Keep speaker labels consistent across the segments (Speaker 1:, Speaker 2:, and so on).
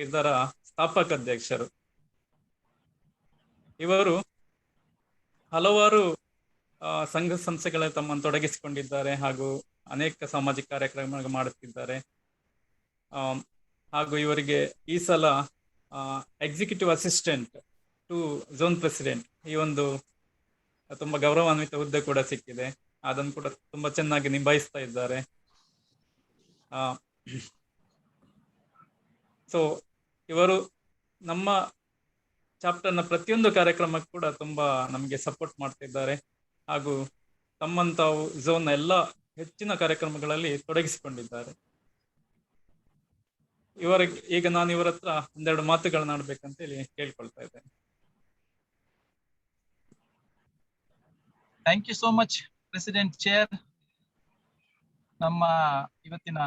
Speaker 1: ಇದರ ಸ್ಥಾಪಕ ಅಧ್ಯಕ್ಷರು. ಇವರು ಹಲವಾರು ಸಂಘ ಸಂಸ್ಥೆಗಳಲ್ಲಿ ತಮ್ಮನ್ನು ತೊಡಗಿಸಿಕೊಂಡಿದ್ದಾರೆ ಹಾಗೂ ಅನೇಕ ಸಾಮಾಜಿಕ ಕಾರ್ಯಕ್ರಮ ಮಾಡುತ್ತಿದ್ದಾರೆ. ಹಾಗೂ ಇವರಿಗೆ ಈ ಸಲ executive assistant to zone president ಈ ಒಂದು ತುಂಬಾ ಗೌರವಾನ್ವಿತ ಹುದ್ದೆ ಕೂಡ ಸಿಕ್ಕಿದೆ. ಅದನ್ನು ಕೂಡ ತುಂಬಾ ಚೆನ್ನಾಗಿ ನಿಭಾಯಿಸ್ತಾ ಇದ್ದಾರೆ. ಸೊ ಇವರು ನಮ್ಮ ಚಾಪ್ಟರ್ನ ಪ್ರತಿಯೊಂದು ಕಾರ್ಯಕ್ರಮಕ್ಕೂ ಕೂಡ ತುಂಬಾ ನಮಗೆ ಸಪೋರ್ಟ್ ಮಾಡ್ತಿದ್ದಾರೆ ಹಾಗೂ ತಮ್ಮಂತಾವು ಝೋನ್ನ ಎಲ್ಲ ಹೆಚ್ಚಿನ ಕಾರ್ಯಕ್ರಮಗಳಲ್ಲಿ ತೊಡಗಿಸಿಕೊಂಡಿದ್ದಾರೆ. ಈಗ ನಾನು ಇವರ ಹತ್ರ ಒಂದೆರಡು ಮಾತುಗಳನ್ನ ಆಡ್ಬೇಕಂತೇಳಿ ಕೇಳ್ಕೊಳ್ತಾ ಇದ್ದೇನೆ.
Speaker 2: Thank you so much president chair. ನಮ್ಮ ಇವತ್ತಿನ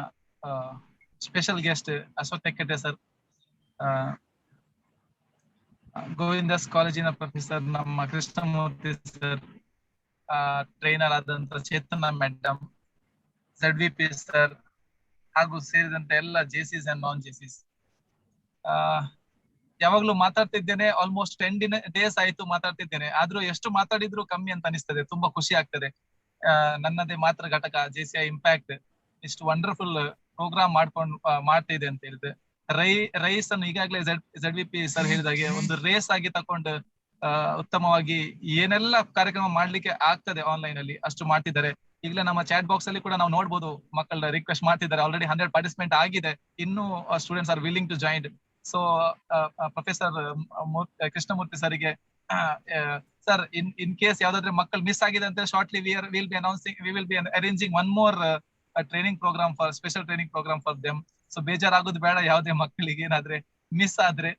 Speaker 2: special guest Ashok Tekkatte sir, Govindas ಕಾಲೇಜಿನ ಪ್ರೊಫೆಸರ್ ನಮ್ಮ ಕೃಷ್ಣಮೂರ್ತಿ ಸರ್, ಟ್ರೈನರ್ ಆದಂತ ಚೇತನ ಮೇಡಮ್, ZVP ಸರ್ ಹಾಗೂ ಸೇರಿದಂತೆ ಎಲ್ಲ JCs ಅಂಡ್ ನಾನ್ JCs. ಯಾವಾಗ್ಲೂ ಮಾತಾಡ್ತಿದ್ದೇನೆ, ಆಲ್ಮೋಸ್ಟ್ 10 days ಆಯ್ತು ಮಾತಾಡ್ತಿದ್ದೇನೆ, ಆದ್ರೂ ಎಷ್ಟು ಮಾತಾಡಿದ್ರು ಕಮ್ಮಿ ಅಂತ ಅನಿಸ್ತದೆ. ತುಂಬಾ ಖುಷಿ ಆಗ್ತದೆ. ನನ್ನದೇ ಮಾತ್ರ ಘಟಕ JCI ಇಂಪ್ಯಾಕ್ಟ್ ಇಷ್ಟು ವಂಡರ್ಫುಲ್ ಪ್ರೋಗ್ರಾಮ್ ಮಾಡ್ತಾ ಇದೆ ಅಂತ ಹೇಳಿದೆ. ರೈಸ್ ಅನ್ನು ಈಗಾಗಲೇ ZVP ಸರ್ ಹೇಳಿದಾಗೆ ಒಂದು ರೇಸ್ ಆಗಿ ತಕೊಂಡು ಉತ್ತಮವಾಗಿ ಏನೆಲ್ಲ ಕಾರ್ಯಕ್ರಮ ಮಾಡ್ಲಿಕ್ಕೆ ಆಗ್ತದೆ ಆನ್ಲೈನ್ ಅಲ್ಲಿ ಅಷ್ಟು ಮಾಡ್ತಿದ್ದಾರೆ. ಈಗಲೇ ನಮ್ಮ ಚಾಟ್ ಬಾಕ್ಸ್ ಅಲ್ಲಿ ಕೂಡ ನಾವು ನೋಡ್ಬೋದು, ಮಕ್ಕಳ ರಿಕ್ವೆಸ್ಟ್ ಮಾಡ್ತಿದ್ದಾರೆ. ಆಲ್ರೆಡಿ 100 ಪಾರ್ಟಿಸಿಪೆಂಟ್ ಆಗಿದೆ, ಇನ್ನೂ students are willing to join. So professor Krishnamurthy ಸರ್ಗೆ, ಸರ್ ಇನ್ ಕೇಸ್ ಯಾವ್ದಾದ್ರೆ ಮಕ್ಕಳು ಮಿಸ್ ಆಗಿದೆ ಅಂತ shortly we will be arranging one more training programme for special training programme for them. So ಬೇಜಾರಾಗೋದು ಬೇಡ ಯಾವುದೇ ಮಕ್ಕಳಿಗೆ ಏನಾದ್ರೆ ಮಿಸ್ ಆದ್ರೆ.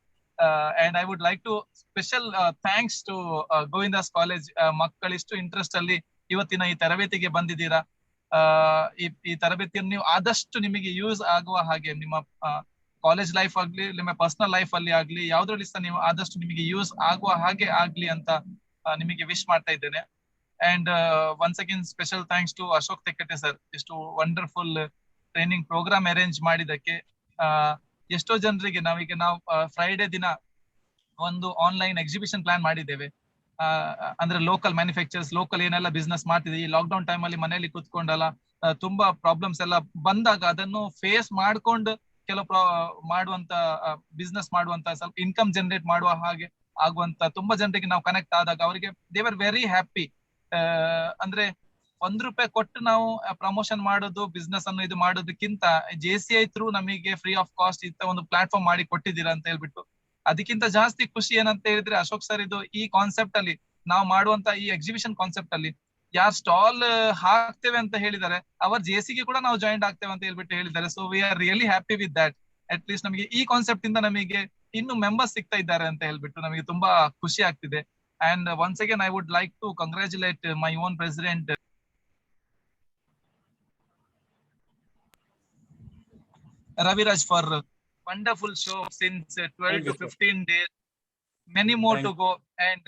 Speaker 2: And I would like to special thanks to Govindas college. ಮಕ್ಕಳಿಷ್ಟು ಇಂಟ್ರೆಸ್ಟ್ ಅಲ್ಲಿ ಇವತ್ತಿನ ಈ ತರಬೇತಿಗೆ ಬಂದಿದ್ದೀರಾ. ಈ ತರಬೇತಿಯನ್ನು ನೀವು ಆದಷ್ಟು ನಿಮಗೆ ಯೂಸ್ ಆಗುವ ಹಾಗೆ ನಿಮ್ಮ ಕಾಲೇಜ್ ಲೈಫ್ ಆಗ್ಲಿ, ನಿಮ್ಮ ಪರ್ಸನಲ್ ಲೈಫ್ ಅಲ್ಲಿ ಆಗ್ಲಿ, ಯಾವ್ದ್ರಲ್ಲಿ ಸಹ ನೀವು ಆದಷ್ಟು ನಿಮಗೆ ಯೂಸ್ ಆಗುವ ಹಾಗೆ ಆಗ್ಲಿ ಅಂತ ನಿಮಗೆ ವಿಶ್ ಮಾಡ್ತಾ ಇದ್ದೇನೆ. And once again special thanks to Ashok Tekkatte sir, ಇಷ್ಟು ವಂಡರ್ಫುಲ್ ಟ್ರೈನಿಂಗ್ ಪ್ರೋಗ್ರಾಮ್ ಅರೇಂಜ್ ಮಾಡಿದಕ್ಕೆ. ಎಷ್ಟೋ ಜನರಿಗೆ ನಾವು ಫ್ರೈಡೆ ದಿನ ಒಂದು ಆನ್ಲೈನ್ ಎಕ್ಸಿಬಿಷನ್ ಪ್ಲಾನ್ ಮಾಡಿದ್ದೇವೆ. ಅಂದ್ರೆ ಲೋಕಲ್ ಮ್ಯಾನುಫ್ಯಾಕ್ಚರ್ಸ್, ಲೋಕಲ್ ಏನೆಲ್ಲ ಬಿಸ್ನೆಸ್ ಮಾಡ್ತಿದೆ ಈ ಲಾಕ್ ಡೌನ್ ಟೈಮ್ ಅಲ್ಲಿ ಮನೆಯಲ್ಲಿ ಕುತ್ಕೊಂಡಲ್ಲ ತುಂಬಾ ಪ್ರಾಬ್ಲಮ್ಸ್ ಎಲ್ಲ ಬಂದಾಗ ಅದನ್ನು ಫೇಸ್ ಮಾಡ್ಕೊಂಡು ಕೆಲವು ಮಾಡುವಂತ ಬಿಸ್ನೆಸ್ ಮಾಡುವಂತ ಸ್ವಲ್ಪ ಇನ್ಕಮ್ ಜನರೇಟ್ ಮಾಡುವ ಹಾಗೆ ಆಗುವಂತ ತುಂಬಾ ಜನರಿಗೆ ನಾವು ಕನೆಕ್ಟ್ ಆದಾಗ ಅವರಿಗೆ ದೇ ವರ್ ವೆರಿ ಹ್ಯಾಪಿ. ಅಂದ್ರೆ ₹1 ಕೊಟ್ಟು ನಾವು ಪ್ರಮೋಷನ್ ಮಾಡೋದು, ಬಿಸ್ನೆಸ್ ಅನ್ನು ಇದು ಮಾಡೋದಕ್ಕಿಂತ JCI ಥ್ರೂ ನಮಗೆ ಫ್ರೀ ಆಫ್ ಕಾಸ್ಟ್ ಇಂತ ಒಂದು ಪ್ಲಾಟ್ಫಾರ್ಮ್ ಮಾಡಿ ಕೊಟ್ಟಿದ್ದೀರಾ ಅಂತ ಹೇಳ್ಬಿಟ್ಟು ಅದಕ್ಕಿಂತ ಜಾಸ್ತಿ ಖುಷಿ ಏನಂತ ಹೇಳಿದ್ರೆ ಅಶೋಕ್ ಸರ್ ಇದು ಈ ಕಾನ್ಸೆಪ್ಟ್ ಅಲ್ಲಿ ನಾವು ಮಾಡುವಂತ ಈ ಎಕ್ಸಿಬಿಷನ್ ಕಾನ್ಸೆಪ್ಟ್ ಅಲ್ಲಿ ಯಾರು ಸ್ಟಾಲ್ ಹಾಕ್ತೇವೆ ಅಂತ ಹೇಳಿದ್ದಾರೆ ಅವರ JCಗೆ ಕೂಡ ನಾವು ಜಾಯಿಂಟ್ ಆಗ್ತೇವೆ ಅಂತ ಹೇಳ್ಬಿಟ್ಟು ಹೇಳಿದ್ದಾರೆ. So we are really happy with that. At least ನಮಗೆ ಈ ಕಾನ್ಸೆಪ್ಟ್ ಇಂದ ನಮಗೆ ಇನ್ನು ಮೆಂಬರ್ಸ್ ಸಿಗ್ತಾ ಇದ್ದಾರೆ ಅಂತ ಹೇಳ್ಬಿಟ್ಟು ನಮಗೆ ತುಂಬಾ ಖುಷಿ ಆಗ್ತಿದೆ. And once again I would like to congratulate my own president Raviraj for wonderful show since 12 to 15 days. Many more to go and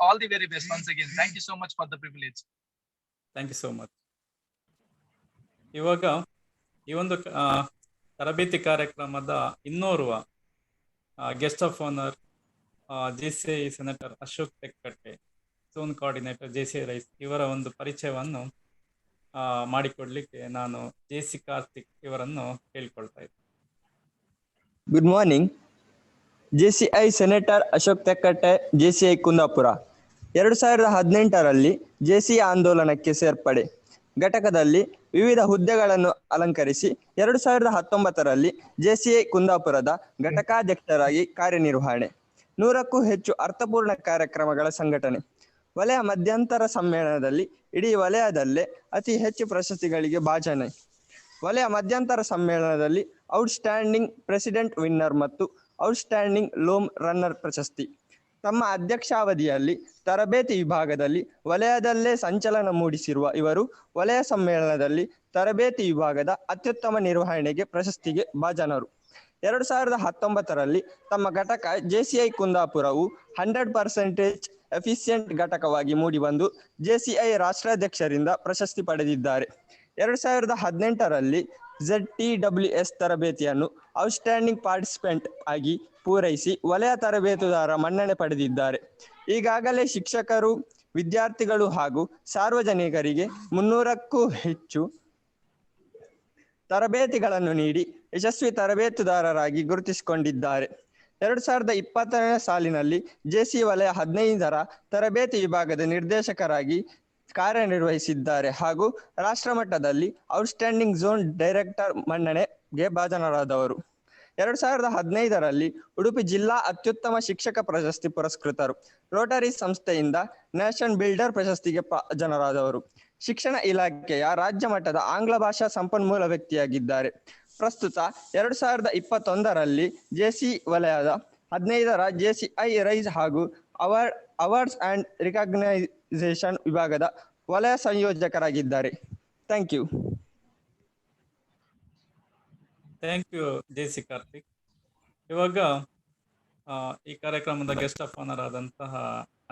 Speaker 2: all the very best once again. Thank you so much for the privilege.
Speaker 1: Thank you so much. ಇವಾಗ ಈ ಒಂದು ತರಬೇತಿ ಕಾರ್ಯಕ್ರಮದ ಇನ್ನೋರ್ವ guest of honour JCI senator Ashok Tekkatte, zone coordinator JCI rise, ಇವರ ಒಂದು ಪರಿಚಯವನ್ನು ಮಾಡಿಕೊಡ್ಲಿಕ್ಕೆ ನಾನು JC ಕಾರ್ತಿಕ್ ಇವರನ್ನು ಕೇಳಿಕೊಳ್ತಾ ಇದ್ದೆ.
Speaker 3: Good morning. JCI senator Ashok Tekkatte, JCI Kundapura. 2018ರಲ್ಲಿ JCI ಆಂದೋಲನಕ್ಕೆ ಸೇರ್ಪಡೆ. ಘಟಕದಲ್ಲಿ ವಿವಿಧ ಹುದ್ದೆಗಳನ್ನು ಅಲಂಕರಿಸಿ 2019ರಲ್ಲಿ JCI ಕುಂದಾಪುರದ ಘಟಕಾಧ್ಯಕ್ಷರಾಗಿ ಕಾರ್ಯನಿರ್ವಹಣೆ. 100ಕ್ಕೂ ಹೆಚ್ಚು ಅರ್ಥಪೂರ್ಣ ಕಾರ್ಯಕ್ರಮಗಳ ಸಂಘಟನೆ. ವಲಯ ಮಧ್ಯಂತರ ಸಮ್ಮೇಳನದಲ್ಲಿ ಇಡೀ ವಲಯದಲ್ಲೇ ಅತಿ ಹೆಚ್ಚು ಪ್ರಶಸ್ತಿಗಳಿಗೆ ಭಾಜನೆ. ವಲಯ ಮಧ್ಯಂತರ ಸಮ್ಮೇಳನದಲ್ಲಿ ಔಟ್ಸ್ಟ್ಯಾಂಡಿಂಗ್ ಪ್ರೆಸಿಡೆಂಟ್ ವಿನ್ನರ್ ಮತ್ತು ಔಟ್ಸ್ಟ್ಯಾಂಡಿಂಗ್ ಲೋಮ್ ರನ್ನರ್ ಪ್ರಶಸ್ತಿ. ತಮ್ಮ ಅಧ್ಯಕ್ಷಾವಧಿಯಲ್ಲಿ ತರಬೇತಿ ವಿಭಾಗದಲ್ಲಿ ವಲಯದಲ್ಲೇ ಸಂಚಲನ ಮೂಡಿಸಿರುವ ಇವರು ವಲಯ ಸಮ್ಮೇಳನದಲ್ಲಿ ತರಬೇತಿ ವಿಭಾಗದ ಅತ್ಯುತ್ತಮ ನಿರ್ವಹಣೆಗೆ ಪ್ರಶಸ್ತಿಗೆ ಭಾಜನರು. 2019ರಲ್ಲಿ ತಮ್ಮ ಘಟಕ JCI ಕುಂದಾಪುರವು 100% ಎಫಿಷಿಯಂಟ್ ಘಟಕವಾಗಿ ಮೂಡಿಬಂದು JCI ರಾಷ್ಟ್ರಾಧ್ಯಕ್ಷರಿಂದ ಪ್ರಶಸ್ತಿ ಪಡೆದಿದ್ದಾರೆ. 2018ರಲ್ಲಿ ZTWS ತರಬೇತಿಯನ್ನು ಔಟ್ಸ್ಟ್ಯಾಂಡಿಂಗ್ ಪಾರ್ಟಿಸಿಪೆಂಟ್ ಆಗಿ ಪೂರೈಸಿ ವಲಯ ತರಬೇತುದಾರ ಮನ್ನಣೆ ಪಡೆದಿದ್ದಾರೆ. ಈಗಾಗಲೇ ಶಿಕ್ಷಕರು, ವಿದ್ಯಾರ್ಥಿಗಳು ಹಾಗೂ ಸಾರ್ವಜನಿಕರಿಗೆ 300ಕ್ಕೂ ಹೆಚ್ಚು ತರಬೇತಿಗಳನ್ನು ನೀಡಿ ಯಶಸ್ವಿ ತರಬೇತುದಾರರಾಗಿ ಗುರುತಿಸಿಕೊಂಡಿದ್ದಾರೆ. 2020ನೇ ಸಾಲಿನಲ್ಲಿ ಜೆಸಿ ವಲಯ 15ರ ತರಬೇತಿ ವಿಭಾಗದ ನಿರ್ದೇಶಕರಾಗಿ ಕಾರ್ಯನಿರ್ವಹಿಸಿದ್ದಾರೆ ಹಾಗೂ ರಾಷ್ಟ್ರಮಟ್ಟದಲ್ಲಿ ಔಟ್ಸ್ಟ್ಯಾಂಡಿಂಗ್ ಝೋನ್ ಡೈರೆಕ್ಟರ್ ಮನ್ನಣೆಗೆ ಭಾಜನರಾದವರು. 2015ರಲ್ಲಿ ಉಡುಪಿ ಜಿಲ್ಲಾ ಅತ್ಯುತ್ತಮ ಶಿಕ್ಷಕ ಪ್ರಶಸ್ತಿ ಪುರಸ್ಕೃತರು. ರೋಟರಿ ಸಂಸ್ಥೆಯಿಂದ ನ್ಯಾಷನ್ ಬಿಲ್ಡರ್ ಪ್ರಶಸ್ತಿಗೆ ಭಾಜನರಾದವರು. ಶಿಕ್ಷಣ ಇಲಾಖೆಯ ರಾಜ್ಯ ಮಟ್ಟದ ಆಂಗ್ಲ ಭಾಷಾ ಸಂಪನ್ಮೂಲ ವ್ಯಕ್ತಿಯಾಗಿದ್ದಾರೆ. ಪ್ರಸ್ತುತ 2021ರಲ್ಲಿ ಜೆಸಿ ವಲಯದ 15ರ ಜೆಸಿಐ ರೈಸ್ ಹಾಗೂ ಅವಾರ್ಡ್ಸ್ ಅಂಡ್ ರಿಕಗ್ನೈಸೇಷನ್ ವಿಭಾಗದ ವಲಯ ಸಂಯೋಜಕರಾಗಿದ್ದಾರೆ. Thank you.
Speaker 1: Thank you JC Karthik. ಇವಾಗ ಈ ಕಾರ್ಯಕ್ರಮದ ಗೆಸ್ಟ್ ಆಫ್ ಆನರ್ ಆದಂತಹ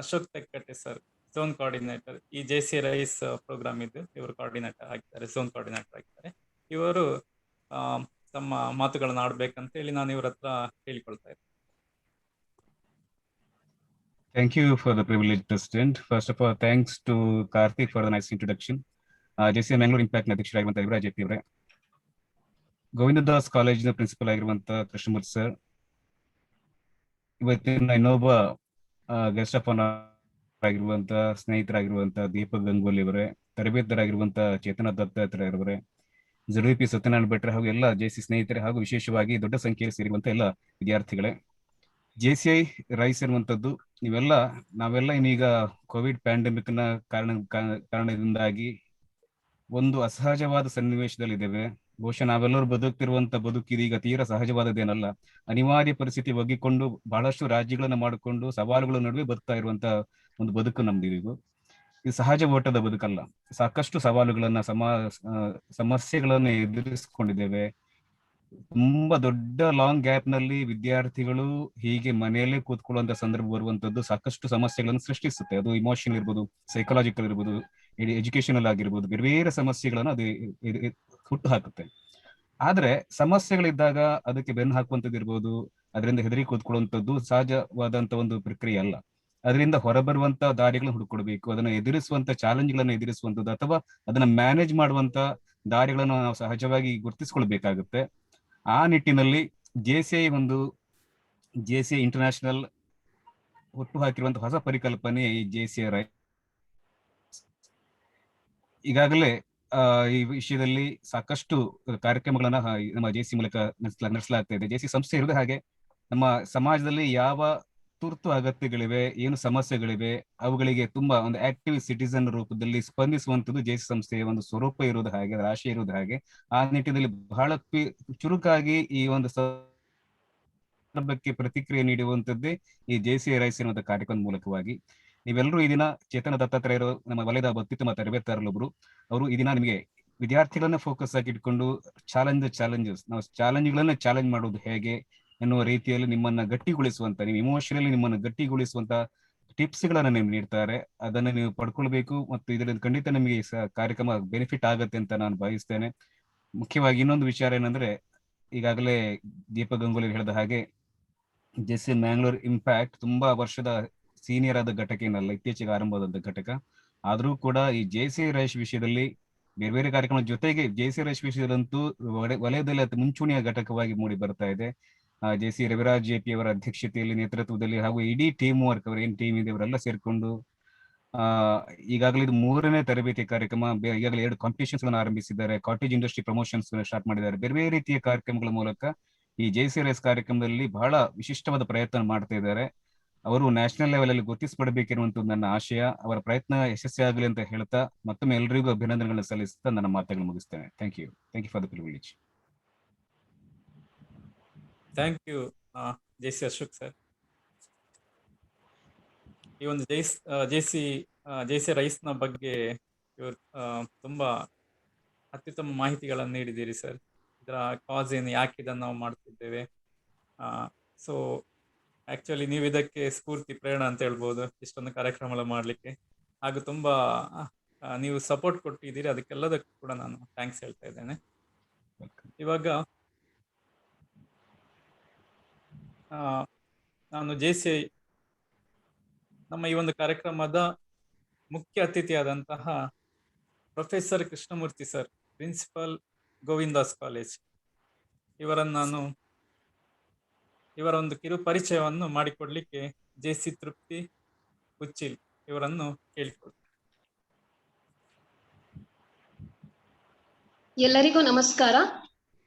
Speaker 1: Ashok Tekkatte sir, zone coordinator, ಈ ಜೆಸಿ ರೈಸ್ ಪ್ರೋಗ್ರಾಮ್ ಇದ್ದು ಇವರು ಕೋಆರ್ಡಿನೇಟರ್ ಆಗಿದ್ದಾರೆ, ಝೋನ್ ಕೋಆರ್ಡಿನೇಟರ್ ಆಗಿದ್ದಾರೆ. ಇವರು ತಮ್ಮ ಮಾತುಗಳನ್ನು ಆಡ್ಬೇಕಂತ ಹೇಳಿ ನಾನು ಇವ್ರ ಹತ್ರ ಹೇಳಿಕೊಳ್ತಾ ಇದ್ದೆ.
Speaker 4: Thank you for the privilege, President. First of all, thanks to Karthik for the nice introduction. JC Mangalore Impact ಅಧ್ಯಕ್ಷರಾಗಿರುವಂತಹ ಯುವರಾಜ್ ಜೆಪಿ ಅವರೇ, ಗೋವಿಂದದಾಸ್ ಕಾಲೇಜಿನ ಪ್ರಿನ್ಸಿಪಲ್ ಆಗಿರುವಂತಹ ಕೃಷ್ಣಮೂರ್ತಿ ಸರ್, ಇವತ್ತಿನ ಇನ್ನೊಬ್ಬ ಗೆಸ್ಟ್ ಆಫ್ ಆನರ್ ಆಗಿರುವಂತಹ ಸ್ನೇಹಿತರಾಗಿರುವಂತಹ ದೀಪಕ್ ಗಂಗೂಲಿ ಅವರೇ, ತರಬೇತರಾಗಿರುವಂತಹ ಚೇತನ ದತ್ತಾತ್ರೇಯ ಅವರೇ, ZDP ಸತ್ಯನಾರಾಯಣ ಭಟ್ರೆ ಹಾಗೂ ಎಲ್ಲ ಜೆಸಿ ಸ್ನೇಹಿತರೆ ಹಾಗೂ ವಿಶೇಷವಾಗಿ ದೊಡ್ಡ ಸಂಖ್ಯೆಯಲ್ಲಿ ಸೇರಿರುವಂತಹ ಎಲ್ಲ ವಿದ್ಯಾರ್ಥಿಗಳೇ, ಜೆಸಿಐ ರೈಸ್ ಇರುವಂತದ್ದು ನಾವೆಲ್ಲ ಇನ್ನೀಗ ಕೋವಿಡ್ ಪ್ಯಾಂಡಮಿಕ್ ನ ಕಾರಣದಿಂದಾಗಿ ಒಂದು ಅಸಹಜವಾದ ಸನ್ನಿವೇಶದಲ್ಲಿದ್ದೇವೆ. ಬಹುಶಃ ನಾವೆಲ್ಲರೂ ಬದುಕ್ತಿರುವಂತ ಬದುಕಿದೀಗ ತೀರಾ ಸಹಜವಾದದ್ದೇನಲ್ಲ. ಅನಿವಾರ್ಯ ಪರಿಸ್ಥಿತಿ ಒಗ್ಗಿಕೊಂಡು ಬಹಳಷ್ಟು ರಾಜ್ಯಗಳನ್ನ ಮಾಡಿಕೊಂಡು ಸವಾಲುಗಳ ನಡುವೆ ಬದುಕ್ತಾ ಇರುವಂತ ಒಂದು ಬದುಕು ನಮ್ದಿದು. ಇದು ಸಹಜ ಓಟದ ಬದುಕಲ್ಲ. ಸಾಕಷ್ಟು ಸವಾಲುಗಳನ್ನ ಸಮಸ್ಯೆಗಳನ್ನ ಎದುರಿಸಿಕೊಂಡಿದ್ದೇವೆ. ತುಂಬಾ ದೊಡ್ಡ ಲಾಂಗ್ ಗ್ಯಾಪ್ ನಲ್ಲಿ ವಿದ್ಯಾರ್ಥಿಗಳು ಹೀಗೆ ಮನೆಯಲ್ಲೇ ಕೂತ್ಕೊಳ್ಳುವಂತ ಸಂದರ್ಭ ಬರುವಂತದ್ದು ಸಾಕಷ್ಟು ಸಮಸ್ಯೆಗಳನ್ನು ಸೃಷ್ಟಿಸುತ್ತೆ. ಅದು ಇಮೋಷನಲ್ ಇರ್ಬೋದು, ಸೈಕಲಾಜಿಕಲ್ ಇರ್ಬೋದು, ಎಜುಕೇಶನಲ್ ಆಗಿರ್ಬೋದು, ಬೇರೆ ಬೇರೆ ಸಮಸ್ಯೆಗಳನ್ನು ಅದು ಹುಟ್ಟು ಹಾಕುತ್ತೆ. ಆದ್ರೆ ಸಮಸ್ಯೆಗಳಿದ್ದಾಗ ಅದಕ್ಕೆ ಬೆನ್ನು ಹಾಕುವಂಥದ್ದು ಇರ್ಬೋದು, ಅದರಿಂದ ಹೆದರಿ ಕೂತ್ಕೊಳ್ಳುವಂಥದ್ದು ಸಹಜವಾದಂತ ಒಂದು ಪ್ರಕ್ರಿಯೆ ಅಲ್ಲ. ಅದರಿಂದ ಹೊರಬರುವಂತ ದಾರಿಗಳನ್ನು ಹುಡುಕೊಡ್ಬೇಕು, ಅದನ್ನ ಎದುರಿಸುವಂತ ಚಾಲೆಂಜ್ಗಳನ್ನ ಎದುರಿಸುವಂಥದ್ದು ಅಥವಾ ಅದನ್ನ ಮ್ಯಾನೇಜ್ ಮಾಡುವಂತ ದಾರಿಗಳನ್ನು ನಾವು ಸಹಜವಾಗಿ ಗುರುತಿಸ್ಕೊಳ್ಬೇಕಾಗುತ್ತೆ. ಆ ನಿಟ್ಟಿನಲ್ಲಿ ಜೆಸಿಐ ಇಂಟರ್ನ್ಯಾಷನಲ್ ಹುಟ್ಟು ಹಾಕಿರುವಂತಹ ಹೊಸ ಪರಿಕಲ್ಪನೆ ಈ ಜೆಸಿಐ ರೈಸ್. ಈಗಾಗಲೇ ಈ ವಿಷಯದಲ್ಲಿ ಸಾಕಷ್ಟು ಕಾರ್ಯಕ್ರಮಗಳನ್ನ ನಮ್ಮ ಜೆಸಿ ಮೂಲಕ ನಡೆಸಲಾಗ್ತಾ ಇದೆ. ಜೆಸಿ ಸಂಸ್ಥೆ ಇರೋದು ಹಾಗೆ ನಮ್ಮ ಸಮಾಜದಲ್ಲಿ ಯಾವ ತುರ್ತು ಅಗತ್ಯಗಳಿವೆ, ಏನು ಸಮಸ್ಯೆಗಳಿವೆ, ಅವುಗಳಿಗೆ ತುಂಬಾ ಒಂದು ಆಕ್ಟಿವ್ ಸಿಟಿಸನ್ ರೂಪದಲ್ಲಿ ಸ್ಪಂದಿಸುವಂತದ್ದು ಜೆಸಿ ಸಂಸ್ಥೆಯ ಒಂದು ಸ್ವರೂಪ ಇರುವುದು ಹಾಗೆ, ರಾಶಿ ಇರುವುದು ಹಾಗೆ. ಆ ನಿಟ್ಟಿನಲ್ಲಿ ಬಹಳ ಚುರುಕಾಗಿ ಈ ಒಂದು ಸಂದರ್ಭಕ್ಕೆ ಪ್ರತಿಕ್ರಿಯೆ ನೀಡುವಂತದ್ದೇ ಈ ಜೆಸಿ ರೈಸ್ ಎನ್ನುವಂತ ಕಾರ್ಯಕ್ರಮದ ಮೂಲಕವಾಗಿ. ನೀವೆಲ್ಲರೂ ಈ ದಿನ ಚೇತನ ದತ್ತಾತ್ರೇಯರು ನಮ್ಮ ವಲಯದ ಅತ್ಯುತ್ತಮ ತರಬೇತುದಾರರೊಬ್ಬರು. ಅವರು ಈ ದಿನ ನಿಮಗೆ ವಿದ್ಯಾರ್ಥಿಗಳನ್ನ ಫೋಕಸ್ ಆಗಿ ಇಟ್ಕೊಂಡು ನಾವು ಚಾಲೆಂಜ್ಗಳನ್ನ ಚಾಲೆಂಜ್ ಮಾಡುವುದು ಹೇಗೆ ಎನ್ನುವ ರೀತಿಯಲ್ಲಿ ನಿಮ್ಮನ್ನ ಗಟ್ಟಿಗೊಳಿಸುವಂತ, ನೀವು ಇಮೋಷನಲಿ ನಿಮ್ಮನ್ನು ಗಟ್ಟಿಗೊಳಿಸುವಂತ ಟಿಪ್ಸ್ ಗಳನ್ನ ನೀವು ನೀಡ್ತಾರೆ. ಅದನ್ನ ನೀವು ಪಡ್ಕೊಳ್ಬೇಕು ಮತ್ತು ಇದರಿಂದ ಖಂಡಿತ ನಿಮಗೆ ಕಾರ್ಯಕ್ರಮ ಬೆನಿಫಿಟ್ ಆಗತ್ತೆ ಅಂತ ನಾನು ಭಾವಿಸ್ತೇನೆ. ಮುಖ್ಯವಾಗಿ ಇನ್ನೊಂದು ವಿಚಾರ ಏನಂದ್ರೆ, ಈಗಾಗಲೇ ದೀಪಕ್ ಗಂಗೂಲಿ ಹೇಳಿದ ಹಾಗೆ ಜೆಸಿ ಮ್ಯಾಂಗ್ಳೂರ್ ಇಂಪ್ಯಾಕ್ಟ್ ತುಂಬಾ ವರ್ಷದ ಸೀನಿಯರ್ ಆದ ಘಟಕ ಏನಲ್ಲ, ಇತ್ತೀಚೆಗೆ ಆರಂಭವಾದಂತ ಘಟಕ. ಆದ್ರೂ ಕೂಡ ಈ ಜೆಸಿ ರೈಸ್ ವಿಷಯದಲ್ಲಿ ಬೇರೆ ಬೇರೆ ಕಾರ್ಯಕ್ರಮದ ಜೊತೆಗೆ ಜೆಸಿ ರೈಸ್ ವಿಷಯದಂತೂ ವಲಯದಲ್ಲಿ ಅತಿ ಮುಂಚೂಣಿಯ ಘಟಕವಾಗಿ ಮೂಡಿ ಬರ್ತಾ ಇದೆ. ಜೆಸಿ ರವಿರಾಜ್ ಜೆಪಿ ಅವರ ಅಧ್ಯಕ್ಷತೆಯಲ್ಲಿ, ನೇತೃತ್ವದಲ್ಲಿ ಹಾಗೂ ಇಡೀ ಟೀಮ್ ವರ್ಕ್, ಅವರ ಏನ್ ಟೀಮ್ ಇದೆ ಅವರೆಲ್ಲ ಸೇರ್ಕೊಂಡು ಈಗಾಗಲೇ ಇದು 3ನೇ ತರಬೇತಿ ಕಾರ್ಯಕ್ರಮ. ಈಗಾಗಲೇ 2 ಕಾಂಪಿಟೇಷನ್ಸ್ ಗಳನ್ನು ಆರಂಭಿಸಿದ್ದಾರೆ. ಕಾಟೇಜ್ ಇಂಡಸ್ಟ್ರಿ ಪ್ರಮೋಷನ್ಸ್ ಸ್ಟಾರ್ಟ್ ಮಾಡಿದ್ದಾರೆ. ಬೇರೆ ಬೇರೆ ರೀತಿಯ ಕಾರ್ಯಕ್ರಮಗಳ ಮೂಲಕ ಈ ಜೆಸಿ ರೈಸ್ ಕಾರ್ಯಕ್ರಮದಲ್ಲಿ ಬಹಳ ವಿಶಿಷ್ಟವಾದ ಪ್ರಯತ್ನ ಮಾಡ್ತಾ ಇದ್ದಾರೆ. ಅವರು ನ್ಯಾಷನಲ್ ಲೆವೆಲ್ ಅಲ್ಲಿ ಗುರುತಿಸಪಡಬೇಕಿರುವಂತದ್ದು ನನ್ನ ಆಶಯ. ಅವರ ಪ್ರಯತ್ನ ಯಶಸ್ವಿ ಆಗಲಿ ಅಂತ ಹೇಳ್ತಾ ಮತ್ತೊಮ್ಮೆ ಎಲ್ರಿಗೂ ಅಭಿನಂದನೆಗಳನ್ನು ಸಲ್ಲಿಸ್ತಾ ನನ್ನ ಮಾತುಗಳನ್ನು ಮುಗಿಸ್ತೇನೆ. Thank you for the privilege.
Speaker 1: Thank you JC Ashok sir. ಈ ಒಂದು ಜೆಸಿ ರೈಸ್ ನ ಬಗ್ಗೆ ಇವರು ತುಂಬಾ ಅತ್ಯುತ್ತಮ ಮಾಹಿತಿಗಳನ್ನು ನೀಡಿದ್ದೀರಿ ಸರ್. ಇದರ ಕಾಸ್ ಏನು, ಯಾಕೆ ಇದನ್ನು ನಾವು ಮಾಡ್ತಿದ್ದೇವೆ. ಸೊ ಆಕ್ಚುಲಿ ನೀವು ಇದಕ್ಕೆ ಸ್ಫೂರ್ತಿ, ಪ್ರೇರಣೆ ಅಂತ ಹೇಳ್ಬೋದು ಇಷ್ಟೊಂದು ಕಾರ್ಯಕ್ರಮ ಮಾಡಲಿಕ್ಕೆ. ಹಾಗೂ ತುಂಬಾ ನೀವು ಸಪೋರ್ಟ್ ಕೊಟ್ಟಿದ್ದೀರಿ, ಅದಕ್ಕೆಲ್ಲದಕ್ಕೂ ಕೂಡ ನಾನು ಥ್ಯಾಂಕ್ಸ್ ಹೇಳ್ತಾ ಇದ್ದೇನೆ. ಇವಾಗ ನಾನು JCI ನಮ್ಮ ಈ ಒಂದು ಕಾರ್ಯಕ್ರಮದ ಮುಖ್ಯ ಅತಿಥಿಯಾದಂತಹ professor Krishnamurthy sir, principal Govindas college, ಇವರ ಒಂದು ಕಿರು ಪರಿಚಯವನ್ನು ಮಾಡಿಕೊಡ್ಲಿಕ್ಕೆ JC ತೃಪ್ತಿ ಉಚ್ಚಿಲ್ ಇವರನ್ನು ಕೇಳಿಕೊಳ್ತೀನಿ.
Speaker 5: ಎಲ್ಲರಿಗೂ ನಮಸ್ಕಾರ.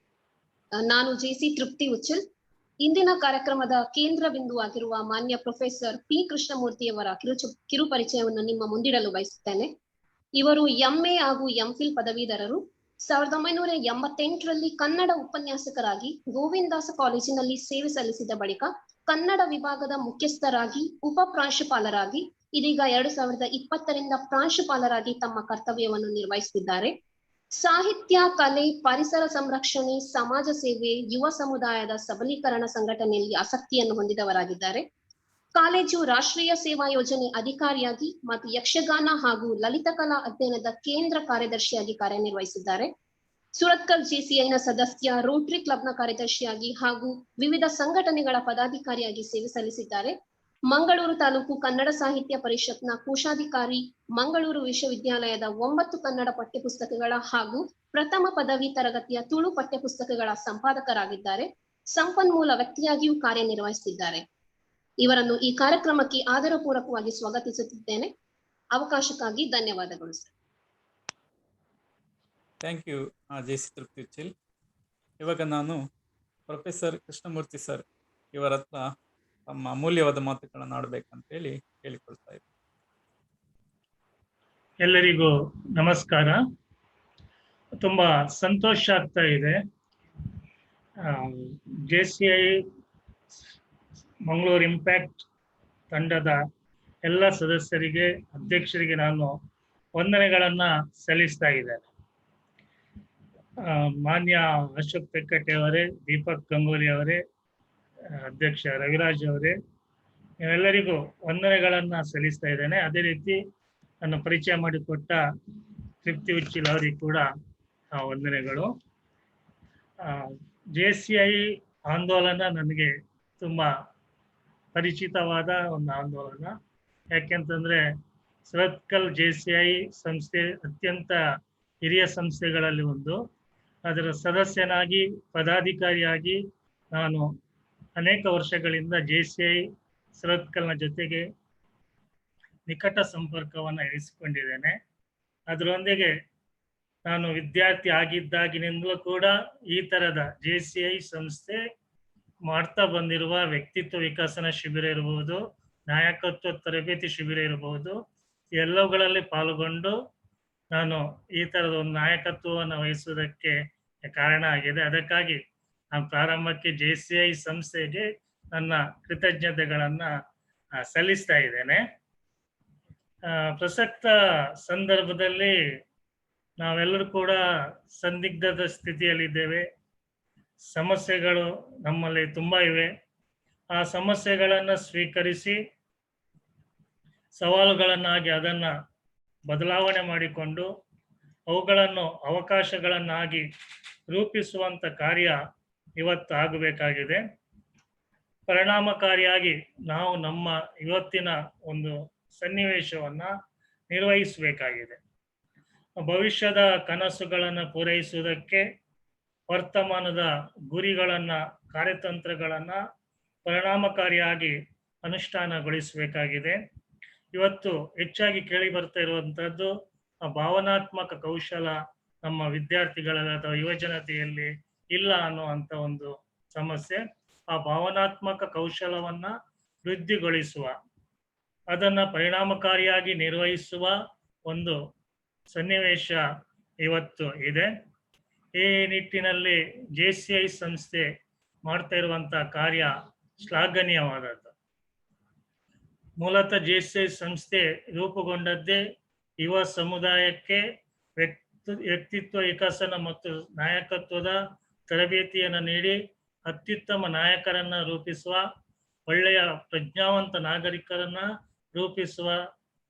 Speaker 5: ನಾನು JC ತೃಪ್ತಿ ಉಚ್ಚಿಲ್. ಇಂದಿನ ಕಾರ್ಯಕ್ರಮದ ಕೇಂದ್ರ ಬಿಂದುವಾಗಿರುವ ಮಾನ್ಯ ಪ್ರೊಫೆಸರ್ P ಕೃಷ್ಣಮೂರ್ತಿಯವರ ಕಿರು ಪರಿಚಯವನ್ನು ನಿಮ್ಮ ಮುಂದಿಡಲು ಬಯಸುತ್ತೇನೆ. ಇವರು MA ಹಾಗೂ MPhil ಪದವೀಧರರು. 1988ರಲ್ಲಿ ಕನ್ನಡ ಉಪನ್ಯಾಸಕರಾಗಿ ಗೋವಿಂದಾಸ ಕಾಲೇಜಿನಲ್ಲಿ ಸೇವೆ ಸಲ್ಲಿಸಿದ ಬಳಿಕ ಕನ್ನಡ ವಿಭಾಗದ ಮುಖ್ಯಸ್ಥರಾಗಿ ಉಪ ಪ್ರಾಂಶುಪಾಲರಾಗಿ ಇದೀಗ 2020ರಿಂದ ಪ್ರಾಂಶುಪಾಲರಾಗಿ ತಮ್ಮ ಕರ್ತವ್ಯವನ್ನು ನಿರ್ವಹಿಸುತ್ತಿದ್ದಾರೆ. ಸಾಹಿತ್ಯ, ಕಲೆ, ಪರಿಸರ ಸಂರಕ್ಷಣೆ, ಸಮಾಜ ಸೇವೆ, ಯುವ ಸಮುದಾಯದ ಸಬಲೀಕರಣ ಸಂಘಟನೆಯಲ್ಲಿ ಆಸಕ್ತಿಯನ್ನು ಹೊಂದಿದವರಾಗಿದ್ದಾರೆ. ಕಾಲೇಜು ರಾಷ್ಟ್ರೀಯ ಸೇವಾ ಯೋಜನೆ ಅಧಿಕಾರಿಯಾಗಿ ಮತ್ತು ಯಕ್ಷಗಾನ ಹಾಗೂ ಲಲಿತಕಲಾ ಅಧ್ಯಯನದ ಕೇಂದ್ರ ಕಾರ್ಯದರ್ಶಿಯಾಗಿ ಕಾರ್ಯನಿರ್ವಹಿಸಿದ್ದಾರೆ. ಸುರತ್ಕಲ್ JCIನ ಸದಸ್ಯ, ರೋಟರಿ ಕ್ಲಬ್ನ ಕಾರ್ಯದರ್ಶಿಯಾಗಿ ಹಾಗೂ ವಿವಿಧ ಸಂಘಟನೆಗಳ ಪದಾಧಿಕಾರಿಯಾಗಿ ಸೇವೆ ಸಲ್ಲಿಸಿದ್ದಾರೆ. ಮಂಗಳೂರು ತಾಲೂಕು ಕನ್ನಡ ಸಾಹಿತ್ಯ ಪರಿಷತ್ನ ಕೋಶಾಧಿಕಾರಿ, ಮಂಗಳೂರು ವಿಶ್ವವಿದ್ಯಾಲಯದ 9 ಕನ್ನಡ ಪಠ್ಯಪುಸ್ತಕಗಳ ಹಾಗೂ ಪ್ರಥಮ ಪದವಿ ತರಗತಿಯ ತುಳು ಪಠ್ಯಪುಸ್ತಕಗಳ ಸಂಪಾದಕರಾಗಿದ್ದಾರೆ. ಸಂಪನ್ಮೂಲ ವ್ಯಕ್ತಿಯಾಗಿಯೂ ಕಾರ್ಯನಿರ್ವಹಿಸುತ್ತಿದ್ದಾರೆ. ಇವರನ್ನು ಈ ಕಾರ್ಯಕ್ರಮಕ್ಕೆ ಆದರಪೂರ್ವಕವಾಗಿ ಸ್ವಾಗತಿಸುತ್ತಿದ್ದೇನೆ. ಅವಕಾಶಕ್ಕಾಗಿ ಧನ್ಯವಾದಗಳು ಸರ್.
Speaker 1: ಥ್ಯಾಂಕ್ ಯು JC ತೃಪ್ತಿ ಉಚ್ಚಿಲ್. ಇವಾಗ ನಾನು ಪ್ರೊಫೆಸರ್ ಕೃಷ್ಣಮೂರ್ತಿ ಸರ್ ಇವರ ಹತ್ರ ತಮ್ಮ ಅಮೂಲ್ಯವಾದ ಮಾತುಗಳನ್ನು ಆಡಬೇಕಂತೇಳಿ ಕೇಳಿಕೊಳ್ತಾ ಇದ್ದೀನಿ.
Speaker 6: ಎಲ್ಲರಿಗೂ ನಮಸ್ಕಾರ. ತುಂಬಾ ಸಂತೋಷ ಆಗ್ತಾ ಇದೆ. JCI ಮಂಗಳೂರು ಇಂಪ್ಯಾಕ್ಟ್ ತಂಡದ ಎಲ್ಲ ಸದಸ್ಯರಿಗೆ, ಅಧ್ಯಕ್ಷರಿಗೆ ನಾನು ವಂದನೆಗಳನ್ನ ಸಲ್ಲಿಸ್ತಾ ಇದ್ದೇನೆ. ಮಾನ್ಯ ಅಶೋಕ್ ತೆಕ್ಕಟ್ಟೆ ಅವರೇ, ದೀಪಕ್ ಗಂಗೂಲಿ ಅವರೇ, ಅಧ್ಯಕ್ಷ ರವಿರಾಜ್ ಅವರೇ, ಎಲ್ಲರಿಗೂ ವಂದನೆಗಳನ್ನ ಸಲ್ಲಿಸ್ತಾ ಇದ್ದೇನೆ. ಅದೇ ರೀತಿ ನನ್ನ ಪರಿಚಯ ಮಾಡಿಕೊಟ್ಟ ತೃಪ್ತಿ ಉಚ್ಚಿಲ್ ಅವರಿಗೆ ಕೂಡ ವಂದನೆಗಳು. JCI ಆಂದೋಲನ ನನಗೆ ತುಂಬಾ ಪರಿಚಿತವಾದ ಒಂದು ಆಂದೋಲನ. ಯಾಕೆಂತಂದ್ರೆ ಸುರತ್ಕಲ್ JCI ಸಂಸ್ಥೆ ಅತ್ಯಂತ ಹಿರಿಯ ಸಂಸ್ಥೆಗಳಲ್ಲಿ ಒಂದು. ಅದರ ಸದಸ್ಯನಾಗಿ, ಪದಾಧಿಕಾರಿಯಾಗಿ ನಾನು ಅನೇಕ ವರ್ಷಗಳಿಂದ JCI ಸುರತ್ಕಲ್ನ ಜೊತೆಗೆ ನಿಕಟ ಸಂಪರ್ಕವನ್ನು ಇರಿಸಿಕೊಂಡಿದ್ದೇನೆ. ಅದರೊಂದಿಗೆ ನಾನು ವಿದ್ಯಾರ್ಥಿ ಆಗಿದ್ದಾಗಿನಿಂದಲೂ ಕೂಡ ಈ ತರದ JCI ಸಂಸ್ಥೆ ಮಾಡ್ತಾ ಬಂದಿರುವ ವ್ಯಕ್ತಿತ್ವ ವಿಕಸನ ಶಿಬಿರ ಇರಬಹುದು, ನಾಯಕತ್ವ ತರಬೇತಿ ಶಿಬಿರ ಇರಬಹುದು, ಎಲ್ಲವುಗಳಲ್ಲಿ ಪಾಲ್ಗೊಂಡು ನಾನು ಈ ತರದ ಒಂದು ನಾಯಕತ್ವವನ್ನು ವಹಿಸುವುದಕ್ಕೆ ಕಾರಣ ಆಗಿದೆ. ಅದಕ್ಕಾಗಿ ನಾನು ಪ್ರಾರಂಭಕ್ಕೆ JCI ಸಂಸ್ಥೆಗೆ ನನ್ನ ಕೃತಜ್ಞತೆಗಳನ್ನ ಸಲ್ಲಿಸ್ತಾ ಇದ್ದೇನೆ. ಪ್ರಸಕ್ತ ಸಂದರ್ಭದಲ್ಲಿ ನಾವೆಲ್ಲರೂ ಕೂಡ ಸಂದಿಗ್ಧದ ಸ್ಥಿತಿಯಲ್ಲಿದ್ದೇವೆ. ಸಮಸ್ಯೆಗಳು ನಮ್ಮಲ್ಲಿ ತುಂಬಾ ಇವೆ. ಆ ಸಮಸ್ಯೆಗಳನ್ನ ಸ್ವೀಕರಿಸಿ ಸವಾಲುಗಳನ್ನಾಗಿ ಅದನ್ನ ಬದಲಾವಣೆ ಮಾಡಿಕೊಂಡು ಅವುಗಳನ್ನು ಅವಕಾಶಗಳನ್ನಾಗಿ ರೂಪಿಸುವಂತ ಕಾರ್ಯ ಇವತ್ತು ಆಗಬೇಕಾಗಿದೆ. ಪರಿಣಾಮಕಾರಿಯಾಗಿ ನಾವು ನಮ್ಮ ಇವತ್ತಿನ ಒಂದು ಸನ್ನಿವೇಶವನ್ನ ನಿರ್ವಹಿಸಬೇಕಾಗಿದೆ. ಭವಿಷ್ಯದ ಕನಸುಗಳನ್ನು ಪೂರೈಸುವುದಕ್ಕೆ ವರ್ತಮಾನದ ಗುರಿಗಳನ್ನ, ಕಾರ್ಯತಂತ್ರಗಳನ್ನ ಪರಿಣಾಮಕಾರಿಯಾಗಿ ಅನುಷ್ಠಾನಗೊಳಿಸಬೇಕಾಗಿದೆ. ಇವತ್ತು ಹೆಚ್ಚಾಗಿ ಕೇಳಿ ಬರ್ತಾ ಇರುವಂತಹದ್ದು ಭಾವನಾತ್ಮಕ ಕೌಶಲ ನಮ್ಮ ವಿದ್ಯಾರ್ಥಿಗಳ ಅಥವಾ ಯುವಜನತೆಯಲ್ಲಿ ಇಲ್ಲ ಅನ್ನುವಂಥ ಒಂದು ಸಮಸ್ಯೆ. ಆ ಭಾವನಾತ್ಮಕ ಕೌಶಲವನ್ನ ವೃದ್ಧಿಗೊಳಿಸುವ, ಅದನ್ನ ಪರಿಣಾಮಕಾರಿಯಾಗಿ ನಿರ್ವಹಿಸುವ ಒಂದು ಸನ್ನಿವೇಶ ಇವತ್ತು ಇದೆ. ಈ ನಿಟ್ಟಿನಲ್ಲಿ JCI ಸಂಸ್ಥೆ ಮಾಡ್ತಾ ಇರುವಂತಹ ಕಾರ್ಯ ಶ್ಲಾಘನೀಯವಾದದ್ದು. ಮೂಲತಃ JCI ಸಂಸ್ಥೆ ರೂಪುಗೊಂಡದ್ದೇ ಯುವ ಸಮುದಾಯಕ್ಕೆ ವ್ಯಕ್ತಿತ್ವ ವಿಕಸನ ಮತ್ತು ನಾಯಕತ್ವದ ತರಬೇತಿಯನ್ನು ನೀಡಿ ಅತ್ಯುತ್ತಮ ನಾಯಕರನ್ನ ರೂಪಿಸುವ, ಒಳ್ಳೆಯ ಪ್ರಜ್ಞಾವಂತ ನಾಗರಿಕರನ್ನ ರೂಪಿಸುವ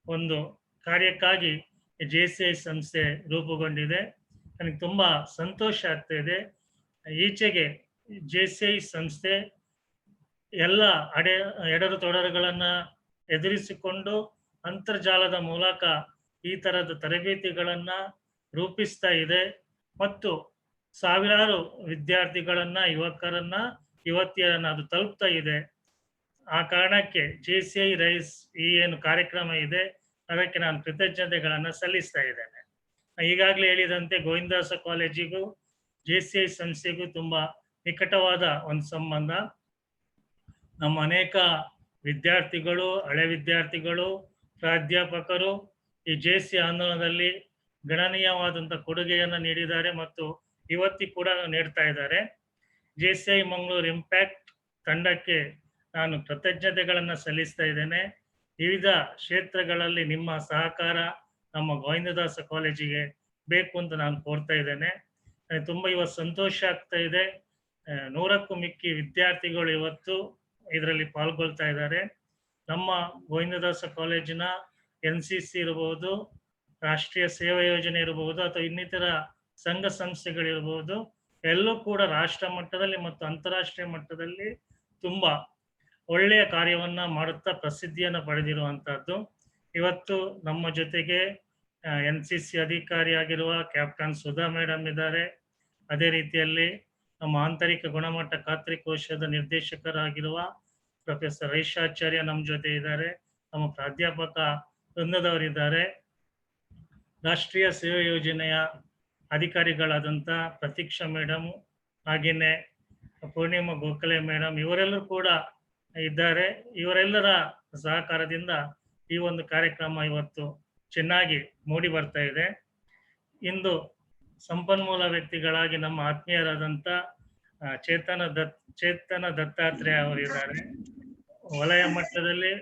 Speaker 6: ಒಂದು ಕಾರ್ಯಕ್ಕಾಗಿ JCI ಸಂಸ್ಥೆ ರೂಪುಗೊಂಡಿದೆ. ನನಗೆ ತುಂಬಾ ಸಂತೋಷ ಆಗ್ತಾ ಇದೆ. ಈಚೆಗೆ JCI ಸಂಸ್ಥೆ ಎಲ್ಲ ಎಡರು ತೊಡರುಗಳನ್ನ ಎದುರಿಸಿಕೊಂಡು ಅಂತರ್ಜಾಲದ ಮೂಲಕ ಈ ತರದ ತರಬೇತಿಗಳನ್ನ ರೂಪಿಸ್ತಾ ಇದೆ ಮತ್ತು ಸಾವಿರಾರು ವಿದ್ಯಾರ್ಥಿಗಳನ್ನ, ಯುವತಿಯರನ್ನ ಅದು ತಲುಪ್ತಾ ಇದೆ. ಆ ಕಾರಣಕ್ಕೆ JCI ರೈಸ್ ಈ ಏನು ಕಾರ್ಯಕ್ರಮ ಇದೆ ಅದಕ್ಕೆ ನಾನು ಕೃತಜ್ಞತೆಗಳನ್ನ ಸಲ್ಲಿಸ್ತಾ ಇದ್ದೇನೆ. ಈಗಾಗಲೇ ಹೇಳಿದಂತೆ ಗೋವಿಂದಾಸ ಕಾಲೇಜಿಗೂ JCI ಸಂಸ್ಥೆಗೂ ತುಂಬಾ ನಿಕಟವಾದ ಒಂದು ಸಂಬಂಧ. ನಮ್ಮ ಅನೇಕ ವಿದ್ಯಾರ್ಥಿಗಳು, ಹಳೆ ವಿದ್ಯಾರ್ಥಿಗಳು, ಪ್ರಾಧ್ಯಾಪಕರು ಈ JCI ಆಂದೋಲನದಲ್ಲಿ ಗಣನೀಯವಾದಂಥ ಕೊಡುಗೆಯನ್ನು ನೀಡಿದ್ದಾರೆ ಮತ್ತು ಇವತ್ತಿ ಕೂಡ ನೀಡ್ತಾ ಇದ್ದಾರೆ. JCI ಮಂಗಳೂರು ಇಂಪ್ಯಾಕ್ಟ್ ತಂಡಕ್ಕೆ ನಾನು ಕೃತಜ್ಞತೆಗಳನ್ನು ಸಲ್ಲಿಸ್ತಾ ಇದ್ದೇನೆ. ವಿವಿಧ ಕ್ಷೇತ್ರಗಳಲ್ಲಿ ನಿಮ್ಮ ಸಹಕಾರ ನಮ್ಮ ಗೋವಿಂದದಾಸ ಕಾಲೇಜಿಗೆ ಬೇಕು ಅಂತ ನಾನು ಕೋರ್ತಾ ಇದ್ದೇನೆ. ತುಂಬ ಇವತ್ತು ಸಂತೋಷ ಆಗ್ತಾ ಇದೆ. 100ಕ್ಕೂ ಮಿಕ್ಕಿ ವಿದ್ಯಾರ್ಥಿಗಳು ಇವತ್ತು ಇದರಲ್ಲಿ ಪಾಲ್ಗೊಳ್ತಾ ಇದ್ದಾರೆ. ನಮ್ಮ ಗೋವಿಂದದಾಸ ಕಾಲೇಜಿನ NCC ಇರಬಹುದು, ರಾಷ್ಟ್ರೀಯ ಸೇವಾ ಯೋಜನೆ ಇರಬಹುದು ಅಥವಾ ಇನ್ನಿತರ ಸಂಘ ಸಂಸ್ಥೆಗಳಿರಬಹುದು, ಎಲ್ಲೂ ಕೂಡ ರಾಷ್ಟ್ರ ಮಟ್ಟದಲ್ಲಿ ಮತ್ತು ಅಂತಾರಾಷ್ಟ್ರೀಯ ಮಟ್ಟದಲ್ಲಿ ತುಂಬಾ ಒಳ್ಳೆಯ ಕಾರ್ಯವನ್ನ ಮಾಡುತ್ತಾ ಪ್ರಸಿದ್ಧಿಯನ್ನು ಪಡೆದಿರುವಂತಹದ್ದು. ಇವತ್ತು ನಮ್ಮ ಜೊತೆಗೆ NCC ಅಧಿಕಾರಿಯಾಗಿರುವ ಕ್ಯಾಪ್ಟನ್ ಸುಧಾ ಮೇಡಮ್ ಇದ್ದಾರೆ. ಅದೇ ರೀತಿಯಲ್ಲಿ ನಮ್ಮ ಆಂತರಿಕ ಗುಣಮಟ್ಟ ಖಾತ್ರಿ ಕೋಶದ ನಿರ್ದೇಶಕರಾಗಿರುವ ಪ್ರೊಫೆಸರ್ ರೈಷಾಚಾರ್ಯ ನಮ್ಮ ಜೊತೆ ಇದ್ದಾರೆ. ನಮ್ಮ ಪ್ರಾಧ್ಯಾಪಕ ವೃಂದದವರಿದ್ದಾರೆ. ರಾಷ್ಟ್ರೀಯ ಸೇವಾ ಯೋಜನೆಯ ಅಧಿಕಾರಿಗಳಾದಂಥ ಪ್ರತೀಕ್ಷಾ ಮೇಡಮ್, ಹಾಗೆಯೇ ಪೂರ್ಣಿಮಾ ಗೋಖಲೆ ಮೇಡಮ್, ಇವರೆಲ್ಲರೂ ಕೂಡ ಇದ್ದಾರೆ. ಇವರೆಲ್ಲರ ಸಹಕಾರದಿಂದ ಈ ಒಂದು ಕಾರ್ಯಕ್ರಮ ಇವತ್ತು ಚೆನ್ನಾಗಿ ಮೂಡಿ ಬರ್ತಾ ಇದೆ. ಇಂದು ಸಂಪನ್ಮೂಲ ವ್ಯಕ್ತಿಗಳಾಗಿ ನಮ್ಮ ಆತ್ಮೀಯರಾದಂಥ ಚೇತನ ದತ್ತಾತ್ರೇಯ ಅವರಿದ್ದಾರೆ. ವಲಯ ಮಟ್ಟದಲ್ಲಿ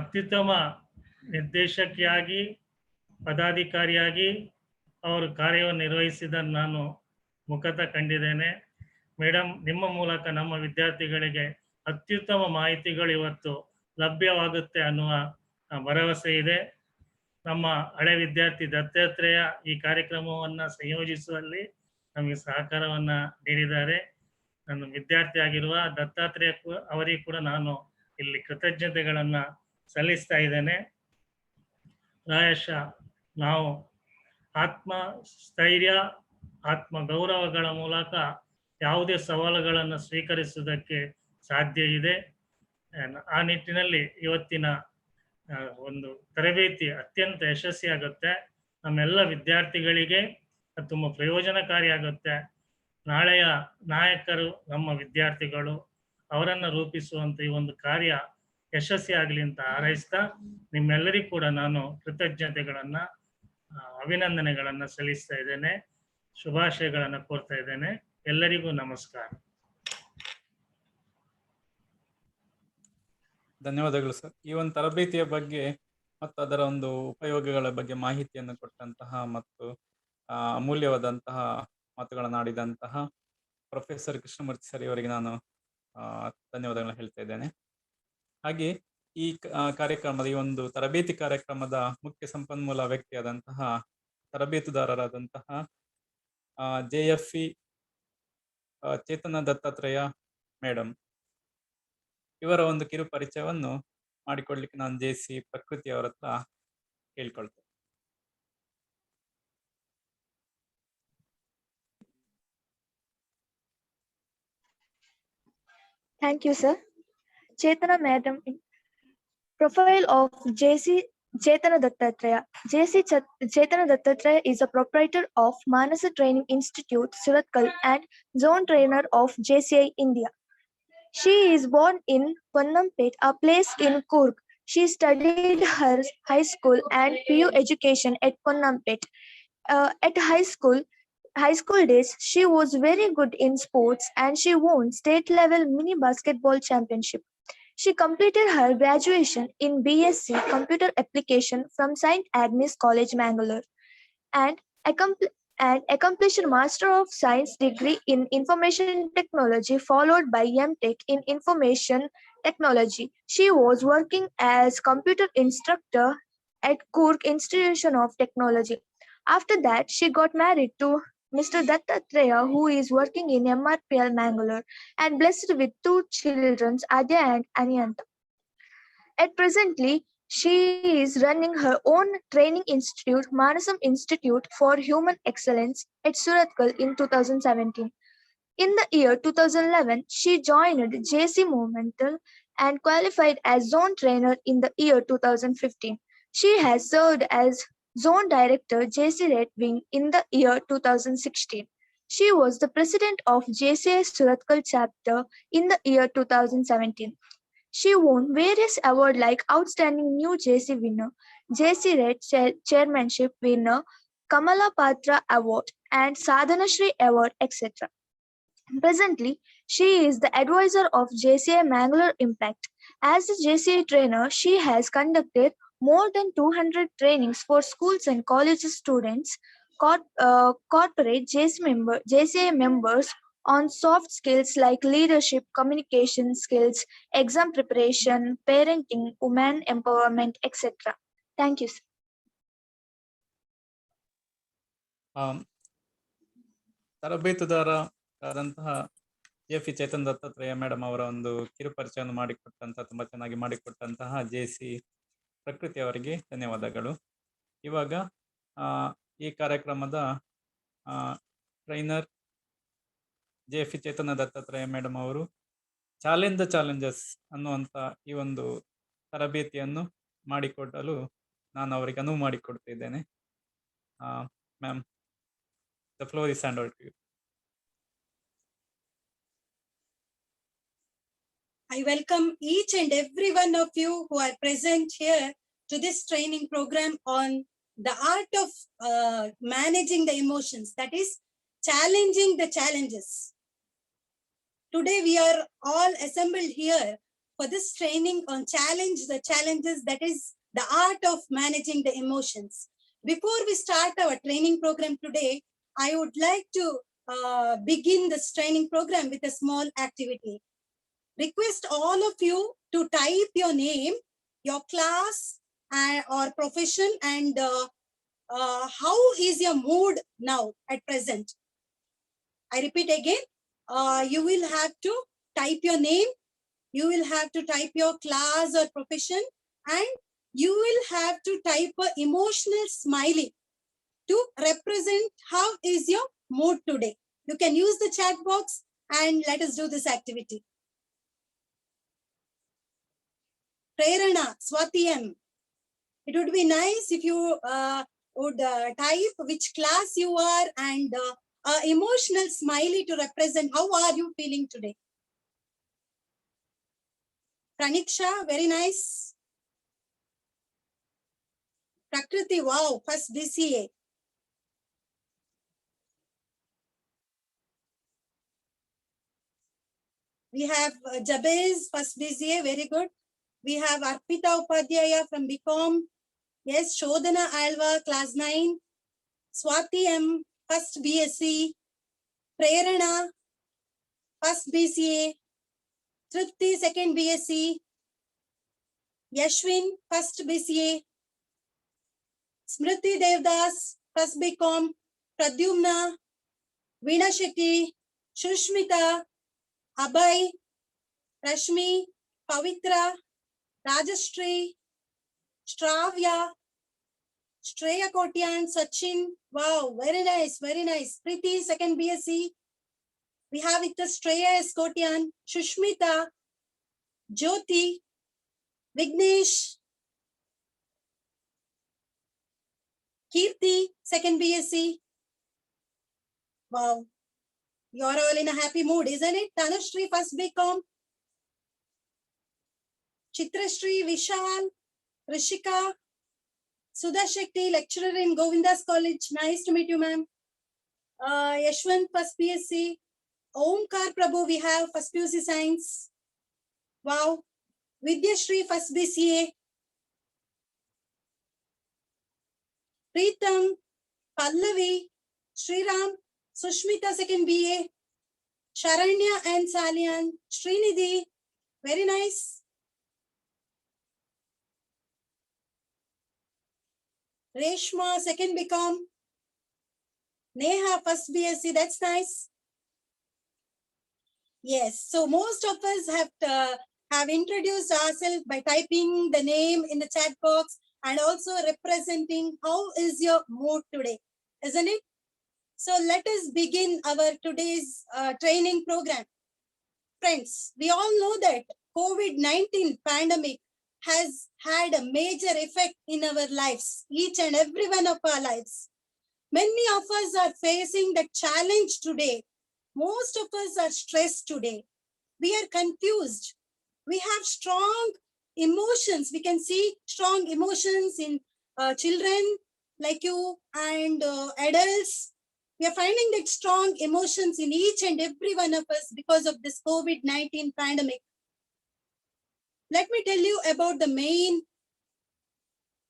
Speaker 6: ಅತ್ಯುತ್ತಮ ನಿರ್ದೇಶಕಿಯಾಗಿ, ಪದಾಧಿಕಾರಿಯಾಗಿ ಅವರು ಕಾರ್ಯವನ್ನು ನಿರ್ವಹಿಸಿದ್ದನ್ನು ನಾನು ಮುಖತಃ ಕಂಡಿದ್ದೇನೆ. ಮೇಡಮ್, ನಿಮ್ಮ ಮೂಲಕ ನಮ್ಮ ವಿದ್ಯಾರ್ಥಿಗಳಿಗೆ ಅತ್ಯುತ್ತಮ ಮಾಹಿತಿಗಳು ಇವತ್ತು ಲಭ್ಯವಾಗುತ್ತೆ ಅನ್ನುವ ಭರವಸೆ ಇದೆ. ನಮ್ಮ ಹಳೆ ವಿದ್ಯಾರ್ಥಿ ದತ್ತಾತ್ರೇಯ ಈ ಕಾರ್ಯಕ್ರಮವನ್ನು ಸಂಯೋಜಿಸುವಲ್ಲಿ ನಮಗೆ ಸಹಕಾರವನ್ನ ನೀಡಿದ್ದಾರೆ. ನನ್ನ ವಿದ್ಯಾರ್ಥಿ ಆಗಿರುವ ದತ್ತಾತ್ರೇಯ ಅವರಿಗೆ ಕೂಡ ನಾನು ಇಲ್ಲಿ ಕೃತಜ್ಞತೆಗಳನ್ನ ಸಲ್ಲಿಸ್ತಾ ಇದ್ದೇನೆ. ಪ್ರಾಯಶಃ ನಾವು ಆತ್ಮಸ್ಥೈರ್ಯ, ಆತ್ಮ ಗೌರವಗಳ ಮೂಲಕ ಯಾವುದೇ ಸವಾಲುಗಳನ್ನು ಸ್ವೀಕರಿಸುವುದಕ್ಕೆ ಸಾಧ್ಯ ಇದೆ. ಆ ನಿಟ್ಟಿನಲ್ಲಿ ಇವತ್ತಿನ ಒಂದು ತರಬೇತಿ ಅತ್ಯಂತ ಯಶಸ್ವಿಯಾಗುತ್ತೆ. ನಮ್ಮೆಲ್ಲ ವಿದ್ಯಾರ್ಥಿಗಳಿಗೆ ತುಂಬ ಪ್ರಯೋಜನಕಾರಿಯಾಗುತ್ತೆ. ನಾಳೆಯ ನಾಯಕರು ನಮ್ಮ ವಿದ್ಯಾರ್ಥಿಗಳು, ಅವರನ್ನು ರೂಪಿಸುವಂತ ಈ ಒಂದು ಕಾರ್ಯ ಯಶಸ್ವಿಯಾಗಲಿ ಅಂತ ಹಾರೈಸ್ತಾ ನಿಮ್ಮೆಲ್ಲರಿಗೂ ಕೂಡ ನಾನು ಕೃತಜ್ಞತೆಗಳನ್ನ, ಅಭಿನಂದನೆಗಳನ್ನ ಸಲ್ಲಿಸ್ತಾ ಇದ್ದೇನೆ. ಶುಭಾಶಯಗಳನ್ನ ಕೋರ್ತಾ ಇದ್ದೇನೆ. ಎಲ್ಲರಿಗೂ ನಮಸ್ಕಾರ.
Speaker 1: ಧನ್ಯವಾದಗಳು ಸರ್. ಈ ಒಂದು ತರಬೇತಿಯ ಬಗ್ಗೆ ಮತ್ತು ಅದರ ಒಂದು ಉಪಯೋಗಗಳ ಬಗ್ಗೆ ಮಾಹಿತಿಯನ್ನು ಕೊಟ್ಟಂತಹ ಮತ್ತು ಅಮೂಲ್ಯವಾದಂತಹ ಮಾತುಗಳನ್ನು ಆಡಿದಂತಹ ಪ್ರೊಫೆಸರ್ ಕೃಷ್ಣಮೂರ್ತಿ ಸರ್ ಇವರಿಗೆ ನಾನು ಧನ್ಯವಾದಗಳನ್ನು ಹೇಳ್ತಾ ಇದ್ದೇನೆ. ಹಾಗೆ ಈ ಕಾರ್ಯಕ್ರಮದ, ಈ ಒಂದು ತರಬೇತಿ ಕಾರ್ಯಕ್ರಮದ ಮುಖ್ಯ ಸಂಪನ್ಮೂಲ ವ್ಯಕ್ತಿಯಾದಂತಹ ತರಬೇತುದಾರರಾದಂತಹ JFE ಚೇತನ ದತ್ತಾತ್ರೇಯ ಮೇಡಮ್ ಇವರ ಒಂದು ಕಿರು ಪರಿಚಯವನ್ನು ಮಾಡಿಕೊಡ್ಲಿಕ್ಕೆ ನಾನು JC ಪ್ರಕೃತಿ ಅವರ ಹತ್ರ ಕೇಳ್ಕೊಳ್ತೇನೆ.
Speaker 7: Thank you, sir. Chetana Madam. Profile of JC Chetana Dattatreya. Chetana Dattatreya is a proprietor of Manasa Training Institute, Surathkal, and zone trainer of JCI India. She is born in Ponnampet, a place in Coorg. She studied her high school and PU education at Ponnampet. At high school days, she was very good in sports and she won state-level mini basketball championship. She completed her graduation in BSc Computer Application from St. Agnes College, Mangalore, and accomplished Master of Science degree in Information Technology, followed by MTech in Information Technology. She was working as computer instructor at Coorg Institution of Technology. After that, she got married to Mr. Dattatreya, who is working in MRPL Mangalore and blessed with two children, Adya and Anyanta. At presently, she is running her own training institute, Manasam Institute for Human Excellence at Surathkal in 2017. In the year 2011, she joined JC Momental and qualified as zone trainer in the year 2015. She has served as zone director JC Red Wing in the year 2016. She was the president of JCI Surathkal chapter in the year 2017. She won various awards like Outstanding New JC Winner, JC Red Chairmanship Winner, Kamala Patra Award, and Sadhana Shri Award, etc. Presently, she is the advisor of JCI Mangalore Impact. As a JCI trainer, she has conducted more than 200 trainings for schools and college students, corporate JCI members on soft skills like leadership, communication skills, exam preparation, parenting, women empowerment, etc. Thank you, sir.
Speaker 1: ತರಬೇತುದಾರರಾದಂತಹ JF Chetan Dattatreya madam ಅವರ ಒಂದು ಕಿರು ಪರಿಚಯವನ್ನು ತುಂಬಾ ಚೆನ್ನಾಗಿ ಮಾಡಿಕೊಟ್ಟಂತಹ JC ಪ್ರಕೃತಿ ಅವರಿಗೆ ಧನ್ಯವಾದಗಳು. ಇವಾಗ ಈ ಕಾರ್ಯಕ್ರಮದ trainer JF Chethana Dattatreya madam ಅವರು ಚಾಲೆಂಜ್ ದ ಚಾಲೆಂಜಸ್ ಅನ್ನುವಂಥ ಈ ಒಂದು ತರಬೇತಿಯನ್ನು ಮಾಡಿಕೊಡಲು ನಾನು ಅವರಿಗೆ ಅನುವು ಮಾಡಿಕೊಡ್ತಿದ್ದೇನೆ. Ma'am, the floor is handed to you.
Speaker 8: I welcome each and every one of you who are present here to this training program on the art of managing the emotions, that is challenging the challenges. Today we are all assembled here for this training on challenge the challenges, that is the art of managing the emotions. Before we start our training program today, I would like to begin this training program with a small activity. Request all of you to type your name, your class or profession, and how is your mood now at present. I repeat again, you will have to type your name, you will have to type your class or profession, and you will have to type an emotional smiley to represent how is your mood today. You can use the chat box and let us do this activity. Prerana, Swati M. It would be nice if you would type which class you are and emotional smiley to represent how are you feeling today. Praniksha, very nice. Prakriti, wow, first BCA. We have Jabez, first BCA, very good. We have Arpita Upadhyaya from BCom. Yes, Shodhana Alva, class 9. Swati M, first BSc. Prerana, first BCA. Tripti, second BSc. Yashwin, first BCA. Smriti Devdas, first BCom. Pradyumna, Veena Shetty, Shushmita, Abhay, Rashmi, Pavitra, Rajashri, Stravya, Shreya Kotian, Sachin. Wow, very nice, very nice. Preeti, second BSc. We have with us Shreya S. Kotian, Shushmita, Jyoti, Vignesh, Kirti, second BSc. Wow, you're all in a happy mood, isn't it? Tanushree, first BCom. Chitrashri, Vishal, Rishika, Sudha Shakti, lecturer in Govindas College. Nice to meet you, ma'am. Yashwant, first BSc. Omkar Prabhu, we have first PUC Science. Wow. Vidyashri, first BCA. Preetam, Pallavi, Sriram, Sushmita, second BA. Sharanya and Salian, Srinidhi, very nice. Reshma, second BCom. Neha, first BSc, that's nice. Yes, so most of us have introduced ourselves by typing the name in the chat box and also representing how is your mood today, isn't it? So let us begin our today's training program. Friends, we all know that COVID-19 pandemic has had a major effect in our lives, each and every one of our lives. Many of us are facing the challenge today. Most of us are stressed today. We are confused. We have strong emotions. We can see strong emotions in children like you and adults. We are finding that strong emotions in each and every one of us because of this COVID-19 pandemic. Let me tell you about the main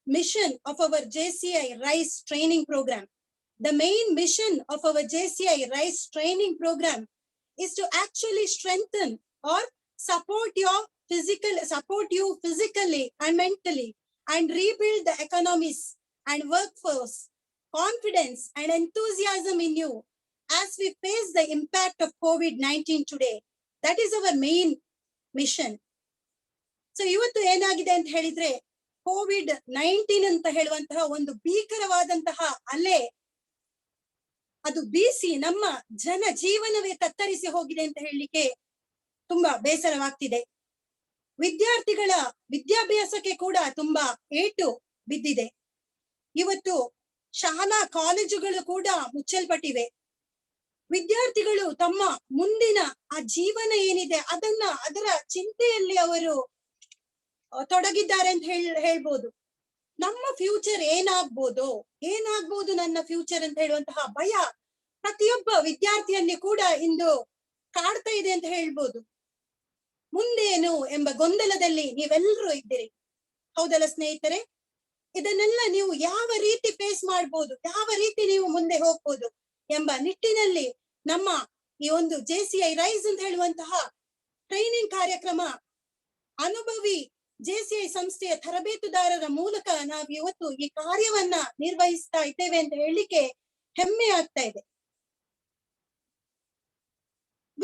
Speaker 8: mission of our JCI RISE training program. The main mission of our JCI RISE training program is to actually strengthen or support you physically and mentally and rebuild the economies and workforce, confidence and enthusiasm in you as we face the impact of COVID-19 today. That is our main mission. So ಇವತ್ತು ಏನಾಗಿದೆ ಅಂತ ಹೇಳಿದ್ರೆ COVID-19 ಅಂತ ಹೇಳುವಂತಹ ಒಂದು ಭೀಕರವಾದಂತಹ ಅಲೆ ಅದು ಬೀಸಿ ನಮ್ಮ ಜನ ಜೀವನವೇ ತತ್ತರಿಸಿ ಹೋಗಿದೆ ಅಂತ ಹೇಳಲಿಕ್ಕೆ ತುಂಬಾ ಬೇಸರವಾಗ್ತಿದೆ. ವಿದ್ಯಾರ್ಥಿಗಳ ವಿದ್ಯಾಭ್ಯಾಸಕ್ಕೆ ಕೂಡ ತುಂಬಾ ಏಟು ಬಿದ್ದಿದೆ. ಇವತ್ತು ಶಾಲಾ ಕಾಲೇಜುಗಳು ಕೂಡ ಮುಚ್ಚಲ್ಪಟ್ಟಿವೆ. ವಿದ್ಯಾರ್ಥಿಗಳು ತಮ್ಮ ಮುಂದಿನ ಆ ಜೀವನ ಏನಿದೆ ಅದರ ಚಿಂತೆಯಲ್ಲಿ ಅವರು ತೊಡಗಿದ್ದಾರೆ ಅಂತ ಹೇಳ್ಬೋದು. ನಮ್ಮ ಫ್ಯೂಚರ್ ಏನಾಗ್ಬೋದು ನನ್ನ ಫ್ಯೂಚರ್ ಅಂತ ಹೇಳುವಂತಹ ಭಯ ಪ್ರತಿಯೊಬ್ಬ ವಿದ್ಯಾರ್ಥಿಯಲ್ಲಿ ಕೂಡ ಇಂದು ಕಾಡ್ತಾ ಇದೆ ಅಂತ ಹೇಳ್ಬೋದು. ಮುಂದೇನು ಎಂಬ ಗೊಂದಲದಲ್ಲಿ ನೀವೆಲ್ಲರೂ ಇದ್ದೀರಿ, ಹೌದಲ್ಲ ಸ್ನೇಹಿತರೆ? ಇದನ್ನೆಲ್ಲ ನೀವು ಯಾವ ರೀತಿ ಫೇಸ್ ಮಾಡ್ಬೋದು, ಯಾವ ರೀತಿ ನೀವು ಮುಂದೆ ಹೋಗ್ಬೋದು ಎಂಬ ನಿಟ್ಟಿನಲ್ಲಿ ನಮ್ಮ ಈ ಒಂದು JCI RISE ಅಂತ ಹೇಳುವಂತಹ ಟ್ರೈನಿಂಗ್ ಕಾರ್ಯಕ್ರಮ ಅನುಭವಿ JCI ಸಂಸ್ಥೆಯ ತರಬೇತುದಾರರ ಮೂಲಕ ನಾವು ಇವತ್ತು ಈ ಕಾರ್ಯವನ್ನ ನಿರ್ವಹಿಸ್ತಾ ಇದ್ದೇವೆ ಅಂತ ಹೇಳಲಿಕ್ಕೆ ಹೆಮ್ಮೆ ಆಗ್ತಾ ಇದೆ.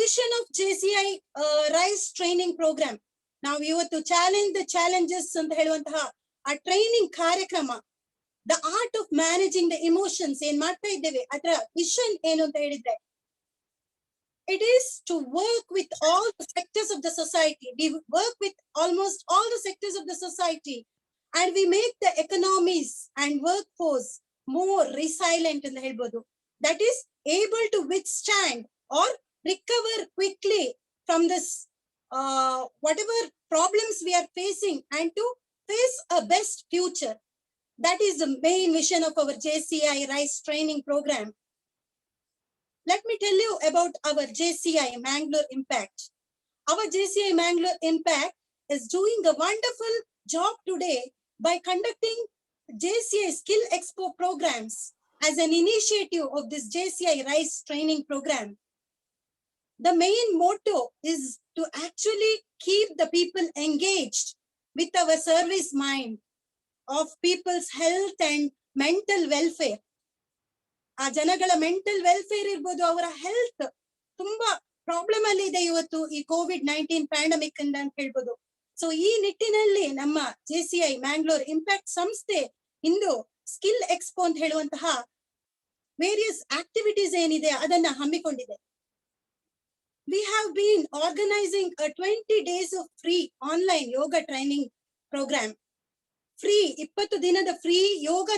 Speaker 8: Vision of JCI RISE training programme, ನಾವು ಇವತ್ತು ಚಾಲೆಂಜ್ ದ ಚಾಲೆಂಜಸ್ ಅಂತ ಹೇಳುವಂತಹ ಆ ಟ್ರೈನಿಂಗ್ ಕಾರ್ಯಕ್ರಮ, the art of managing the emotions ಏನ್ ಮಾಡ್ತಾ ಇದ್ದೇವೆ, ಅದರ ವಿಷನ್ ಏನು ಅಂತ ಹೇಳಿದ್ರೆ, it is to work with all the sectors of the society. We work with almost all the sectors of the society and we make the economies and workforce more resilient in the helbodu. That is able to withstand or recover quickly from this whatever problems we are facing and to face a best future. That is the main mission of our JCI RISE training program. Let me tell you about our JCI Mangalore Impact. Our JCI Mangalore Impact is doing a wonderful job today by conducting JCI Skill Expo programs as an initiative of this JCI RISE training program. The main motto is to actually keep the people engaged with our service mind of people's health and mental welfare. ಆ ಜನಗಳ mental welfare ಇರ್ಬೋದು, ಅವರ health ತುಂಬಾ problem ಅಲ್ಲಿ ಇದೆ ಇವತ್ತು ಈ COVID-19 pandemic ಅಂತ ಹೇಳ್ಬೋದು. ಸೊ ಈ ನಿಟ್ಟಿನಲ್ಲಿ ನಮ್ಮ JCI ಮ್ಯಾಂಗ್ಳೂರ್ ಇಂಪ್ಯಾಕ್ಟ್ ಸಂಸ್ಥೆ ಇಂದು ಸ್ಕಿಲ್ ಎಕ್ಸ್ಪೋ ಅಂತ ಹೇಳುವಂತಹ ವೇರಿಯಸ್ ಆಕ್ಟಿವಿಟೀಸ್ ಏನಿದೆ ಅದನ್ನ ಹಮ್ಮಿಕೊಂಡಿದೆ. We have been organizing a 20 days of free online yoga training program. Free 20 ದಿನದ ಫ್ರೀ ಯೋಗ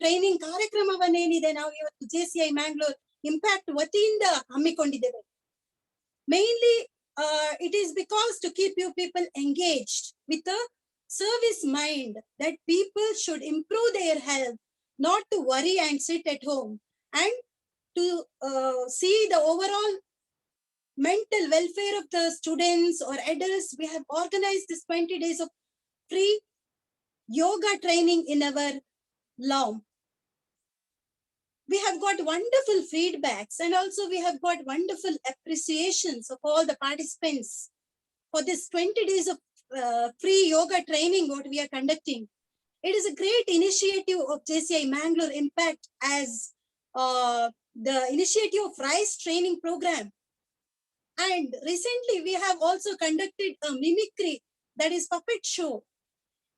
Speaker 8: ಟ್ರೈನಿಂಗ್ ಕಾರ್ಯಕ್ರಮವನ್ನೇನಿದೆ ನಾವು ಇವತ್ತು JCI ಮ್ಯಾಂಗ್ಳೂರ್ ಇಂಪ್ಯಾಕ್ಟ್ ವತಿಯಿಂದ ಹಮ್ಮಿಕೊಂಡಿದ್ದೇವೆ. Mainly it is because to keep you people engaged with a service mind that people should improve their health, not to worry and sit at home, and to see the overall mental welfare of the students or adults. We have organized this 20 days of free yoga training in our lawn. We have got wonderful feedbacks and also we have got wonderful appreciations of all the participants for this 20 days of free yoga training what we are conducting. It is a great initiative of JCI Mangalore Impact as the initiative of RISE training program. And recently we have also conducted a mimicry, that is puppet show.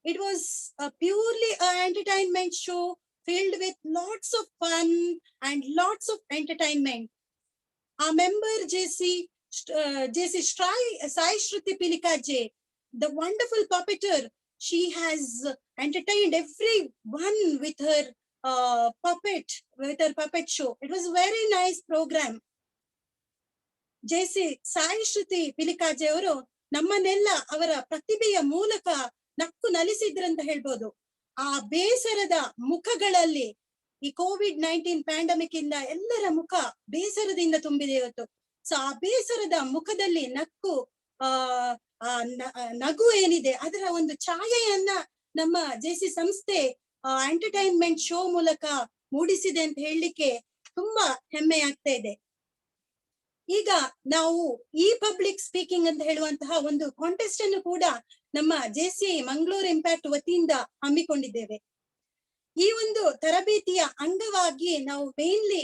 Speaker 8: It was a purely an entertainment show filled with lots of fun and lots of entertainment. Our member JC Sai Shruti Pilikaje, the wonderful puppeteer, she has entertained everyone with her puppet show. It was a very nice program. JC Sai Shruti Pilikaje ಅವರು ನಮ್ಮನ್ನೆಲ್ಲ ಅವರ ಪ್ರತಿಭೆಯ ಮೂಲಕ ನಕ್ಕು ನಲಿಸಿದ್ರಂತ ಹೇಳ್ಬೋದು. ಆ ಬೇಸರದ ಮುಖಗಳಲ್ಲಿ ಈ COVID-19 ಪ್ಯಾಂಡಮಿಕ್ ಇಂದ ಎಲ್ಲರ ಮುಖ ಬೇಸರದಿಂದ ತುಂಬಿದೆ ಇವತ್ತು. ಸೊ ಆ ಬೇಸರದ ಮುಖದಲ್ಲಿ ನಕ್ಕು ನಗು ಏನಿದೆ ಅದರ ಒಂದು ಛಾಯೆಯನ್ನ ನಮ್ಮ ಜೆಸಿ ಸಂಸ್ಥೆ ಎಂಟರ್ಟೈನ್ಮೆಂಟ್ ಶೋ ಮೂಲಕ ಮೂಡಿಸಿದೆ ಅಂತ ಹೇಳಲಿಕ್ಕೆ ತುಂಬಾ ಹೆಮ್ಮೆ ಆಗ್ತಾ ಇದೆ. ಈಗ ನಾವು ಈ ಪಬ್ಲಿಕ್ ಸ್ಪೀಕಿಂಗ್ ಅಂತ ಹೇಳುವಂತಹ ಒಂದು ಕಾಂಟೆಸ್ಟ್ ಅನ್ನು ಕೂಡ ನಮ್ಮ ಜೆಸಿ ಮಂಗಳೂರು ಇಂಪ್ಯಾಕ್ಟ್ ವತಿಯಿಂದ ಹಮ್ಮಿಕೊಂಡಿದ್ದೇವೆ. ಈ ಒಂದು ತರಬೇತಿಯ ಅಂಗವಾಗಿ ನಾವು ಮೇನ್ಲಿ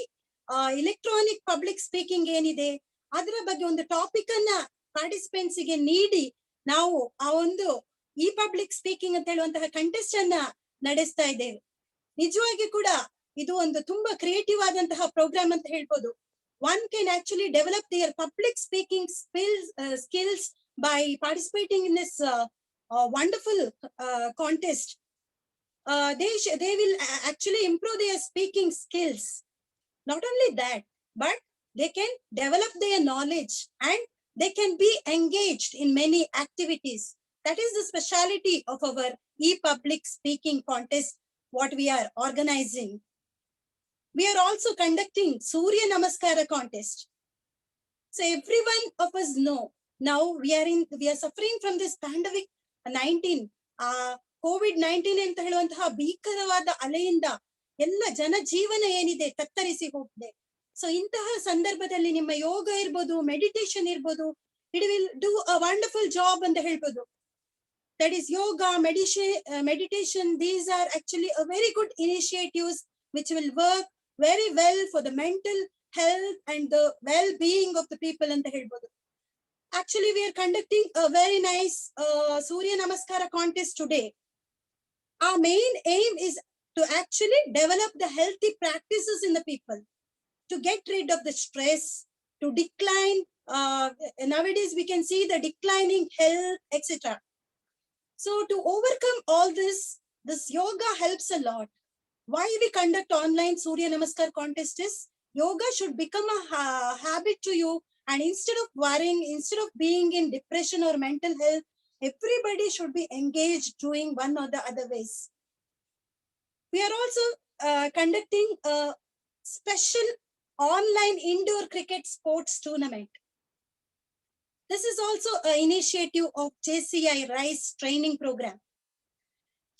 Speaker 8: ಎಲೆಕ್ಟ್ರಾನಿಕ್ ಪಬ್ಲಿಕ್ ಸ್ಪೀಕಿಂಗ್ ಏನಿದೆ ಅದರ ಬಗ್ಗೆ ಒಂದು ಟಾಪಿಕ್ ಅನ್ನ ಪಾರ್ಟಿಸಿಪೆಂಟ್ಸ್ ಗೆ ನೀಡಿ ನಾವು ಆ ಒಂದು ಈ ಪಬ್ಲಿಕ್ ಸ್ಪೀಕಿಂಗ್ ಅಂತ ಹೇಳುವಂತಹ ಕಂಟೆಸ್ಟ್ ಅನ್ನ ನಡೆಸ್ತಾ ಇದ್ದೇವೆ. ನಿಜವಾಗಿ ಕೂಡ ಇದು ಒಂದು ತುಂಬಾ ಕ್ರಿಯೇಟಿವ್ ಆದಂತಹ ಪ್ರೋಗ್ರಾಮ್ ಅಂತ ಹೇಳ್ಬೋದು. One can actually develop their public speaking skills by participating in this wonderful contest. They will actually improve their speaking skills. Not only that, but they can develop their knowledge and they can be engaged in many activities. That is the speciality of our e-public speaking contest, what we are organizing. We are also conducting Surya Namaskara contest. So everyone of us know now we are suffering from this pandemic 19 COVID-19 ಅಂತ ಹೇಳುವಂತಹ ಭೀಕರವಾದ ಅಲೆಯಿಂದ ಎಲ್ಲ ಜನಜೀವನ ಏನಿದೆ ತತ್ತರಿಸಿ ಹೋಗಿದೆ. So ಇಂತಹ ಸಂದರ್ಭದಲ್ಲಿ ನಿಮ್ಮ ಯೋಗ ಇರ್ಬೋದು, ಮೆಡಿಟೇಷನ್ ಇರ್ಬೋದು, it will do a wonderful job ಅಂತ ಹೇಳ್ಬೋದು. That is yoga, meditation. These are actually a very good initiatives which will work very well for the mental health and the well-being of the people in the helbodu. Actually, we are conducting a very nice Surya Namaskara contest today. Our main aim is to actually develop the healthy practices in the people, to get rid of the stress, to decline. Nowadays, we can see the declining health, etc. So to overcome all this yoga helps a lot. Why we conduct online Surya Namaskar contest is yoga should become a habit to you, and instead of worrying, instead of being in depression or mental health, everybody should be engaged doing one or the other ways. We are also conducting a special online indoor cricket sports tournament. This is also an initiative of JCI RISE training program.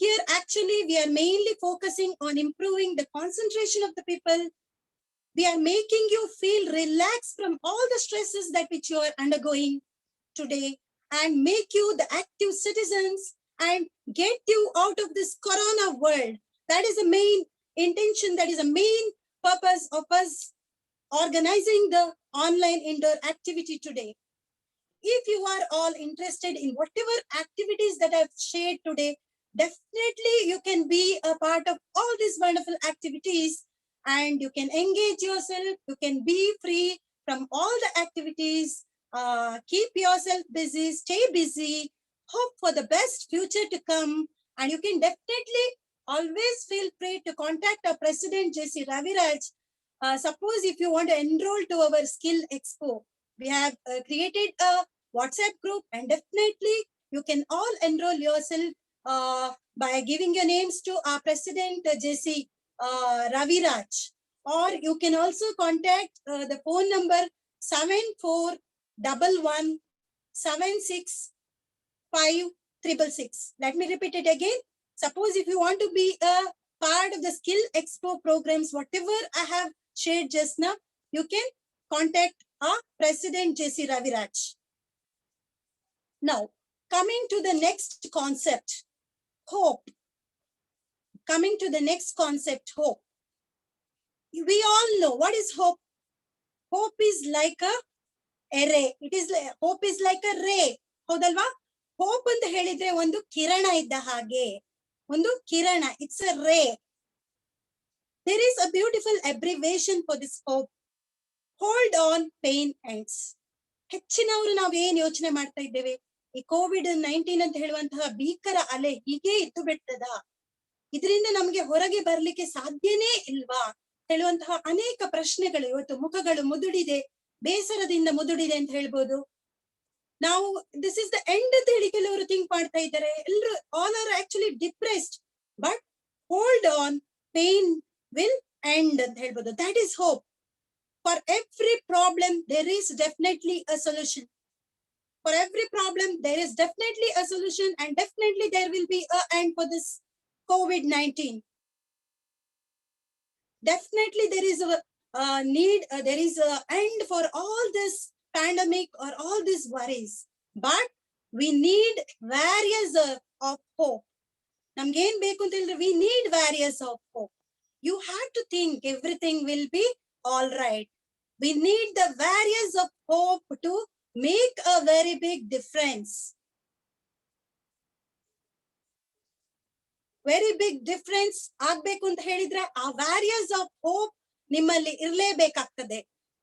Speaker 8: Here, actually, we are mainly focusing on improving the concentration of the people. We are making you feel relaxed from all the stresses that which you are undergoing today and make you the active citizens and get you out of this corona world. That is the main intention, that is the main purpose of us organizing the online indoor activity today. If you are all interested in whatever activities that I've shared today, definitely you can be a part of all these wonderful activities and you can engage yourself. You can be free from all the activities. Keep yourself busy, stay busy, hope for the best future to come. And you can definitely always feel free to contact our President JC Raviraj. Suppose if you want to enroll to our Skill Expo, we have created a WhatsApp group and definitely you can all enroll yourself by giving your names to our President JC Raviraj, or you can also contact the phone number 7411765666. Let me repeat it again. Suppose if you want to be a part of the Skill Expo programs, whatever I have shared just now, you can contact our President JC Raviraj. Now, coming to the next concept, hope. Coming to the next concept, hope. we all know what is hope. Hope is like a ray. It is hope is like a ray. ಹೌದಲ್ವಾ? Hope ಅಂತ ಹೇಳಿದ್ರೆ ಒಂದು ಕಿರಣ ಇದ್ದ ಹಾಗೆ, ಒಂದು ಕಿರಣ. It's a ray. There is a beautiful abbreviation for this hope. Hold on, pain ends. ಹೆಚ್ಚಿನವರು ನಾವು ಏನ್ ಯೋಚನೆ ಮಾಡ್ತಾ ಇದ್ದೇವೆ, ಈ COVID-19 ಅಂತ ಹೇಳುವಂತಹ ಭೀಕರ ಅಲೆ ಹೀಗೆ ಇದ್ದು ಬಿಡ್ತದ, ಇದರಿಂದ ನಮ್ಗೆ ಹೊರಗೆ ಬರ್ಲಿಕ್ಕೆ ಸಾಧ್ಯನೇ ಇಲ್ವಾ ಹೇಳುವಂತಹ ಅನೇಕ ಪ್ರಶ್ನೆಗಳು ಇವತ್ತು ಮುಖಗಳು ಮುದುಡಿದೆ, ಬೇಸರದಿಂದ ಮುದುಡಿದೆ ಅಂತ ಹೇಳ್ಬೋದು. ನಾವು ದಿಸ್ ಇಸ್ ದ ಎಂಡ್ ಅಂತ ಹೇಳಿ ಕೆಲವರು ಥಿಂಕ್ ಮಾಡ್ತಾ ಇದ್ದಾರೆ. ಎಲ್ಲರೂ all are actually depressed. But hold on, pain will end ಅಂತ ಹೇಳ್ಬೋದು. That is hope. For every problem, there is definitely a solution. For every problem, there is definitely a solution, and definitely there will be an end for this COVID-19. Definitely there is a need, there is an end for all this pandemic or all these worries. But we need various of hope. Namge en beku anta helidre, we need various of hope. You have to think everything will be all right. We need the various of hope to make a very big difference. Very big difference ಆಗ್ಬೇಕು ಅಂತ ಹೇಳಿದ್ರೆ ಆ various of hope ನಿಮ್ಮಲ್ಲಿ ಇರಲೇಬೇಕಾಗ್ತದೆ.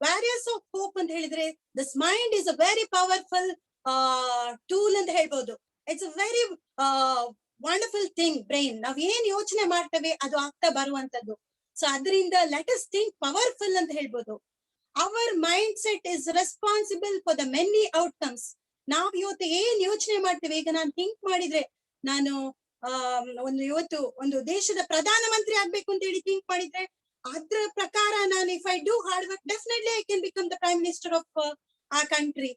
Speaker 8: Various of hope ಅಂತ ಹೇಳಿದ್ರೆ this mind is a very powerful tool ಅಂತ ಹೇಳ್ಬೋದು. It's a very wonderful thing, brain. ನಾವ್ ಏನ್ ಯೋಚನೆ ಮಾಡ್ತೇವೆ ಅದು ಆಗ್ತಾ ಬರುವಂತದ್ದು. ಸೊ ಅದರಿಂದ let us think powerful ಅಂತ ಹೇಳ್ಬೋದು. Our mindset is responsible for the many outcomes. ನಾವ್ ಇವತ್ತು ಏನ್ ಯೋಚನೆ ಮಾಡ್ತೇವೆ, ಈಗ ನಾನು ಥಿಂಕ್ ಮಾಡಿದ್ರೆ ನಾನು ಇವತ್ತು ಒಂದು ದೇಶದ ಪ್ರಧಾನ ಮಂತ್ರಿ ಆಗ್ಬೇಕು ಅಂತ ಹೇಳಿ ಥಿಂಕ್ ಮಾಡಿದ್ರೆ ಅದ್ರ ಪ್ರಕಾರ ನಾನು if I do hard work, definitely I can become the prime minister of our country.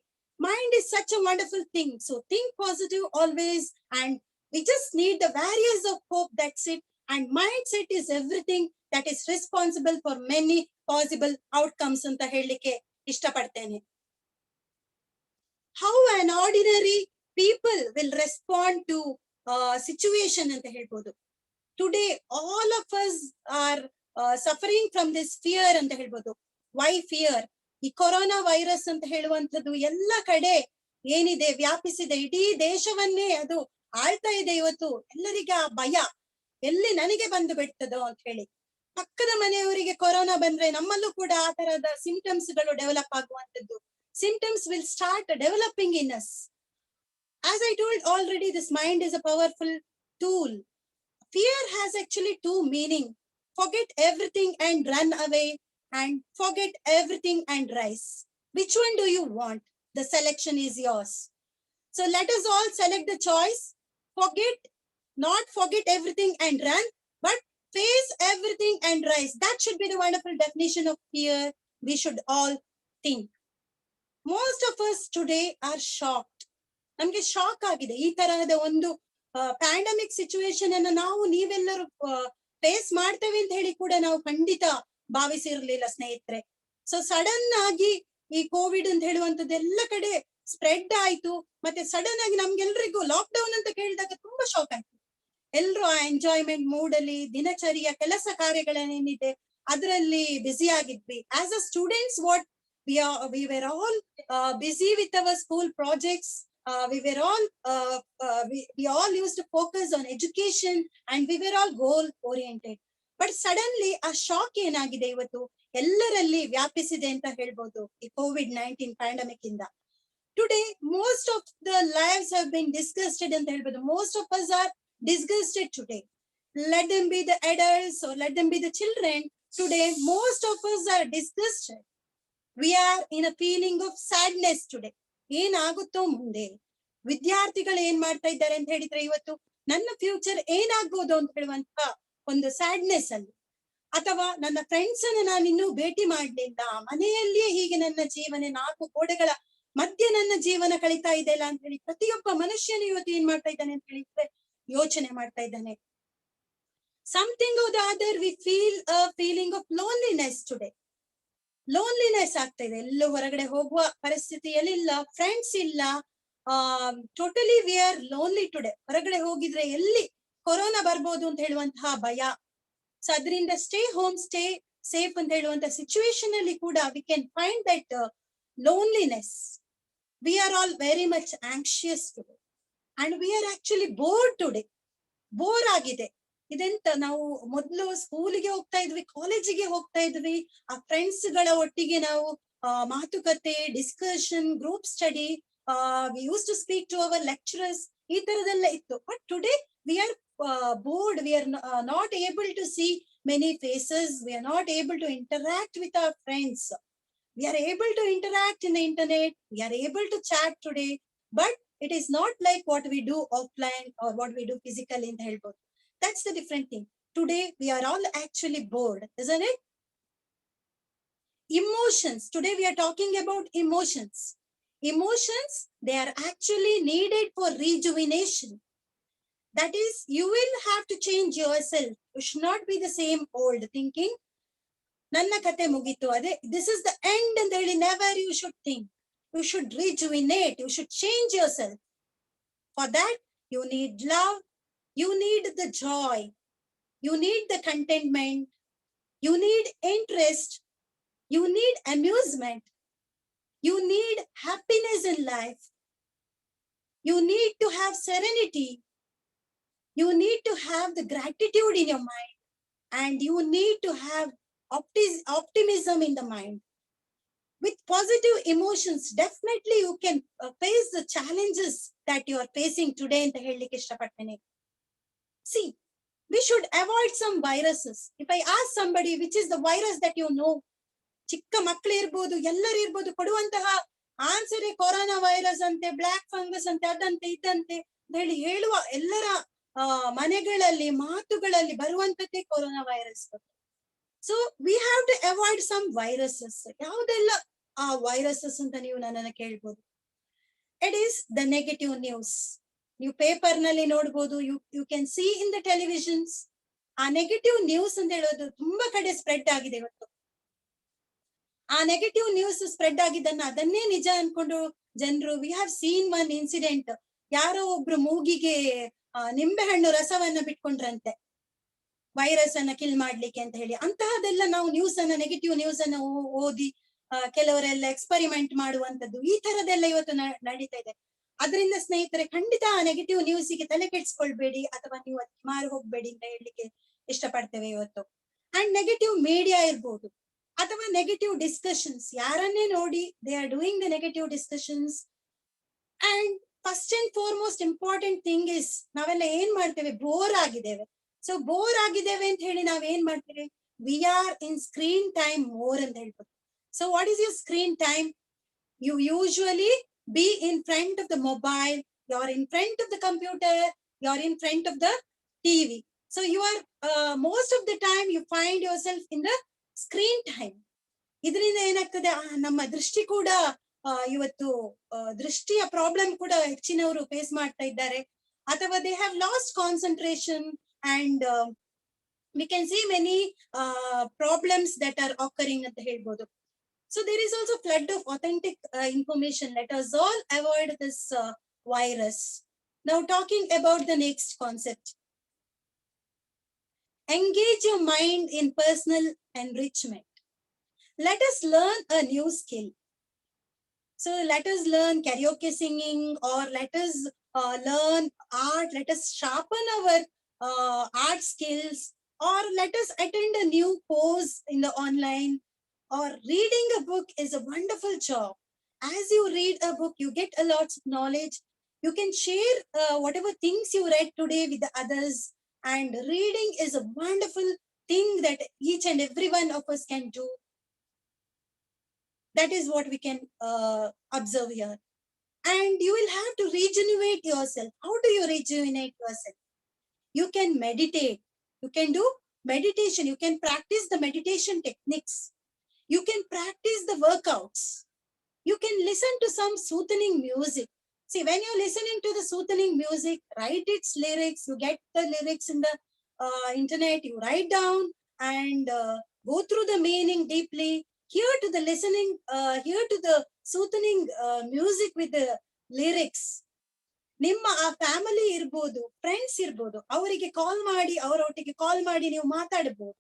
Speaker 8: Mind is such a wonderful thing. So think positive always, and we just need the various of hope. That's it. And mindset is everything that is responsible for many possible outcomes ಅಂತ ಹೇಳಲಿಕ್ಕೆ ಇಷ್ಟಪಡ್ತೇನೆ. How an ordinary people will respond to situation ಅಂತ ಹೇಳ್ಬೋದು. Today all of us are suffering from this fear ಅಂತ ಹೇಳ್ಬೋದು. Why fear? ಈ corona virus ಅಂತ ಹೇಳುವಂಥದ್ದು ಎಲ್ಲ ಕಡೆ ಏನಿದೆ ವ್ಯಾಪಿಸಿದೆ, ಇಡೀ ದೇಶವನ್ನೇ ಅದು ಆಳ್ತಾ ಇದೆ. ಇವತ್ತು ಎಲ್ಲರಿಗೆ ಆ ಭಯ, ಎಲ್ಲಿ ನನಗೆ ಬಂದು ಬಿಡ್ತದೋ ಅಂತ ಹೇಳಿ. ಪಕ್ಕದ ಮನೆಯವರಿಗೆ ಕೊರೋನಾ ಬಂದ್ರೆ ನಮ್ಮಲ್ಲೂ ಕೂಡ ಆ ತರದ ಸಿಂಪ್ಟಮ್ಸ್ ಗಳು develop ಆಗುವಂತದ್ದು. Symptoms will start developing in us. As I told already, this mind is a powerful tool. Fear has actually two meanings. Forget everything and run away, and forget everything and rise. Which one do you want? The selection is yours. So let us all select the choice. Not forget everything and run, but face everything and rise. That should be the wonderful definition of fear we should all think. Most of us today are shocked. ನಮ್ಗೆ shock ಆಗಿದೆ ಈ ತರಹದ ಒಂದು pandemic situation ಅನ್ನ ನಾವು ನೀವೆಲ್ಲರೂ face ಮಾಡ್ತೇವೆ ಅಂತ ಹೇಳಿ ಕೂಡ ನಾವು ಖಂಡಿತ ಭಾವಿಸಿರ್ಲಿಲ್ಲ ಸ್ನೇಹಿತರೆ. ಸೊ ಸಡನ್ ಆಗಿ ಈ ಕೋವಿಡ್ ಅಂತ ಹೇಳುವಂತದ್ದು ಎಲ್ಲ ಕಡೆ ಸ್ಪ್ರೆಡ್ ಆಯ್ತು. ಮತ್ತೆ ಸಡನ್ ಆಗಿ ನಮ್ಗೆಲ್ರಿಗೂ ಲಾಕ್ ಡೌನ್ ಅಂತ ಕೇಳಿದಾಗ ತುಂಬಾ ಶಾಕ್ ಆಯ್ತು. ಎಲ್ರು ಆ ಎಂಜಾಯ್ಮೆಂಟ್ ಮೂಡ್ ಅಲ್ಲಿ ದಿನಚರಿಯ ಕೆಲಸ ಕಾರ್ಯಗಳೇನಿದೆ ಅದರಲ್ಲಿ ಬ್ಯುಸಿ ಆಗಿದ್ವಿ. As a students what we were all busy with our school projects. We all used to focus on education, and we were all goal oriented. But suddenly a shock ಏನಾಗಿದೆ ಇವತ್ತು ಎಲ್ಲರಲ್ಲಿ ವ್ಯಾಪಿಸಿದೆ ಅಂತ ಹೇಳ್ಬೋದು ಈ COVID-19 pandemic ಇಂದ. Today most of the lives have been disgusted ಅಂತ ಹೇಳ್ಬೋದು. Most of us are disgusted today. Let them be the adults or let them be the children. Today most of us are disgusted. We are in a feeling of sadness today. ಏನಾಗುತ್ತೋ ಮುಂದೆ. ವಿದ್ಯಾರ್ಥಿಗಳು ಏನ್ ಮಾಡ್ತಾ ಇದ್ದಾರೆ ಅಂತ ಹೇಳಿದ್ರೆ ಇವತ್ತು ನನ್ನ ಫ್ಯೂಚರ್ ಏನಾಗ್ಬೋದು ಅಂತ ಹೇಳುವಂತ ಒಂದು ಸ್ಯಾಡ್ನೆಸ್ ಅಲ್ಲಿ, ಅಥವಾ ನನ್ನ ಫ್ರೆಂಡ್ಸ್ ಅನ್ನ ನಾನು ಇನ್ನೂ ಭೇಟಿ ಮಾಡ್ಲಿಲ್ಲ, ಮನೆಯಲ್ಲಿಯೇ ಹೀಗೆ ನನ್ನ ಜೀವನ 4 ಗೋಡೆಗಳ ಮಧ್ಯೆ ನನ್ನ ಜೀವನ ಕಳೀತಾ ಇದೆಯಲ್ಲ ಅಂತ ಹೇಳಿ ಪ್ರತಿಯೊಬ್ಬ ಮನುಷ್ಯನು ಇವತ್ತು ಏನ್ ಮಾಡ್ತಾ ಇದ್ದಾನೆ ಅಂತ ಹೇಳಿದ್ರೆ ಯೋಚನೆ ಮಾಡ್ತಾ ಇದ್ದಾನೆ. Something or the other we feel a feeling of loneliness today. Loneliness ಆಗ್ತಾ ಇದೆ. ಎಲ್ಲೂ ಹೊರಗಡೆ ಹೋಗುವ ಪರಿಸ್ಥಿತಿಯಲ್ಲಿ ಇಲ್ಲ, ಫ್ರೆಂಡ್ಸ್ ಇಲ್ಲ, totally we are lonely today. ಹೊರಗಡೆ ಹೋಗಿದ್ರೆ ಎಲ್ಲಿ ಕೊರೋನಾ ಬರ್ಬೋದು ಅಂತ ಹೇಳುವಂತಹ ಭಯ. ಸೊ ಅದರಿಂದ ಸ್ಟೇ ಹೋಮ್, ಸ್ಟೇ ಸೇಫ್ ಅಂತ ಹೇಳುವಂತ ಸಿಚುವೇಶನ್ ಅಲ್ಲಿ ಕೂಡ we can find that loneliness. We are all very much anxious today and we are actually bored today. Bore ಆಗಿದೆ. ಇದೆಂತ, ನಾವು ಮೊದಲು ಸ್ಕೂಲಿಗೆ ಹೋಗ್ತಾ ಇದ್ವಿ, ಕಾಲೇಜಿಗೆ ಹೋಗ್ತಾ ಇದ್ವಿ, ಆ ಫ್ರೆಂಡ್ಸ್ ಗಳ ಒಟ್ಟಿಗೆ ನಾವು ಮಾತುಕತೆ, discussion, group study, we use to speak to our lecturers, ಈ ತರದೆಲ್ಲ ಇತ್ತು. But today we are bored, we are not able to see many faces, we are not able to interact with our friends. We are able to interact in the internet, we are able to chat today, but it is not like what we do offline or what we do physically in the help. That's the different thing. Today we are all actually bored, isn't it? Emotions, today we are talking about emotions. Emotions, they are actually needed for rejuvenation. That is, you will have to change yourself. You should not be the same old thinking. Nanna kate mugitu ade, this is the end and really never you should think. You should rejuvenate, you should change yourself. For that, you need love, you need the joy, you need the contentment, you need interest, you need amusement, you need happiness in life, you need to have serenity, you need to have the gratitude in your mind, and you need to have optimism in the mind. With positive emotions, definitely you can face the challenges that you are facing today in the helike ishtapattene. See, we should avoid some viruses. If I ask somebody which is the virus that you know, chikka makkಳು ಇರಬಹುದು, ಎಲ್ಲರೂ ಇರಬಹುದು, ಕೊಡುವಂತಹ answer corona virus ಅಂತೆ, black fungus ಅಂತೆ, ಅದಂತೆ ಇದಂತೆ ಹೇಳುವ ಎಲ್ಲರ ಮನೆಗಳಲ್ಲಿ ಮಾತುಗಳಲ್ಲಿ ಬರುವಂತದ್ದೇ corona virus. So we have to avoid some viruses. ಯಾವುದೆಲ್ಲ ಆ ವೈರಸಸ್ ಅಂತ ನೀವು ನನ್ನನ್ನು ಕೇಳ್ಬೋದು. It is the negative news. ನೀವು ಪೇಪರ್ ನಲ್ಲಿ ನೋಡ್ಬೋದು, you can see in the televisions. ಆ ನೆಗೆಟಿವ್ ನ್ಯೂಸ್ ಅಂತ ಹೇಳೋದು ತುಂಬಾ ಕಡೆ ಸ್ಪ್ರೆಡ್ ಆಗಿದೆ ಇವತ್ತು. ಆ ನೆಗೆಟಿವ್ ನ್ಯೂಸ್ ಸ್ಪ್ರೆಡ್ ಆಗಿದ್ದನ್ನ ಅದನ್ನೇ ನಿಜ ಅನ್ಕೊಂಡು ಜನರು, we have seen one incident. ಯಾರೋ ಒಬ್ರು ಮೂಗಿಗೆ ನಿಂಬೆಹಣ್ಣು ರಸವನ್ನ ಬಿಟ್ಕೊಂಡ್ರಂತೆ ವೈರಸ್ ಅನ್ನ ಕಿಲ್ ಮಾಡ್ಲಿಕ್ಕೆ ಅಂತ ಹೇಳಿ. ಅಂತಹದೆಲ್ಲ ನಾವು ನ್ಯೂಸ್ ಅನ್ನ, ನೆಗೆಟಿವ್ ನ್ಯೂಸ್ ಅನ್ನ ಓದಿ ಕೆಲವರೆಲ್ಲ ಎಕ್ಸ್ಪರಿಮೆಂಟ್ ಮಾಡುವಂತದ್ದು, ಈ ತರದೆಲ್ಲ ಇವತ್ತು ನಡೀತಾ ಇದೆ. ಅದರಿಂದ ಸ್ನೇಹಿತರೆ, ಖಂಡಿತ ಆ ನೆಗೆಟಿವ್ ನ್ಯೂಸಿಗೆ ತಲೆ ಕೆಡಿಸ್ಕೊಳ್ಬೇಡಿ ಅಥವಾ ನೀವು ಅದಕ್ಕೆ ಮಾರು ಹೋಗ್ಬೇಡಿ ಅಂತ ಹೇಳಲಿಕ್ಕೆ ಇಷ್ಟಪಡ್ತೇವೆ ಇವತ್ತು. ಅಂಡ್ ನೆಗೆಟಿವ್ ಮೀಡಿಯಾ ಇರ್ಬೋದು ಅಥವಾ ನೆಗೆಟಿವ್ ಡಿಸ್ಕಷನ್ಸ್, ಯಾರನ್ನೇ ನೋಡಿ they are doing the negative discussions. And first and foremost important thing is, ನಾವೆಲ್ಲ ಏನ್ ಮಾಡ್ತೇವೆ, ಬೋರ್ ಆಗಿದ್ದೇವೆ. ಸೊ ಬೋರ್ ಆಗಿದ್ದೇವೆ ಅಂತ ಹೇಳಿ ನಾವ್ ಏನ್ ಮಾಡ್ತೇವೆ, we are in screen time more ಅಂತ ಹೇಳ್ಬೋದು. So what is your screen time? You usually be in front of the mobile, you're in front of the computer, you're in front of the TV. So you are most of the time you find yourself in the screen time. ಇದರಿಂದ ಏನಾಗ್ತದೆ, ನಮ್ಮ ದೃಷ್ಟಿ ಕೂಡ ಇವತ್ತು ದೃಷ್ಟಿಯ problem ಕೂಡ ಹೆಚ್ಚಿನವರು face ಮಾಡ್ತಾ ಇದ್ದಾರೆ. ಅಥವಾ they have lost concentration and we can see many problems that are occurring ಅಂತ ಹೇಳ್ಬೋದು. So there is also flood of authentic information. Let us all avoid this virus. Now talking about the next concept. Engage your mind in personal enrichment. Let us learn a new skill. So let us learn karaoke singing, or let us learn art. Let us sharpen our art skills, or let us attend a new course in the online. Or reading a book is a wonderful job. As you read a book, you get a lot of knowledge. You can share whatever things you read today with the others. And reading is a wonderful thing that each and every one of us can do. That is what we can observe here. And you will have to rejuvenate yourself. How do you rejuvenate yourself? You can meditate. You can do meditation. You can practice the meditation techniques. You can practice the workouts. You can listen to some soothing music. See, when you're listening to the soothing music, write its lyrics. You get the lyrics in the internet. You write down and go through the meaning deeply. Hear to the listening, hear to the soothing music with the lyrics. ನಿಮ್ಮ ಆ family ಇರ್ಬೋದು, friends ಇರ್ಬೋದು, ಅವರಿಗೆ ಕಾಲ್ ಮಾಡಿ, ಅವರೊಟ್ಟಿಗೆ ಕಾಲ್ ಮಾಡಿ ನೀವು ಮಾತಾಡಬಹುದು.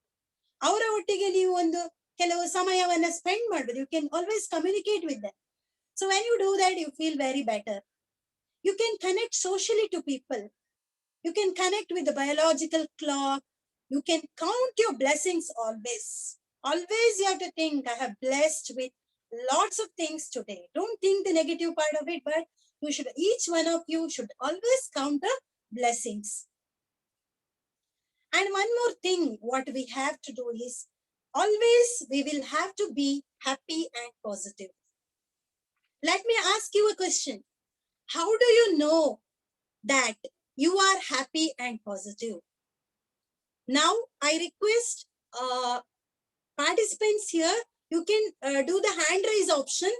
Speaker 8: ಅವರ ಒಟ್ಟಿಗೆ ನೀವು ಒಂದು ಕೆಲವು ಸಮಯವನ್ನ ಸ್ಪೆಂಡ್ ಮಾಡ್ಬೋದು. You can always communicate with them. So when you do that, you feel very better. You can connect socially to people. You can connect with the biological clock. You can count your blessings always. Always you have to think, I have blessed with lots of things today. Don't think the negative part of it, but you should, each one of you should always count the blessings. And one more thing, what we have to do is, always we will have to be happy and positive. Let me ask you a question. How do you know that you are happy and positive? Now, I request participants here, you can do the hand raise option,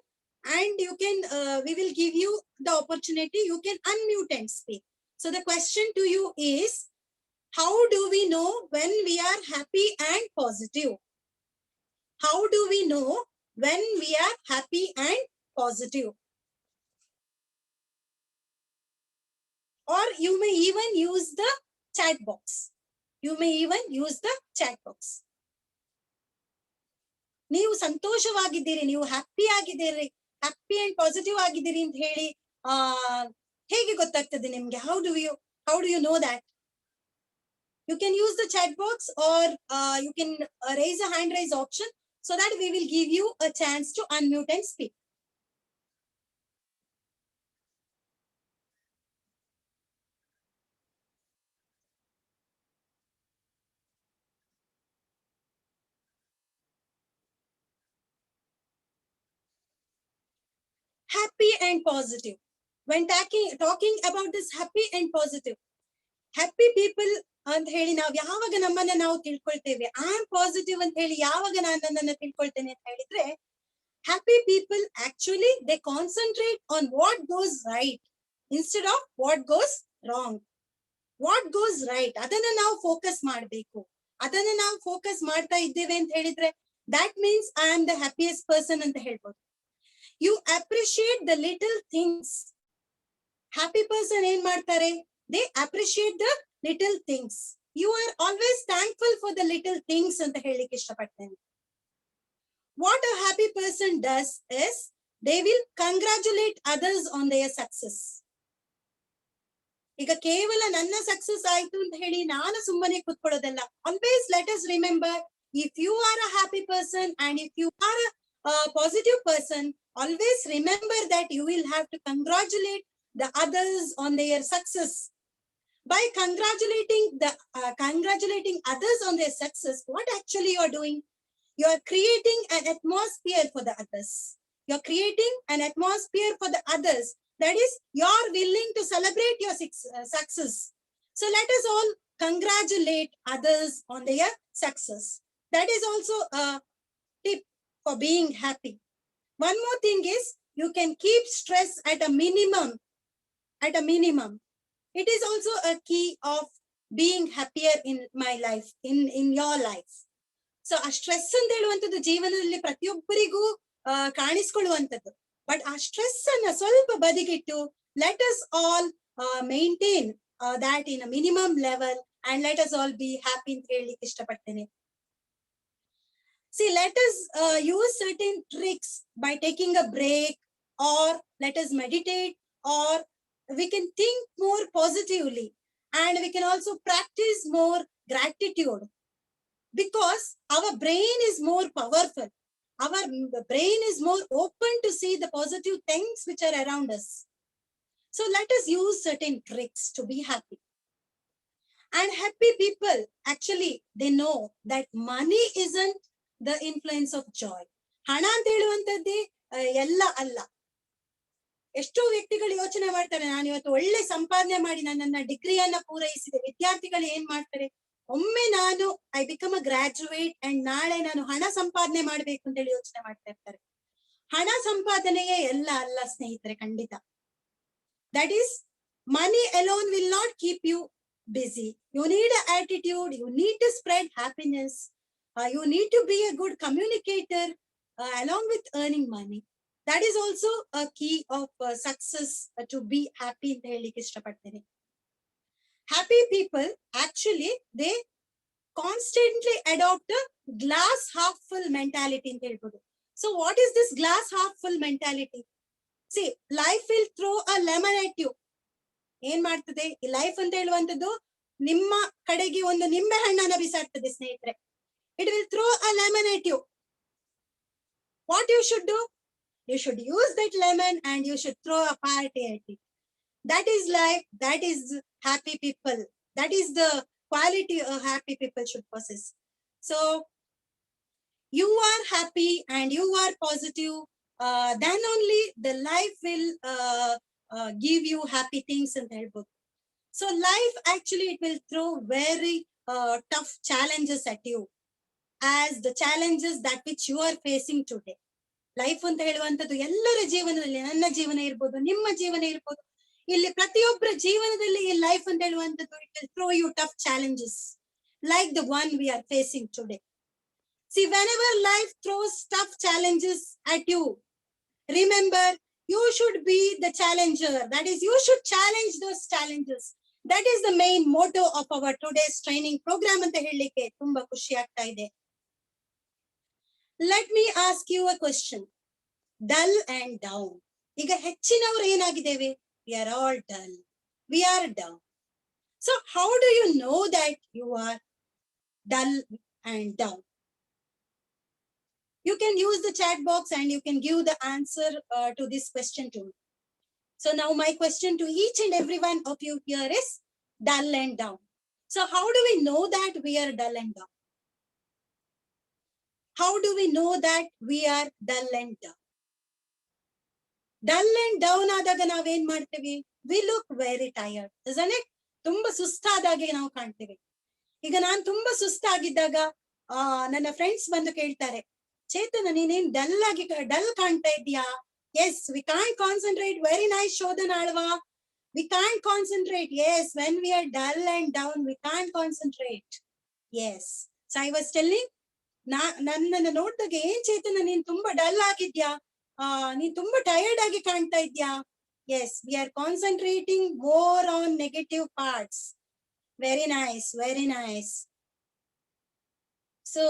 Speaker 8: and you can, we will give you the opportunity, you can unmute and speak. So the question to you is, how do we know when we are happy and positive? How do we know when we are happy and positive? Or you may even use the chat box. You may even use the chat box. ನೀವು ಸಂತೋಷವಾಗಿದ್ದೀರಿ, ನೀವು happy ಆಗಿದ್ದೀರಿ, happy and positive ಆಗಿದ್ದೀರಿ ಅಂತ ಹೇಳಿ ಹೇಗೆ ಗೊತ್ತಾಗ್ತದೆ ನಿಮ್ಗೆ? How do you know that? You can use the chat box, or you can raise a hand raise option, so that we will give you a chance to unmute and speak. Happy and positive. When talking about this happy and positive, happy people ಅಂತ ಹೇಳಿ ನಾವು ಯಾವಾಗ ನಮ್ಮನ್ನ ನಾವು ತಿಳ್ಕೊಳ್ತೇವೆ, I am positive ಅಂತ ಹೇಳಿ ಯಾವಾಗ ನಾನು ನನ್ನನ್ನು ತಿಳ್ಕೊಳ್ತೇನೆ ಅಂತ ಹೇಳಿದ್ರೆ, happy people actually they concentrate on what goes right instead of what goes wrong. What goes right ಅದನ್ನ ನಾವು ಫೋಕಸ್ ಮಾಡಬೇಕು. ಅದನ್ನ ನಾವು ಫೋಕಸ್ ಮಾಡ್ತಾ ಇದ್ದೇವೆ ಅಂತ ಹೇಳಿದ್ರೆ, that means I am the happiest person ಅಂತ ಹೇಳ್ಬೋದು. You appreciate the little things. Happy person ಏನ್ ಮಾಡ್ತಾರೆ? They appreciate the little things. You are always thankful for the little things ಅಂತ ಹೇಳಿಕ್ಕೆ ಇಷ್ಟಪಡ್ತೇನೆ. What a happy person does is, they will congratulate others on their success. ಈಗ ಕೇವಲ ನನ್ನ success ಆಯ್ತು ಅಂತ ಹೇಳಿ ನಾನು ಸುಮ್ಮನೆ ಕೂತ್ಕೊಳ್ಳೋದಲ್ಲ. Always let us remember, if you are a happy person and if you are a positive person, always remember that you will have to congratulate the others on their success. By congratulating others on their success, what actually you are doing? You are creating an atmosphere for the others. You are creating an atmosphere for the others. That is, you are willing to celebrate your success. So let us all congratulate others on their success. That is also a tip for being happy. One more thing is, you can keep stress at a minimum. It is also a key of being happier in my life, in your life. So a stress ಅಂತ ಹೇಳುವಂಥದ್ದು ಜೀವನದಲ್ಲಿ ಪ್ರತಿಯೊಬ್ಬರಿಗೂ ಕಾಣಿಸ್ಕೊಳ್ಳುವಂಥದ್ದು. But ಆ stress ಅನ್ನ ಸ್ವಲ್ಪ ಬದಿಗಿಟ್ಟು, let us all maintain that in a minimum level, and let us all be happy ಅಂತ ಹೇಳಲಿಕ್ಕೆ ಇಷ್ಟಪಡ್ತೇನೆ. See, let us use certain tricks by taking a break, or let us meditate, or we can think more positively, and we can also practice more gratitude, because our brain is more powerful. Our brain is more open to see the positive things which are around us. So let us use certain tricks to be happy. And happy people, actually, they know that money isn't the influence of joy. ಹಣ ಅಂತ ಹೇಳುವಂತದ್ದೇ ಎಲ್ಲ ಅಲ್ಲ. ಎಷ್ಟೋ ವ್ಯಕ್ತಿಗಳು ಯೋಚನೆ ಮಾಡ್ತಾರೆ, ನಾನು ಇವತ್ತು ಒಳ್ಳೆ ಸಂಪಾದನೆ ಮಾಡಿ ನನ್ನನ್ನ ಡಿಗ್ರಿಯನ್ನ ಪೂರೈಸಿದೆ. ವಿದ್ಯಾರ್ಥಿಗಳು ಏನ್ ಮಾಡ್ತಾರೆ, ಒಮ್ಮೆ ನಾನು I become a graduate and ನಾಳೆ ನಾನು ಹಣ ಸಂಪಾದನೆ ಮಾಡ್ಬೇಕು ಅಂತ ಹೇಳಿ ಯೋಚನೆ ಮಾಡ್ತಾ ಇರ್ತಾರೆ. ಹಣ ಸಂಪಾದನೆಯೇ ಎಲ್ಲ ಅಲ್ಲ ಸ್ನೇಹಿತರೆ, ಖಂಡಿತ. That is, money alone will not keep you busy. You need an attitude, you need to spread happiness, you need to be a good communicator along with earning money. That is also a key of success to be happy ಅಂತ ಹೇಳಿಕ್ಕೆ ಇಷ್ಟಪಡ್ತೇನೆ. Happy people, actually, they constantly adapt glass half full mentality ಅಂತ ಹೇಳ್ಬೋದು. So what is this glass half full mentality? See, life will throw a lemon at you. ಏನ್ ಮಾಡ್ತದೆ ಈ life ಅಂತ ಹೇಳುವಂತದ್ದು? ನಿಮ್ಮ ಕಡೆಗೆ ಒಂದು ನಿಂಬೆ ಹಣ್ಣನ್ನ ಬಿಸಾಡ್ತದೆ ಸ್ನೇಹಿತರೆ. It will throw a lemon at you. What you should do? You should use that lemon and you should throw a party at it. That is life. That is happy people. That is the quality a happy people should possess. So you are happy and you are positive, then only the life will give you happy things and help. So life actually it will throw very tough challenges at you as the challenges that which you are facing today. Life ಅಂತ ಹೇಳುವಂತದ್ದು ಎಲ್ಲರ ಜೀವನದಲ್ಲಿ, ನನ್ನ ಜೀವನ ಇರ್ಬೋದು, ನಿಮ್ಮ ಜೀವನ ಇರ್ಬೋದು, ಇಲ್ಲಿ ಪ್ರತಿಯೊಬ್ಬರ ಜೀವನದಲ್ಲಿ ಈ ಲೈಫ್ ಅಂತ ಹೇಳುವಂತದ್ದು it will throw you tough challenges like the one we are facing today. See, whenever life throws tough challenges at you, remember you should be the challenger. That is, you should challenge those challenges. That is the main motto of our today's training program ಅಂತ ಹೇಳಲಿಕ್ಕೆ ತುಂಬಾ ಖುಷಿ ಆಗ್ತಾ ಇದೆ. Let me ask you a question. Dull and down. ಈಗ ಹೆಚ್ಚಿನವರು ಏನಾಗಿದ್ದೇವೆ? We are all dull. We are down. So how do you know that you are dull and down? You can use the chat box and you can give the answer to this question to me. So now my question to each and every one of you here is dull and down. So how do we know that we are dull and down? How do we know that we are dull and down? Dull and down ಆದಾಗ ನಾವೇನ್ ಮಾಡ್ತೀವಿ? We look very tired, isn't it? ತುಂಬಾ ಸುಸ್ತಾದಾಗೆ ನಾವು ಕಾಣ್ತೀವಿ. ಈಗ ನಾನ್ ತುಂಬಾ ಸುಸ್ತಾಗಿದ್ದಾಗ ನನ್ನ friends ಬಂದು ಕೇಳ್ತಾರೆ, ಚೇತನ ನೀನೇನ್ ಡಲ್ ಕಾಣ್ತಾ ಇದ್ಯಾ? Yes, we can't concentrate. Very nice, Shodhana Alva. We can't concentrate. Yes, when we are dull and down, we can't concentrate. Yes. So I was telling, ನನ್ನನ್ನು ನೋಡಿದಾಗ ಏನ್ ಚೇತನ ನೀನ್ ತುಂಬಾ ಡಲ್ ಆಗಿದ್ಯಾ, ನೀನ್ ತುಂಬಾ ಟಯರ್ಡ್ ಆಗಿ ಕಾಣ್ತಾ ಇದ್ಯಾ? Yes, we are concentrating more on negative parts. Very nice, very nice. So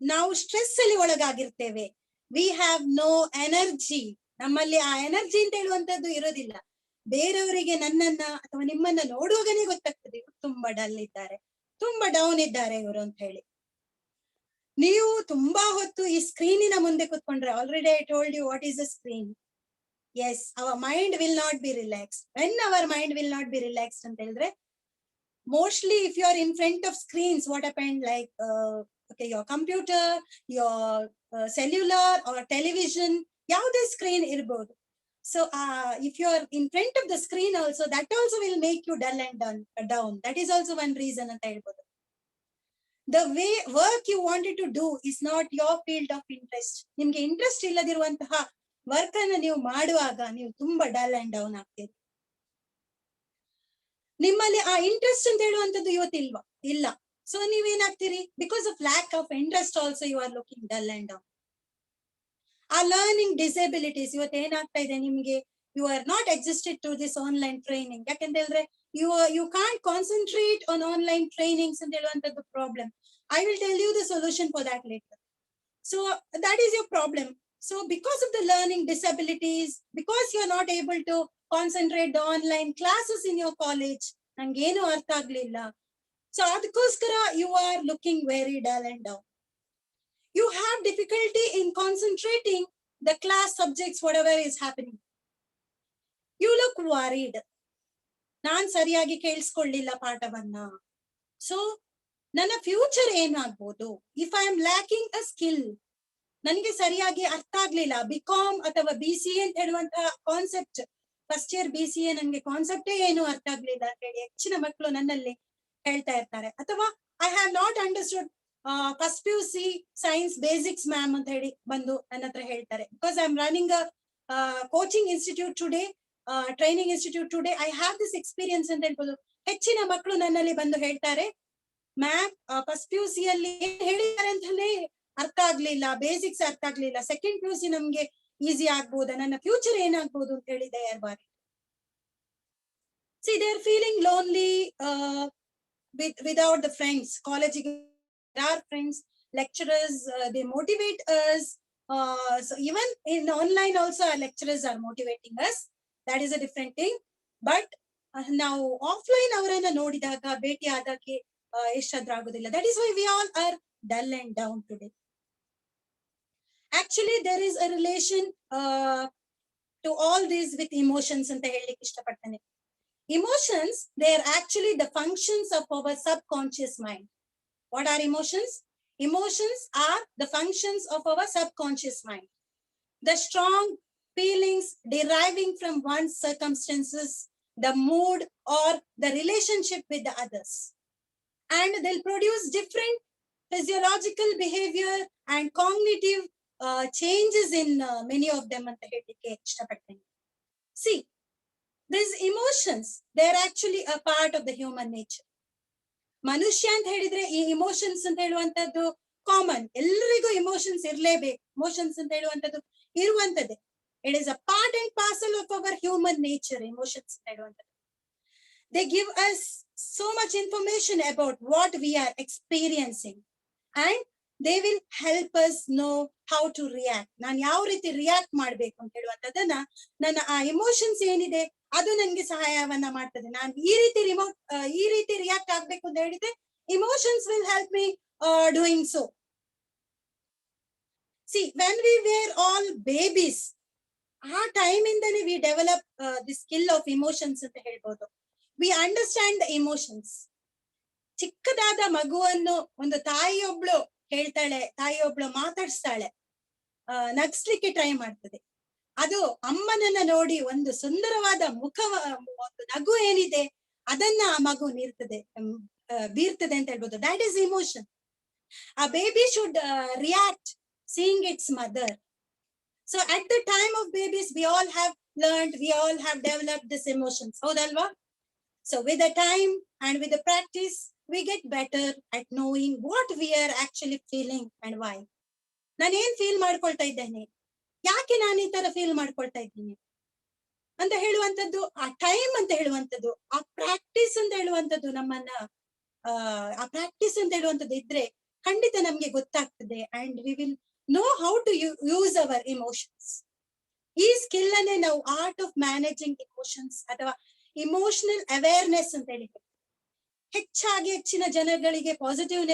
Speaker 8: ನಾವು ಸ್ಟ್ರೆಸ್ ಅಲ್ಲಿ ಒಳಗಾಗಿರ್ತೇವೆ. We have no energy. ನಮ್ಮಲ್ಲಿ ಆ ಎನರ್ಜಿ ಅಂತ ಹೇಳುವಂತದ್ದು ಇರೋದಿಲ್ಲ. ಬೇರೆಯವರಿಗೆ ನನ್ನನ್ನ ಅಥವಾ ನಿಮ್ಮನ್ನ ನೋಡುವಾಗನೇ ಗೊತ್ತಾಗ್ತದೆ ಇವರು ತುಂಬಾ ಡಲ್ ಇದ್ದಾರೆ, ತುಂಬಾ ಡೌನ್ ಇದ್ದಾರೆ ಇವರು ಅಂತ ಹೇಳಿ. ನೀವು ತುಂಬಾ ಹೊತ್ತು ಈ ಸ್ಕ್ರೀನಿನ ಮುಂದೆ ಕುತ್ಕೊಂಡ್ರೆ, already I told you what is a screen. Yes, our mind will not be relaxed. When our mind will not be relaxed ಅಂತ ಹೇಳಿದ್ರೆ, mostly if you are in front of screens, what happened, like okay, your computer, your cellular or television, ಯಾವುದೇ screen ಇರಬಹುದು. So if you are in front of the screen also, that also will make you dull and down. That is also one reason ಅಂತ ಹೇಳ್ಬೋದು. The way work you wanted to do is not your field of interest. ನಿಮ್ಗೆ interest ಇಲ್ಲದಿರುವಂತಹ work ಅನ್ನು ನೀವು ಮಾಡುವಾಗ ನೀವು ತುಂಬಾ dull and down ಆಗ್ತೀರಿ. ನಿಮ್ಮಲ್ಲಿ ಆ ಇಂಟ್ರೆಸ್ಟ್ ಅಂತ ಹೇಳುವಂತದ್ದು ಇವತ್ತಿಲ್ವಾ? ಇಲ್ಲ. ಸೊ ನೀವೇನಾಗ್ತೀರಿ? Because of lack of interest also you are looking dull and down. ಆ ಲರ್ನಿಂಗ್ ಡಿಸೇಬಿಲಿಟೀಸ್ ಇವತ್ತು ಏನಾಗ್ತಾ ಇದೆ ನಿಮ್ಗೆ? You are not existed to this online training. ಯಾಕಂತ ಹೇಳಿದ್ರೆ you can't concentrate on online trainings and ಹೇಳುವಂತದ್ದು problem. I will tell you the solution for that later. So that is your problem. So because of the learning disabilities, because you are not able to concentrate the online classes in your college, ನಂಗೇನು ಅರ್ಥ ಆಗ್ಲಿಲ್ಲ. So ಅದಕ್ಕೋಸ್ಕರ you are looking very dull and down. You have difficulty in concentrating the class subjects, whatever is happening. You look worried. ನಾನ್ ಸರಿಯಾಗಿ ಕೇಳಿಸ್ಕೊಳ್ಳಿಲ್ಲ ಪಾಠವನ್ನ. So ನನ್ನ future ಏನಾಗ್ಬೋದು? If I am lacking a skill, ನನಗೆ ಸರಿಯಾಗಿ ಅರ್ಥ ಆಗ್ಲಿಲ್ಲ. BCom ಅಥವಾ BCA ಅಂತ ಹೇಳುವಂತಹ ಕಾನ್ಸೆಪ್ಟ್, ಫಸ್ಟ್ ಇಯರ್ BCA ನನ್ಗೆ ಕಾನ್ಸೆಪ್ಟೇ ಏನು ಅರ್ಥ ಆಗ್ಲಿಲ್ಲ ಅಂತ ಹೇಳಿ ಹೆಚ್ಚಿನ ಮಕ್ಕಳು ನನ್ನಲ್ಲಿ ಹೇಳ್ತಾ ಇರ್ತಾರೆ. ಅಥವಾ I have not understood first PUC science basics ma'am ಅಂತ ಹೇಳಿ ಬಂದು ನನ್ನ ಹತ್ರ ಹೇಳ್ತಾರೆ. Because I am running a coaching institute today, training institute today, I have this experience ಅಂತ ಹೇಳ್ಬೋದು. ಹೆಚ್ಚಿನ ಮಕ್ಕಳು ನನ್ನಲ್ಲಿ ಬಂದು ಹೇಳ್ತಾರೆ, ಮ್ಯಾಮ್ ಫಸ್ಟ್ PUC ಅಲ್ಲಿ ಏನ್ ಹೇಳಿದ್ದಾರೆ ಅಂತಲೇ ಅರ್ಥ ಆಗ್ಲಿಲ್ಲ, ಬೇಸಿಕ್ಸ್ ಅರ್ಥ ಆಗ್ಲಿಲ್ಲ, ಸೆಕೆಂಡ್ PUC ನಮ್ಗೆ ಈಸಿ ಆಗ್ಬೋದಾ, ನನ್ನ ಫ್ಯೂಚರ್ ಏನಾಗ್ಬೋದು ಅಂತ ಹೇಳಿದೆ ಯಾರು ಬಾರಿ. C they are feeling lonely, without the friends. College, there are friends, lecturers, they motivate us. So even in online also our lecturers are motivating us. That is a different thing. But ನಾವು offline ಅವರನ್ನ ನೋಡಿದಾಗ ಭೇಟಿ ಆದಕ್ಕೆ ಎಷ್ಟಾದ್ರೂ ಆಗೋದಿಲ್ಲ. That is why we all are dull and down today. Actually there is a relation to all these with emotions ಅಂತ ಹೇಳಲಿಕ್ಕೆ ಇಷ್ಟಪಡ್ತೇನೆ. Emotions, they are actually the functions of our subconscious mind. What are emotions? Emotions are the functions of our subconscious mind. The strong feelings deriving from one's circumstances, the mood or the relationship with the others. And they'll produce different physiological behavior and cognitive changes in many of them ಅಂತ ಹೇಳಲಿಕ್ಕೆ ಇಷ್ಟಪಡ್ತೇನೆ. See, these emotions, they're actually a part of the human nature. ಮನುಷ್ಯ ಅಂತ ಹೇಳಿದ್ರೆ ಈ emotions ಅಂತ ಹೇಳುವಂತದ್ದು common, ಎಲ್ಲರಿಗೂ emotions ಇರ್ಲೇಬೇಕು. ಇಮೋಷನ್ಸ್ ಅಂತ ಹೇಳುವಂತದ್ದು ಇರುವಂತದ್ದೇ. It is a part and parcel of our human nature, emotions ಅಂತ ಹೇಳುವಂತದ್ದು. They give us so much information about what we are experiencing and they will help us know how to react. ನಾನು ಯಾವ ರೀತಿ react ಮಾಡ್ಬೇಕು ಅಂತ ಹೇಳುವಂತದನ್ನ ನನ್ನ ಆ emotions ಏನಿದೆ ಅದು ನನ್ಗೆ ಸಹಾಯವನ್ನ ಮಾಡ್ತದೆ. ನಾನು ಈ ರೀತಿ ರಿಯಾಕ್ಟ್ ಆಗ್ಬೇಕು ಅಂತ ಹೇಳಿದ್ರೆ emotions will help me doing so. See, when we were all babies, ಆ ಟೈಮ್ ಇಂದನೇ we develop the skill of emotions ಅಂತ ಹೇಳ್ಬೋದು. We understand the emotions. ಚಿಕ್ಕದಾದ ಮಗುವನ್ನು ಒಂದು ತಾಯಿಯೊಬ್ಳು ಹೇಳ್ತಾಳೆ, ತಾಯಿಯೊಬ್ಳು ಮಾತಾಡಿಸ್ತಾಳೆ, ನಗಿಸ್ಲಿಕ್ಕೆ ಟ್ರೈ ಮಾಡ್ತದೆ. ಅದು ಅಮ್ಮನನ್ನ ನೋಡಿ ಒಂದು ಸುಂದರವಾದ ಒಂದು ನಗು ಏನಿದೆ ಅದನ್ನ ಆ ಮಗು ಬೀರ್ತದೆ ಅಂತ ಹೇಳ್ಬೋದು. That is emotion. A baby should react seeing its mother. So at the time of babies, we all have learned, we all have developed these emotions. Houdalva? So with the time and with the practice, we get better at knowing what we are actually feeling and why. ನಾನು ಏನ್ feel ಮಾಡ್ಕೊಳ್ತಾ ಇದ್ದೇನೆ, ಯಾಕೆ ನಾನು ಈ ತರ feel ಮಾಡ್ಕೊಳ್ತಾ ಇದ್ದೀನಿ ಅಂತ ಹೇಳುವಂತದ್ದು, ಆ ಟೈಮ್ ಅಂತ ಹೇಳುವಂತದ್ದು, ಆ ಪ್ರಾಕ್ಟೀಸ್ ಅಂತ ಹೇಳುವಂತದ್ದು ನಮ್ಮನ್ನ ಆ ಪ್ರಾಕ್ಟೀಸ್ ಅಂತ ಹೇಳುವಂತದ್ದು ಇದ್ರೆ ಖಂಡಿತ ನಮ್ಗೆ ಗೊತ್ತಾಗ್ತದೆ. And we will know how to use our emotions. ಈ ಸ್ಕಿಲ್ ಅನ್ನೇ ನಾವು ಆರ್ಟ್ ಆಫ್ ಮ್ಯಾನೇಜಿಂಗ್ ಇಮೋಷನ್ಸ್ ಅಥವಾ ಇಮೋಷನಲ್ ಅವೇರ್ನೆಸ್ ಅಂತ ಹೇಳಿ. ಹೆಚ್ಚಿನ ಜನಗಳಿಗೆ ಪಾಸಿಟಿವ್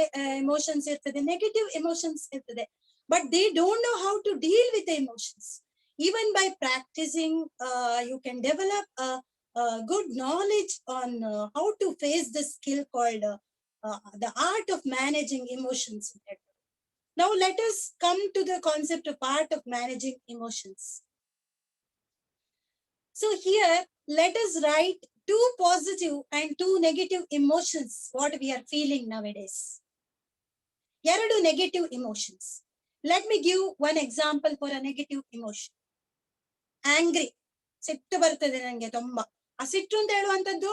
Speaker 8: ಇಮೋಷನ್ಸ್ ಇರ್ತದೆ, ನೆಗೆಟಿವ್ ಇಮೋಷನ್ಸ್ ಇರ್ತದೆ. But they don't know how to deal with the emotions. Even by practicing, you can develop a good knowledge on how to face this skill called the art of managing emotions. Now let us come to the concept of art of managing emotions. So here, let us write 2 positive and 2 negative emotions, what we are feeling nowadays. 2 negative emotions. Let me give one example for a negative emotion. Angry. ಸಿಟ್ಟು ಬರ್ತದೆ ನನಗೆ ತುಂಬಾ. ಆ ಸಿಟ್ಟು ಅಂತ ಹೇಳುವಂತದ್ದು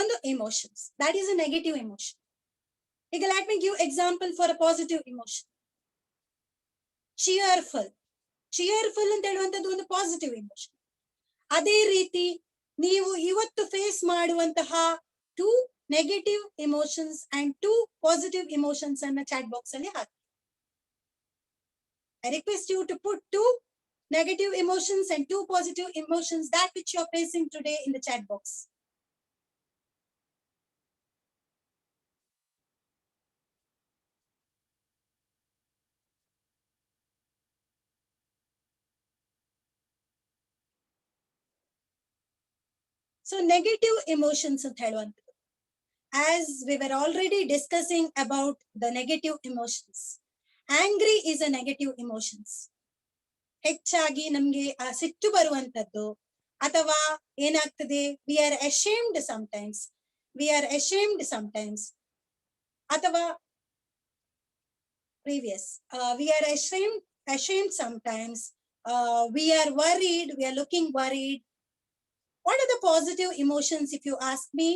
Speaker 8: ಒಂದು emotions. That is a negative emotion. ಈಗ let me give example for a positive emotion. Cheerful. Cheerful ಅಂತ ಹೇಳುವಂತದ್ದು ಒಂದು ಪಾಸಿಟಿವ್ emotion. ಅದೇ ರೀತಿ ನೀವು ಇವತ್ತು ಫೇಸ್ ಮಾಡುವಂತಹ 2 negative emotions and 2 positive emotions ಅನ್ನ ಚಾಟ್ ಬಾಕ್ಸ್ ಅಲ್ಲಿ ಹಾಕಿ. I request you to put 2 negative emotions and 2 positive emotions, that which you are facing today, in the chat box. So negative emotions ಅಂತ ಹೇಳುವಂಥದ್ದು, as we were already discussing about the negative emotions. Angry is a negative emotions. ಹೆಚ್ಚಾಗಿ ನಮ್ಗೆ ಆ ಸಿಟ್ಟು ಬರುವಂತದ್ದು, ಅಥವಾ ಏನಾಗ್ತದೆ, we are ashamed sometimes, ಅಥವಾ we are ashamed sometimes, we are worried, we are looking worried. What are the positive emotions if you ask me?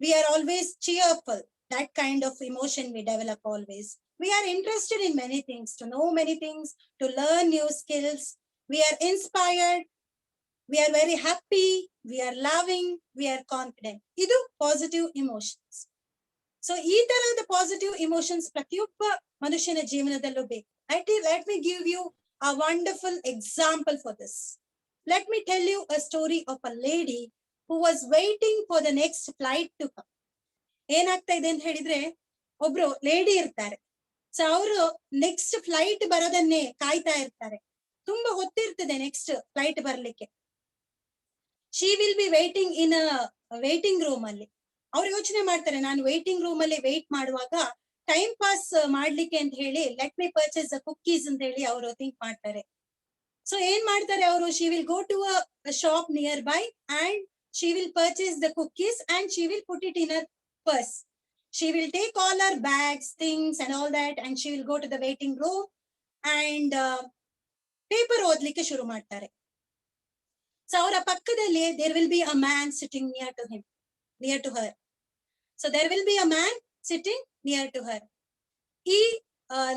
Speaker 8: We are always cheerful. That kind of emotion we develop always. We are interested in many things, to know many things, to learn new skills. We are inspired. we are very happy, we are loving, we are confident. Idu positive emotions. So ee taradha positive emotions ಪ್ರತಿಯೊಬ್ಬ ಮನುಷ್ಯನ ಜೀವನದಲ್ಲೂ ಬೇಕು. Let me give you a wonderful example for this. Let me tell you a story of a lady who was waiting for the next flight to come. ಏನಾಗ್ತಾ ಇದೆ ಅಂತ ಹೇಳಿದ್ರೆ, ಒಬ್ರು lady ಇರ್ತಾರೆ. ಸೊ ಅವರು ನೆಕ್ಸ್ಟ್ ಫ್ಲೈಟ್ ಬರೋದನ್ನೇ ಕಾಯ್ತಾ ಇರ್ತಾರೆ. ತುಂಬಾ ಹೊತ್ತಿರ್ತದೆ ನೆಕ್ಸ್ಟ್ ಫ್ಲೈಟ್ ಬರ್ಲಿಕ್ಕೆ. She will be waiting in waiting room ಅಲ್ಲಿ. ಅವ್ರು ಯೋಚನೆ ಮಾಡ್ತಾರೆ, ನಾನು ವೇಟಿಂಗ್ ರೂಮ್ ಅಲ್ಲಿ ವೇಟ್ ಮಾಡುವಾಗ ಟೈಮ್ ಪಾಸ್ ಮಾಡ್ಲಿಕ್ಕೆ ಅಂತ ಹೇಳಿ let me purchase the cookies ಅಂತ ಹೇಳಿ ಅವರು ಥಿಂಕ್ ಮಾಡ್ತಾರೆ. ಸೊ ಏನ್ ಮಾಡ್ತಾರೆ ಅವರು, she will go to a shop nearby and she will purchase the cookies and she will put it in a purse. She will take all her bags, things and all that, and she will go to the waiting room and paper ಓದ್ಲಿಕ್ಕೆ ಶುರು ಮಾಡ್ತಾರೆ. So ಅವರ ಪಕ್ಕದಲ್ಲಿ there will be a man sitting near to her. So there will be a man sitting near to her. ಈ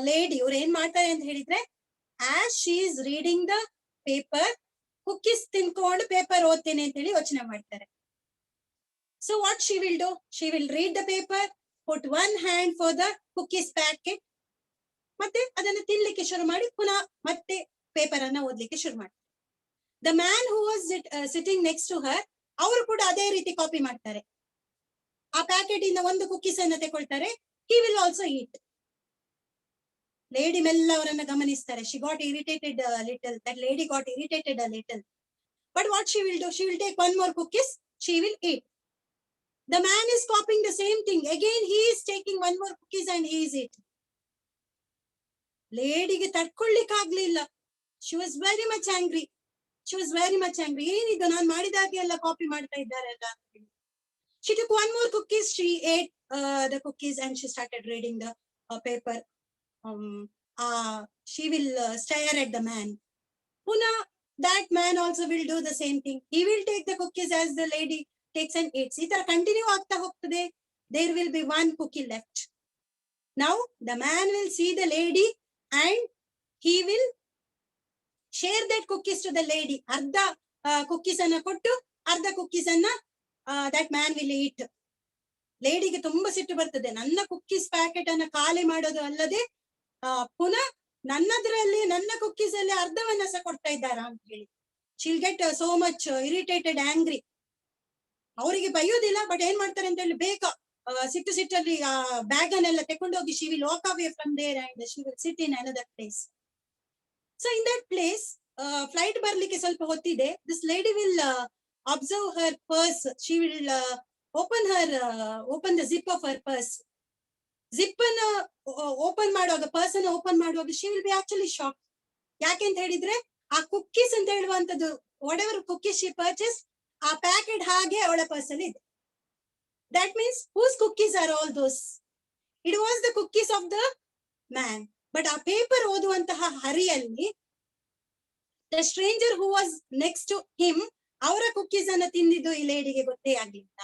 Speaker 8: lady ಅವ್ರು ಏನ್ ಮಾಡ್ತಾರೆ ಅಂತ ಹೇಳಿದ್ರೆ, as she is reading the paper, cookies ತಿನ್ಕೊಂಡು ಪೇಪರ್ ಓದ್ತೇನೆ ಅಂತ ಹೇಳಿ ಯೋಚನೆ ಮಾಡ್ತಾರೆ. So what she will do? She will read the paper, put one hand for the cookies packet, ಮತ್ತೆ ಅದನ್ನ ತಿನ್ಲಿಕ್ಕೆ ಶುರು ಮಾಡಿ ಪುನಃ ಮತ್ತೆ ಪೇಪರ್ ಅನ್ನ ಓದ್ಲಿಕ್ಕೆ ಶುರು ಮಾಡ್ತಾರೆ. The man who was sitting next to her, ಅವರು ಕೂಡ ಅದೇ ರೀತಿ ಕಾಪಿ ಮಾಡ್ತಾರೆ. ಆ ಪ್ಯಾಕೆಟ್ ಇಂದ ಒಂದು ಕುಕ್ಕೀಸ್ ಅನ್ನ ತಗೊಳ್ತಾರೆ. He will also eat. Lady ಮೆಲ್ಲ ಅವರನ್ನ ಗಮನಿಸ್ತಾರೆ. She got irritated a little. That lady got irritated a little. But what she will do? She will take one more cookies. She will eat. The man is copying the same thing. Again, he is taking one more cookies and he is eating. ಲೇಡಿಗೆ ತಡ್ಕೊಳ್ಳಿಕ್ಕೆ ಆಗ್ಲಿಲ್ಲ. She was very much angry. ಏನಿದು, ನಾನು ಮಾಡಿದಾಗೆ ಎಲ್ಲ copy ಮಾಡ್ತಾ ಇದ್ದಾರೆ ಅಲ್ಲ ಅಂತ ಹೇಳಿ. She took one more cookies. She ate the cookies and she started reading the paper. She will stare at the man. Puna, that man also will do the same thing. He will take the cookies as the lady takes and eats. It continue ಆಗ್ತಾ ಹೋಗ್ತದೆ. There will be one cookie left. Now the man will see the lady and he will share that cookies to the lady. ಅರ್ಧ cookies ಅನ್ನ ಕೊಟ್ಟು ಅರ್ಧ cookies ಅನ್ನ that man will eat. ಲೇಡಿಗೆ ತುಂಬಾ ಸಿಟ್ಟು ಬರ್ತದೆ. ನನ್ನ ಕುಕ್ಕೀಸ್ ಪ್ಯಾಕೆಟ್ ಅನ್ನ ಖಾಲಿ ಮಾಡೋದು ಅಲ್ಲದೆ ಪುನಃ ನನ್ನದ್ರಲ್ಲಿ ನನ್ನ ಕುಕ್ಕೀಸ್ ಅಲ್ಲಿ ಅರ್ಧವನ್ನ ಸಹ ಕೊಡ್ತಾ ಇದ್ದಾರಾ ಅಂತ ಹೇಳಿ. She'll get so much irritated, angry. ಅವರಿಗೆ ಬೈಯೋದಿಲ್ಲ, ಬಟ್ ಏನ್ ಮಾಡ್ತಾರೆ ಅಂತ ಹೇಳಿ ಬೇಗ ಸಿಟ್ಟಲ್ಲಿ ಆ bag ಅನ್ನೆಲ್ಲ ತಕೊಂಡೋಗಿ she will walk away from there and she will sit in another place. So in that place, flight ಬರ್ಲಿಕ್ಕೆ ಸ್ವಲ್ಪ ಹೊತ್ತಿದೆ. This lady will observe her purse. She will open the zip of her purse. Zip ಅನ್ನ open ಮಾಡುವಾಗ, purse ಅನ್ನ open ಮಾಡುವಾಗ she will be actually shocked. ಯಾಕೆ ಅಂತ ಹೇಳಿದ್ರೆ, ಆ ಕುಕ್ಕೀಸ್ ಅಂತ ಹೇಳುವಂತದ್ದು whatever cookies she purchased, ಆ ಪ್ಯಾಕೆಟ್ ಹಾಗೆ ಅವಳ ಪರ್ಸ್ ಅಲ್ಲಿ ಇದೆ. That means whose cookies are all those? It was the cookies of the man. But ಆ ಪೇಪರ್ ಓದುವಂತಹ ಹರಿಯಲ್ಲಿ the stranger who was next to him, ಅವರ ಕುಕ್ಕೀಸ್ ಅನ್ನ ತಿಂದಿದ್ದು ಈ ಲೇಡಿಗೆ ಗೊತ್ತೇ ಆಗ್ಲಿಲ್ಲ.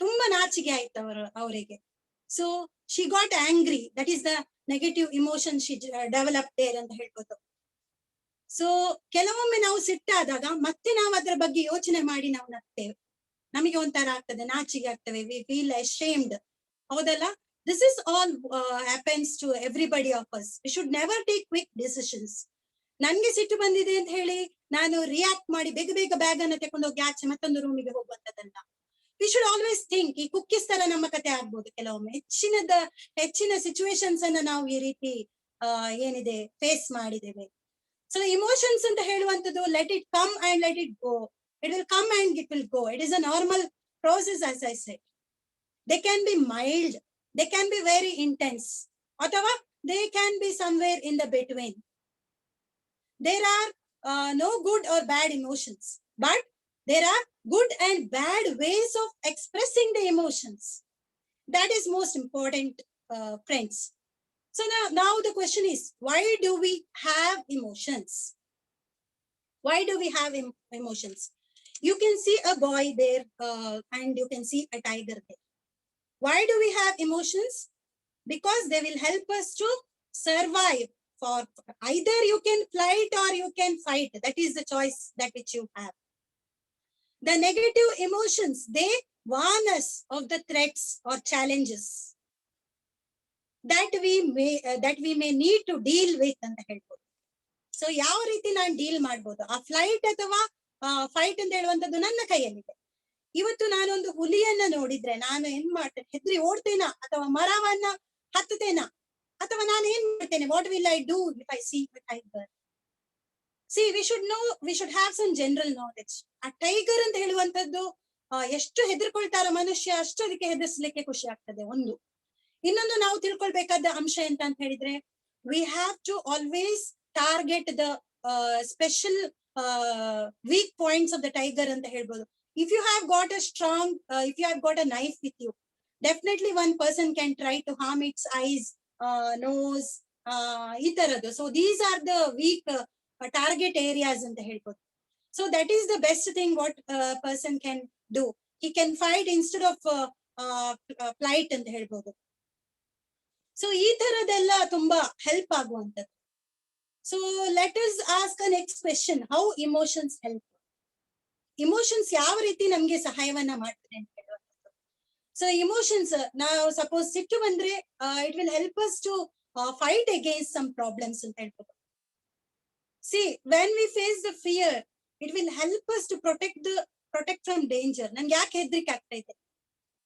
Speaker 8: ತುಂಬಾ ನಾಚಿಕೆ ಆಯ್ತು ಅವರಿಗೆ. So she got angry. That is the negative emotion she developed there ಅಂತ ಹೇಳ್ಬೋದು. ಸೊ ಕೆಲವೊಮ್ಮೆ ನಾವು ಸಿಟ್ಟಾದಾಗ ಮತ್ತೆ ನಾವು ಅದರ ಬಗ್ಗೆ ಯೋಚನೆ ಮಾಡಿ ನಾವು ನಗ್ತೇವೆ. ನಮಗೆ ಒಂಥರ ಆಗ್ತದೆ, ನಾಚಿಕೆ ಆಗ್ತವೆ. We feel ashamed. ಹೌದಲ್ಲ? This is all happens to everybody of us. We should never take quick decisions. ನನ್ಗೆ ಸಿಟ್ಟು ಬಂದಿದೆ ಅಂತ ಹೇಳಿ ನಾನು ರಿಯಾಕ್ಟ್ ಮಾಡಿ ಬೇಗ ಬ್ಯಾಗ್ ಅನ್ನ ತಕೊಂಡೋಗಿ ಆಚೆ ಮತ್ತೊಂದು ರೂಮಿಗೆ ಹೋಗುವಂತದಲ್ಲ. We should always think. ಈ ಕುಕ್ಕೀಸ್ ತರ ನಮ್ಮ ಕತೆ ಆಗ್ಬೋದು ಕೆಲವೊಮ್ಮೆ. ಹೆಚ್ಚಿನ ಸಿಚುವೇಶನ್ಸ್ ಅನ್ನ ನಾವು ಈ ರೀತಿ ಏನಿದೆ ಫೇಸ್ ಮಾಡಿದ್ದೇವೆ. So emotions ಅಂತ ಹೇಳುವಂತದ್ದು, let it come and let it go. It will come and it will go. It is a normal process, as I said. They can be mild. They can be very intense. ಅಥವಾ they can be somewhere in the between. There are no good or bad emotions, but there are good and bad ways of expressing the emotions. That is most important, friends. So now the question is, why do we have emotions? Why do we have emotions? You can see a boy there and you can see a tiger there. Why do we have emotions? Because they will help us to survive for either you can flight or you can fight. That is the choice that which you have. The negative emotions, they warn us of the threats or challenges that we may need to deal with ಅಂತ ಹೇಳ್ಬೋದು. So ಯಾವ ರೀತಿ ನಾನು deal ಮಾಡ್ಬೋದು, ಆ flight ಅಥವಾ fight ಅಂತ ಹೇಳುವಂತದ್ದು ನನ್ನ ಕೈಯಲ್ಲಿದೆ. ಇವತ್ತು ನಾನೊಂದು ಹುಲಿಯನ್ನ ನೋಡಿದ್ರೆ ನಾನು ಏನ್ ಮಾಡ್ತೇನೆ, ಹೆದ್ರಿ ಓಡ್ತೇನಾ ಅಥವಾ ಮರವನ್ನ ಹತ್ತುತ್ತೇನಾ, ಅಥವಾ ನಾನು ಏನ್ ಮಾಡ್ತೇನೆ, what will I do if I sea a tiger? See, we should have some general knowledge. ಆ ಟೈಗರ್ ಅಂತ ಹೇಳುವಂತದ್ದು ಎಷ್ಟು ಹೆದರ್ಕೊಳ್ತಾರ ಮನುಷ್ಯ, ಅಷ್ಟು ಅದಕ್ಕೆ ಹೆದರ್ಸ್ಲಿಕ್ಕೆ ಖುಷಿ ಆಗ್ತದೆ. ಒಂದು ಇನ್ನೊಂದು ನಾವು ತಿಳ್ಕೊಳ್ಬೇಕಾದ ಅಂಶ ಎಂತ ಅಂತ ಹೇಳಿದ್ರೆ, we have to always target the special weak points of the tiger ಅಂತ ಹೇಳ್ಬೋದು. If you have got a strong, if you have got a knife with you, definitely one person can try to harm its eyes, nose, ಈ ತರದ್ದು. So these are the weak target areas ಅಂತ ಹೇಳ್ಬೋದು. So that is the best thing what a person can do. He can fight instead of flight ಅಂತ ಹೇಳ್ಬೋದು. So ಈ ತರದೆಲ್ಲ ತುಂಬಾ help ಆಗುವಂತದ್ದು. So let us ask a next question. How emotions help? Emotions ಯಾವ ರೀತಿ ನಮ್ಗೆ ಸಹಾಯವನ್ನ ಮಾಡ್ತದೆ ಅಂತ ಹೇಳುವಂಥದ್ದು. So emotions, ನಾವು ಸಪೋಸ್ ಸಿಟ್ಟು ಬಂದ್ರೆ it will help us to fight against some problems ಅಂತ ಹೇಳ್ಬೋದು. See, when we face the fear, it will help us to protect from danger. ನಂಗೆ ಯಾಕೆ ಹೆದರಿಕೆ ಆಗ್ತಾ ಇದೆ,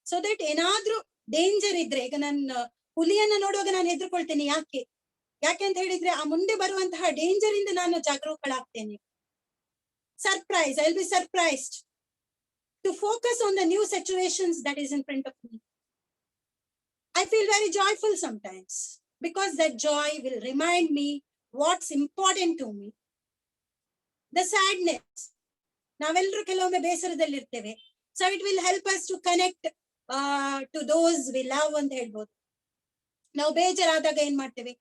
Speaker 8: ಸೊ ದಟ್ ಏನಾದ್ರೂ ಡೇಂಜರ್ ಇದ್ರೆ, ಈಗ ನಾನು ಹುಲಿಯನ್ನ ನೋಡುವಾಗ ನಾನು ಹೆದರ್ಕೊಳ್ತೇನೆ. ಯಾಕೆ ಅಂತ ಹೇಳಿದ್ರೆ ಆ ಮುಂದೆ ಬರುವಂತಹ ಡೇಂಜರ್ ಇಂದ ನಾನು ಜಾಗರೂಕಳಾಗ್ತೇನೆ. Surprise, I will be surprised to focus on the new situations that is in front of me. I feel very joyful sometimes because that joy will remind me what's important to me. The sadness, ನಾವೆಲ್ಲರೂ ಕೆಲವೊಮ್ಮೆ ಬೇಸರದಲ್ಲಿ ಇರ್ತೇವೆ. So it will help us to connect to those we love ಅಂತ ಹೇಳ್ಬೋದು. ನಾವು ಬೇಜಾರಾದಾಗ ಏನ್ ಮಾಡ್ತೇವೆ,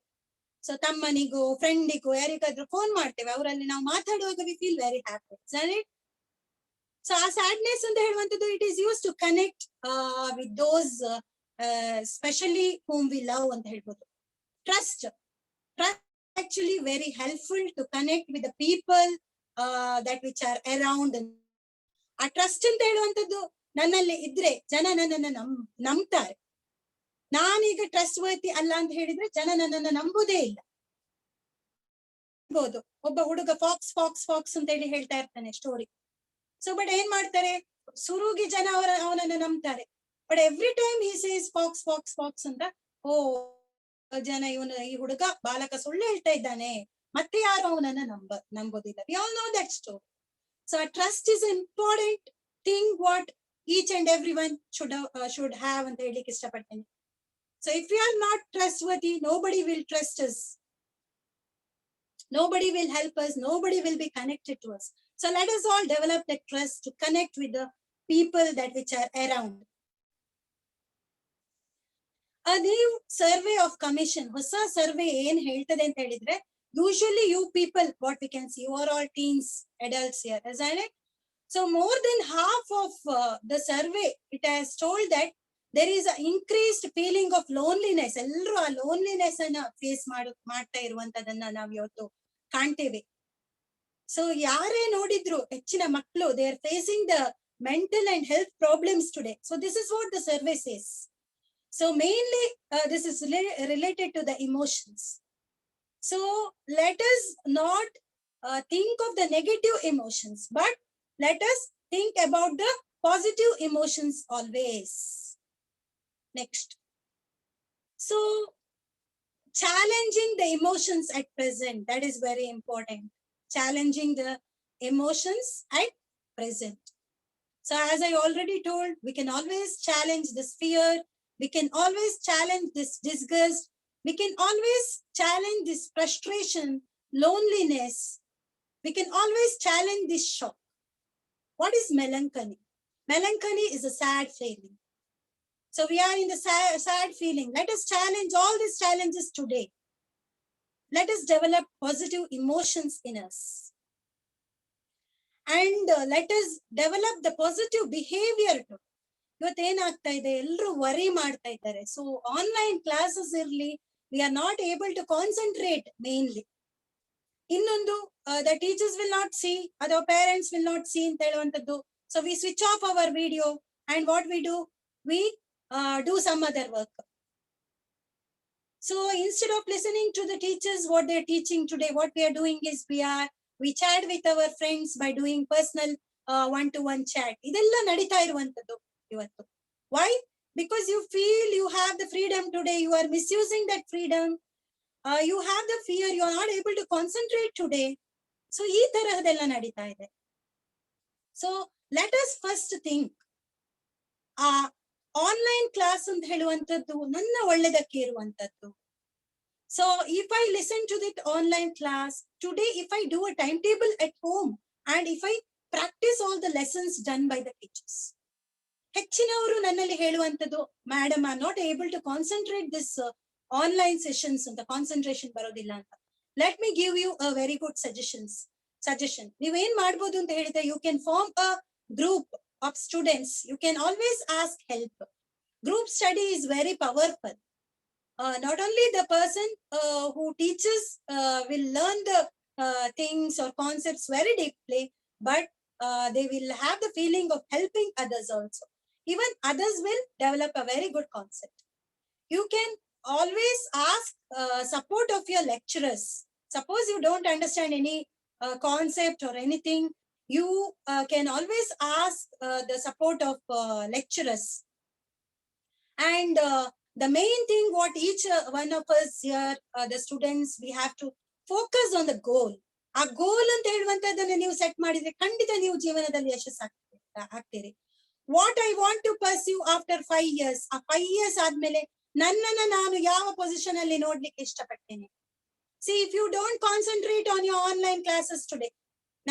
Speaker 8: so ತಮ್ಮನಿಗೂ ಫ್ರೆಂಡಿಗೂ ಯಾರಿಗಾದ್ರೂ ಫೋನ್ ಮಾಡ್ತೇವೆ, ಅವರಲ್ಲಿ ನಾವು ಮಾತಾಡುವಾಗ we feel very happy. So ಆ ಸ್ಯಾಡ್ನೆಸ್ ಅಂತ ಹೇಳುವಂತದ್ದು it is use to connect with those specially whom we love ಅಂತ ಹೇಳ್ಬೋದು. Trust actually very helpful to connect with the people that which are around. ಆ ಟ್ರಸ್ಟ್ ಅಂತ ಹೇಳುವಂತದ್ದು ನನ್ನಲ್ಲಿ ಇದ್ರೆ ಜನ ನನ್ನನ್ನ ನಂಬ್ತಾರೆ. ನಾನೀಗ ಟ್ರಸ್ಟ್ ವರ್ತಿ ಅಲ್ಲ ಅಂತ ಹೇಳಿದ್ರೆ ಜನ ನನ್ನನ್ನ ನಂಬುದೇ ಇಲ್ಲ. ಒಬ್ಬ ಹುಡುಗ ಫಾಕ್ಸ್ ಅಂತ ಹೇಳಿ ಹೇಳ್ತಾ ಇರ್ತಾನೆ ಸ್ಟೋರಿ. ಸೊ ಬಟ್ ಏನ್ ಮಾಡ್ತಾರೆ, ಸುರುಗಿ ಜನ ಅವನನ್ನ ನಂಬ್ತಾರೆ. But every time he says fox ಅಂತ, ಓ ಜನ ಈ ಹುಡುಗ ಬಾಲಕ ಸುಳ್ಳು ಹೇಳ್ತಾ ಇದ್ದಾನೆ, ಮತ್ತೆ ಯಾರು ಅವನನ್ನ ನಂಬೋದಿಲ್ಲ. We all know that story. So trust is an important thing what each and everyone should have ಅಂತ ಹೇಳಿಕ್ಕೆ ಇಷ್ಟಪಡ್ತೇನೆ. So if we are not trustworthy, nobody will trust us. Nobody will help us. Nobody will be connected to us. So let us all develop that trust to connect with the people that which are around. A new survey of commission, ಹೊಸ survey ಏನ್ ಹೇಳ್ತದೆ ಅಂತ ಹೇಳಿದ್ರೆ, usually you people, what we can see, you are all teens, adults here, isn't it? So more than half of the survey, it has told that there is an increased feeling of loneliness. ಎಲ್ಲರೂ ಆ loneliness ಅನ್ನ face ಮಾಡ್ತಾ ಇರುವಂತದನ್ನ ನಾವು ಇವತ್ತು ಕಾಣ್ತೇವೆ. So ಯಾರೇ ನೋಡಿದ್ರು ಹೆಚ್ಚಿನ ಮಕ್ಕಳು, they are facing the mental and health problems today. So this is what the survey says. So mainly this is related to the emotions. So let us not think of the negative emotions, but let us think about the positive emotions always. Next. So challenging the emotions at present, that is very important. Challenging the emotions at present. So as I already told, we can always challenge this fear. We can always challenge this disgust. We can always challenge this frustration, loneliness. We can always challenge this shock. What is melancholy? Melancholy is a sad feeling. So we are in the sad feeling. Let us challenge all these challenges today. Let us develop positive emotions in us. And let us develop the positive behavior too. ಇವತ್ತೇನಾಗ್ತಾ ಇದೆ, ಎಲ್ಲರೂ worry ಮಾಡ್ತಾ ಇದ್ದಾರೆ. So online classes ಇರ್ಲಿ, we are not able to concentrate mainly. Innondu, the teachers will not see, or the parents will not see ಅಂತ ಹೇಳುವಂತದ್ದು. So we switch off our video, and what we do, we do some other work. So instead of listening to the teachers what they are teaching today, what we are doing is we chat with our friends by doing personal one-to-one chat. ಇದೆಲ್ಲ ನಡೀತಾ ಇರುವಂತದ್ದು ಇವತ್ತು. Why? Because you feel you have the freedom today, you are misusing that freedom. You have the fear, you are not able to concentrate today. So ಈ ತರಹದೆಲ್ಲ ನಡೀತಾ ಇದೆ. So let us first think, online class ಅಂತ ಹೇಳುವಂತದ್ದು ನನ್ನ ಒಳ್ಳೆದಕ್ಕೆ ಇರುವಂತದ್ದು. So if I listen to that online class today, if I do a timetable at home, and if I practice all the lessons done by the teachers, ಹೆಚ್ಚಿನವರು ನನ್ನಲ್ಲಿ ಹೇಳುವಂತದ್ದು, madam, I'm not able to concentrate this online sessions ಅಂತ concentration ಬರೋದಿಲ್ಲ ಅಂತ. Let me give you a very good suggestion. ನೀವೇನ್ ಮಾಡ್ಬೋದು ಅಂತ ಹೇಳಿದ್ರೆ, you can form a group of students. You can always ask help. Group study is very powerful. Not only the person who teaches will learn the things or concepts very deeply, but they will have the feeling of helping others also. Even others will develop a very good concept. You can always ask support of your lecturers. Suppose you don't understand any concept or anything, you can always ask the support of lecturers. And the main thing what each one of us here, the students, we have to focus on the goal. ಆ ಗೋಲ್ ಅಂತ ಹೇಳುವಂತದ್ದನ್ನ ನೀವು set ಮಾಡಿದ್ರೆ ಖಂಡಿತ ನೀವು ಜೀವನದಲ್ಲಿ ಯಶಸ್ಸಾಗ್ತೀರಿ. What I want to pursue after 5 years, ಆ 5 years ಆದ್ಮೇಲೆ ನನ್ನನ್ನ ನಾನು ಯಾವ ಪೊಸಿಷನ್ ಅಲ್ಲಿ ನೋಡ್ಲಿಕ್ಕೆ ಇಷ್ಟಪಡ್ತೇನೆ. See, if you don't concentrate on your online classes today,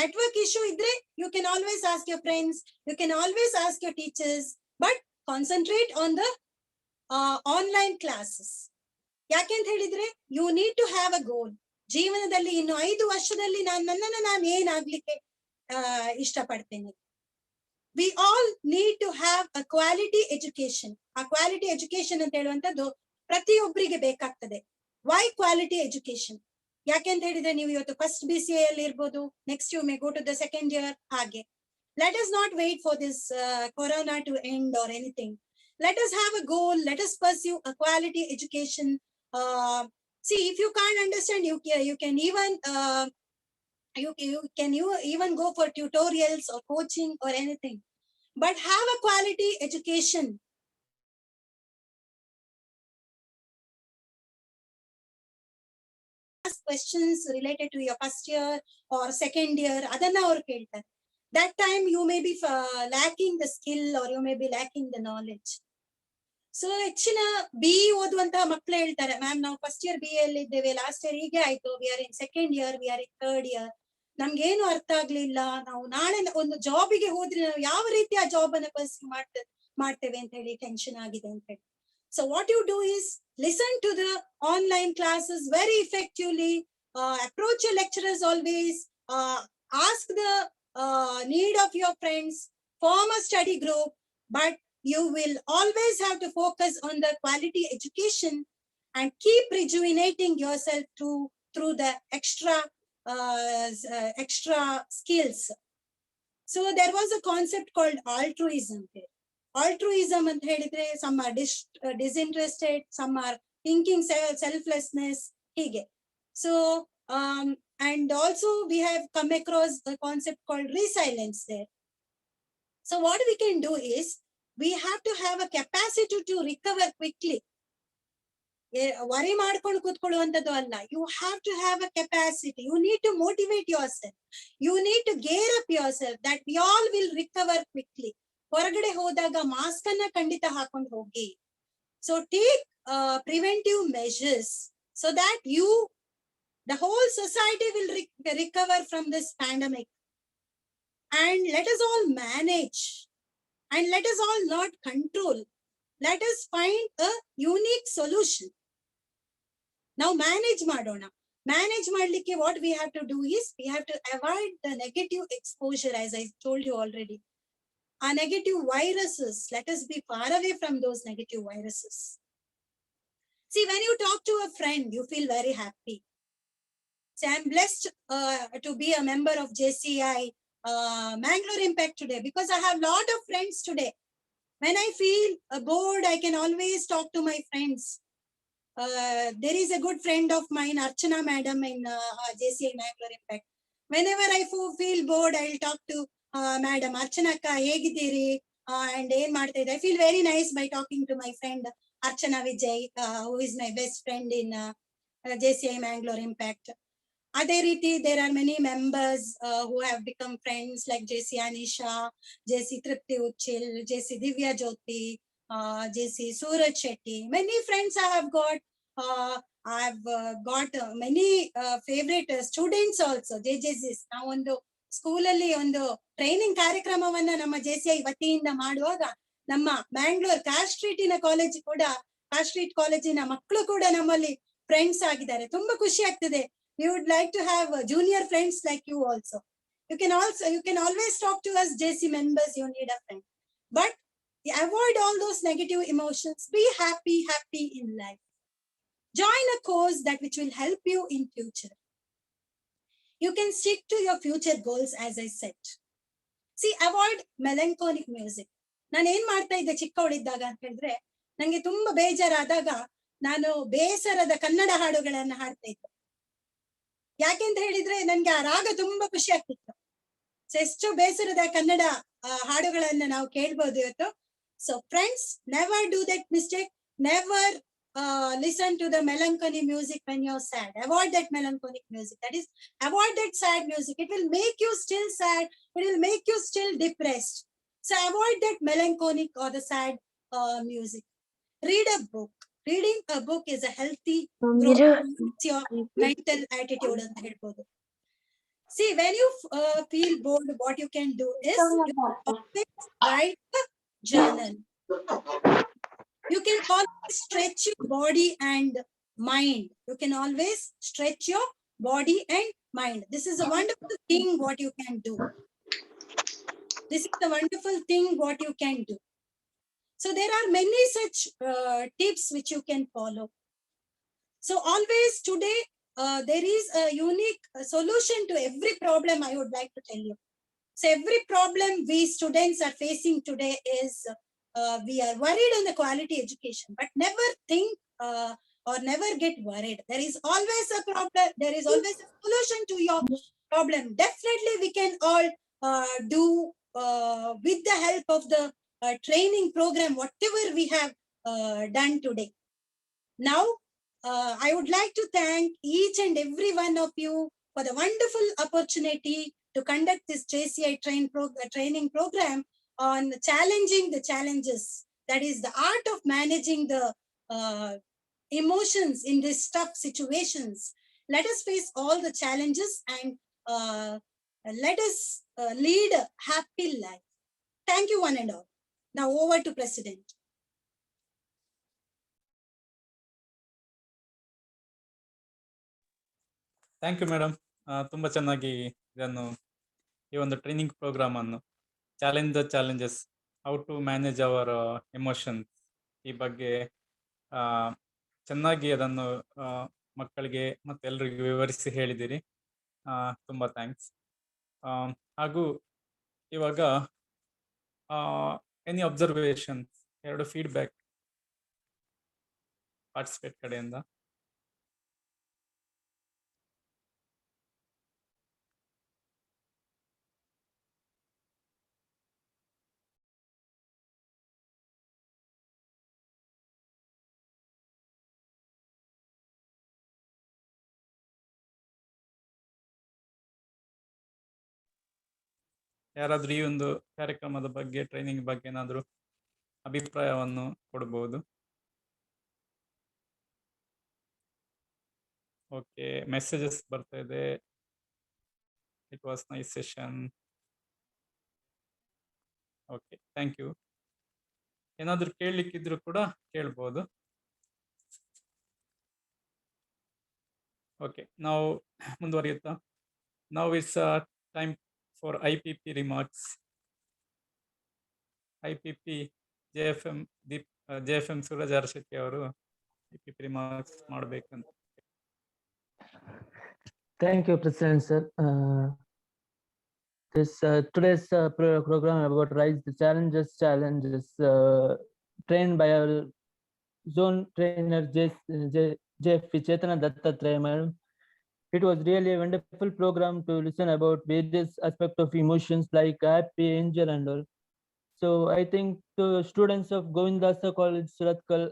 Speaker 8: network issue idre, you can always ask your friends, you can always ask your teachers, but concentrate on the online classes. ಯಾಕೆಂತ ಹೇಳಿದ್ರೆ, you need to have a goal. ಜೀವನದಲ್ಲಿ ಇನ್ನು 5 ವರ್ಷದಲ್ಲಿ ನನ್ನನ್ನು ನಾನು ಏನಾಗ್ಲಿಕ್ಕೆ ಇಷ್ಟಪಡ್ತೇನೆ. We all need to have a quality education. ಆ quality education ಅಂತ ಹೇಳುವಂತದ್ದು ಪ್ರತಿಯೊಬ್ಬರಿಗೆ ಬೇಕಾಗ್ತದೆ. Why quality education? ಯಾಕೆಂತ ಹೇಳಿದ್ರೆ, ನೀವು ಇವತ್ತು ಫಸ್ಟ್ BCA ಅಲ್ಲಿ ಇರ್ಬೋದು, next you may go to the second year, ಹಾಗೆ. Let us not wait for this corona to end or anything. Let us have a goal. Let us pursue a quality education. See, if you can't understand, you can even you even go for tutorials or coaching or anything. But have a quality education. Ask questions related to your first year or second year. Adanna avaru keltare. That time you may be lacking the skill, or you may be lacking the knowledge. So ಹೆಚ್ಚಿನ BE ಓದುವಂತಹ ಮಕ್ಕಳು ಹೇಳ್ತಾರೆ, ma'am ನಾವು first year BE ಅಲ್ಲಿ ಇದ್ದೇವೆ, last year ಹೀಗೆ ಆಯ್ತು, we are in second year, we are in third year, ನಮ್ಗೇನು ಅರ್ಥ ಆಗ್ಲಿಲ್ಲ, ನಾವು ನಾಳೆ ಒಂದು ಜಾಬಿಗೆ ಹೋದ್ರೆ ನಾವು ಯಾವ ರೀತಿ ಆ ಜಾಬ್ ಅನ್ನ ಪರ್ಸ್ಯೂ ಮಾಡ್ತೇವೆ ಅಂತ ಹೇಳಿ ಟೆನ್ಷನ್ ಆಗಿದೆ ಅಂತ ಹೇಳಿ. So what you do is listen to the online classes very effectively, approach your lecturers always, ask the need of your friends, form a study group, but you will always have to focus on the quality education and keep rejuvenating yourself through the extra skills. So there was a concept called altruism here. Altruism ant helidre, some are disinterested, some are thinking selflessness, hige. So and also we have come across the concept called resilience there. So what we can do is, we have to have a capacity to recover quickly. Worry ಮಾಡ್ಕೊಂಡು ಕೂತ್ಕೊಳ್ಳುವಂತದ್ದು ಅಲ್ಲ. You have to have a capacity. You need to motivate yourself. You need to gear up yourself that we all will recover quickly. ಹೊರಗಡೆ ಹೋದಾಗ mask ಅನ್ನ ಖಂಡಿತ ಹಾಕೊಂಡು ಹೋಗಿ. So take preventive measures so that the whole society will recover from this pandemic. And let us all manage. And let us all not control. Let us find a unique solution. Now manage madona. Manage madlikke what we have to do is, we have to avoid the negative exposure, as I told you already. Our negative viruses, let us be far away from those negative viruses. See, when you talk to a friend, you feel very happy. So I'm blessed to be a member of JCI Mangalore Impact today, because I have a lot of friends today. When I feel bored, I can always talk to my friends. There is a good friend of mine, Archana Madam, in JCI Mangalore Impact. Whenever I feel bored, I'll talk to Madam Archana Akka, hegidiri, and ಏನ್ ಮಾಡ್ತಾ ಇದ್ದೆ. I feel very nice by talking to my friend Archana Vijay, who is my best friend in JCI Mangalore Impact. ಅದೇ ರೀತಿ there are many members who have become friends like JC Anisha, JC Tripti Uchil, JC Divya Jyoti, JC Suraj Shetty. Many friends I have got. I've got many favorite students also. JJCs. ನಾವು ಒಂದು ಸ್ಕೂಲಲ್ಲಿ ಒಂದು training ಕಾರ್ಯಕ್ರಮವನ್ನ ನಮ್ಮ JCI ವತಿಯಿಂದ ಮಾಡುವಾಗ ನಮ್ಮ Mangalore car ಸ್ಟ್ರೀಟಿನ college ಕೂಡ, ಕಾರ್ ಸ್ಟ್ರೀಟ್ ಕಾಲೇಜಿನ ಮಕ್ಕಳು ಕೂಡ ನಮ್ಮಲ್ಲಿ ಫ್ರೆಂಡ್ಸ್ ಆಗಿದ್ದಾರೆ. ತುಂಬಾ ಖುಷಿ ಆಗ್ತದೆ. We would like to have junior friends like you also. You can always talk to us JC members. You need a friend, but avoid all those negative emotions. Be happy in life. Join a course that which will help you in future. You can stick to your future goals, as I said. See, avoid melancholic music. ನಾನು ಏನ್ ಮಾಡ್ತಾ ಇದ್ದೆ ಚಿಕ್ಕವಳಿದ್ದಾಗ ಅಂತ ಹೇಳಿದ್ರೆ, ನಂಗೆ ತುಂಬಾ ಬೇಜಾರಾದಾಗ ನಾನು ಬೇಸರದ ಕನ್ನಡ ಹಾಡುಗಳನ್ನ ಹಾಡ್ತಾ ಇದ್ದೆ. ಯಾಕೆಂತ ಹೇಳಿದ್ರೆ ನನ್ಗೆ ಆ ರಾಗ ತುಂಬಾ ಖುಷಿ ಆಗ್ತಿತ್ತು. ಸೊ ಎಷ್ಟು ಬೇಸರದ ಕನ್ನಡ ಹಾಡುಗಳನ್ನ ನಾವು ಕೇಳ್ಬೋದು ಇವತ್ತು. So friends, never do that mistake. Never listen to the melancholy music when you're sad. Avoid that melancholic music. That is, avoid that sad music. It will make you still sad. It will make you still depressed. So avoid that melancholic or the sad music. Read a book. Reading a book is a healthy growth your mental attitude ಅಂತ ಹೇಳ್ಬೋದು. See, when you feel bored, what you can do is you always write a journal. You can always stretch your body and mind. You can always stretch your body and mind. This is a wonderful thing what you can do. This is a wonderful thing what you can do. So there are many such tips which you can follow. So always today, there is a unique solution to every problem, I would like to tell you. So every problem we students are facing today is, we are worried on the quality education, but never think or never get worried. There is always a problem. There is always a solution to your problem. Definitely we can all do with the help of the training program, whatever we have done today. Now, I would like to thank each and every one of you for the wonderful opportunity to conduct this JCI training program on challenging the challenges. That is the art of managing the emotions in these tough situations. Let us face all the challenges and let us lead a happy life. Thank you, one and all. Now over to President.
Speaker 1: Thank you madam. ತುಂಬ ಚೆನ್ನಾಗಿ ಇದನ್ನು, ಈ ಒಂದು training programme ಅನ್ನು challenge the challenges, how to manage our emotions, ಈ ಬಗ್ಗೆ ಚೆನ್ನಾಗಿ ಅದನ್ನು ಮಕ್ಕಳಿಗೆ ಮತ್ತು ಎಲ್ರಿಗೂ ವಿವರಿಸಿ ಹೇಳಿದ್ದೀರಿ. ತುಂಬ ಥ್ಯಾಂಕ್ಸ್. ಹಾಗೂ ಇವಾಗ ಎನಿ ಅಬ್ಸರ್ವೇಷನ್ಸ್, 2 ಫೀಡ್ಬ್ಯಾಕ್ ಪಾರ್ಟಿಸಿಪೇಟ್ ಕಡೆಯಿಂದ. ಯಾರಾದ್ರೂ ಈ ಒಂದು ಕಾರ್ಯಕ್ರಮದ ಬಗ್ಗೆ, ಟ್ರೈನಿಂಗ್ ಬಗ್ಗೆ ಏನಾದರೂ ಅಭಿಪ್ರಾಯವನ್ನು ಕೊಡಬಹುದು. ಓಕೆ, ಮೆಸೇಜಸ್ ಬರ್ತಾ ಇದೆ. It was nice session. Okay, thank you. ಏನಾದರೂ ಕೇಳಲಿಕ್ಕಿದ್ರು ಕೂಡ ಕೇಳ್ಬೋದು. ಓಕೆ, ನಾವು ಮುಂದುವರಿಯುತ್ತಾ. ನಾವು it's time for IPP remarks. IPP JFM JFM Suraj Shetty ಅವರು ರಿಮಾರ್ಕ್ಸ್ ಮಾಡ್ಬೇಕಂತ.
Speaker 9: Thank you, President sir. Today's program about Rise the Challenges trained by our zone trainer JFP Chetana Dattatreya madam. It was really a wonderful program to listen about various aspects of emotions like happy, anger, and all. So I think the students of Govindasa College Surathkal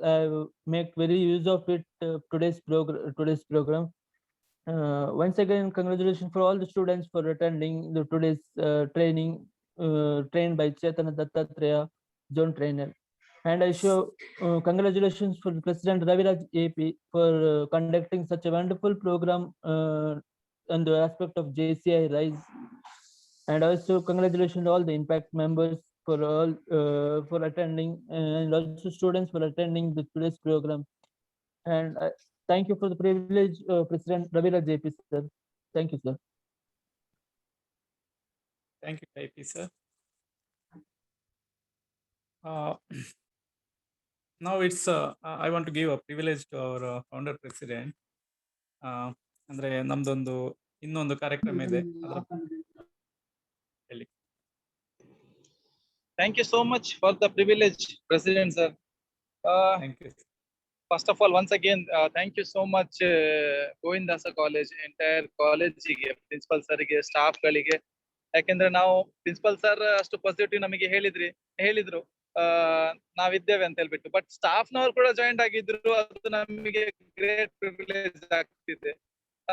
Speaker 9: make very use of it today's program. Once again, congratulations for all the students for attending today's training trained by Chetana Dattatreya, zone trainer. And I show congratulations for President Raviraj AP for conducting such a wonderful program on the aspect of JCI Rise. And also congratulations to all the impact members for all for attending, and also students for attending today's program. And thank you for the privilege, President Raviraj JP sir. Thank you, sir.
Speaker 1: Thank you, JP sir. Now it's I want to give a privilege to our founder president. ಅಂದ್ರೆ ನಮ್ದೊಂದು ಇನ್ನೊಂದು ಕಾರ್ಯಕ್ರಮ ಇದೆ ಅದರ ಹೇಳಿ.
Speaker 2: Thank you so much for the privilege, President sir.
Speaker 1: Thank you.
Speaker 2: First of all, once again, thank you so much, Govindasa College, entire college ಗೆ, principal sir ಗೆ, staff ಗಳಿಗೆ. ಯಾಕೆಂದ್ರೆ ನಾವು ಪ್ರಿನ್ಸಿಪಲ್ ಸರ್ ಅಷ್ಟು ಪಾಸಿಟಿವ್ ನಮಗೆ ಹೇಳಿದ್ರು ನಾವಿದ್ದೇವೆ ಅಂತ ಹೇಳ್ಬಿಟ್ಟು, ಬಟ್ ಸ್ಟಾಫ್ ನವರು ಕೂಡ ಜಾಯಿಂಟ್ ಆಗಿದ್ರು. ಅದು ನಮಗೆ ಗ್ರೇಟ್ ಪ್ರಿವಿಲೇಜ್ ಆಗ್ತಿದೆ.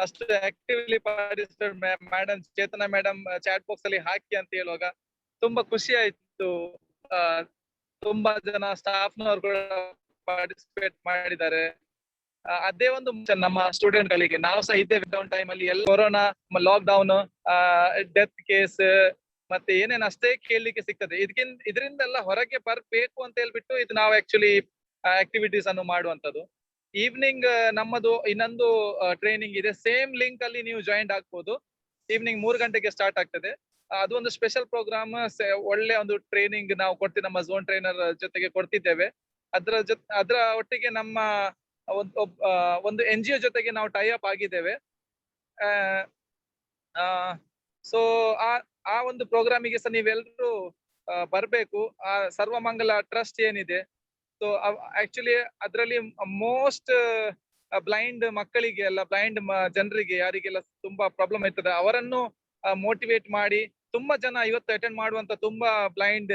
Speaker 2: ಅಷ್ಟು actively participate madam Chetana madam chat box ಅಲ್ಲಿ ಹಾಕಿ ಅಂತ ಹೇಳುವಾಗ ತುಂಬಾ ಖುಷಿ ಆಯ್ತು. ತುಂಬಾ ಜನ ಸ್ಟಾಫ್ ನವರು ಕೂಡ ಪಾರ್ಟಿಸಿಪೇಟ್ ಮಾಡಿದ್ದಾರೆ. ಅದೇ ಒಂದು ನಮ್ಮ ಸ್ಟೂಡೆಂಟ್ ಗಳಿಗೆ ನಾವು ಸಹ ಇದ್ದೇವೆ ಲಾಕ್ಡೌನ್ ಟೈಮ್ ಅಲ್ಲಿ. ಎಲ್ಲ corona, lock down, death case ಮತ್ತೆ ಏನೇನು ಅಷ್ಟೇ ಕೇಳಲಿಕ್ಕೆ ಸಿಗ್ತದೆ. ಇದರಿಂದೆಲ್ಲ ಹೊರಗೆ ಬರ್ಬೇಕು ಅಂತ ಹೇಳ್ಬಿಟ್ಟು ಇದು ನಾವು ಆಕ್ಚುಲಿ ಆಕ್ಟಿವಿಟೀಸ್ ಅನ್ನು ಮಾಡುವಂತದ್ದು. ಈವ್ನಿಂಗ್ ನಮ್ಮದು ಇನ್ನೊಂದು ಟ್ರೈನಿಂಗ್ ಇದೆ, ಸೇಮ್ ಲಿಂಕ್ ಅಲ್ಲಿ ನೀವು ಜಾಯಿನ್ ಆಗ್ಬೋದು. ಈವ್ನಿಂಗ್ 3 ಗಂಟೆಗೆ ಸ್ಟಾರ್ಟ್ ಆಗ್ತದೆ. ಅದು ಒಂದು ಸ್ಪೆಷಲ್ ಪ್ರೋಗ್ರಾಮ್, ಒಳ್ಳೆ ಒಂದು ಟ್ರೈನಿಂಗ್ ನಾವು ಕೊಡ್ತೀವಿ, ನಮ್ಮ ಝೋನ್ ಟ್ರೈನರ್ ಜೊತೆಗೆ ಕೊಡ್ತಿದ್ದೇವೆ. ಅದರ ಒಟ್ಟಿಗೆ ನಮ್ಮ ಒಂದು NGO ಜೊತೆಗೆ ನಾವು ಟೈ ಅಪ್ ಆಗಿದ್ದೇವೆ. ಸೊ ಆ ಒಂದು ಪ್ರೋಗ್ರಾಮಿಗೆ ಸಹ ನೀವೆಲ್ಲರೂ ಬರ್ಬೇಕು. ಆ ಸರ್ವಮಂಗಲ ಟ್ರಸ್ಟ್ ಏನಿದೆ, ಸೊ ಆಕ್ಚುಲಿ ಅದರಲ್ಲಿ ಮೋಸ್ಟ್ ಬ್ಲೈಂಡ್ ಮಕ್ಕಳಿಗೆ ಎಲ್ಲ, ಬ್ಲೈಂಡ್ ಜನರಿಗೆ ಯಾರಿಗೆಲ್ಲ ತುಂಬಾ ಪ್ರಾಬ್ಲಮ್ ಇರ್ತದೆ ಅವರನ್ನು ಮೋಟಿವೇಟ್ ಮಾಡಿ, ತುಂಬಾ ಜನ ಇವತ್ತು ಅಟೆಂಡ್ ಮಾಡುವಂತ ತುಂಬಾ ಬ್ಲೈಂಡ್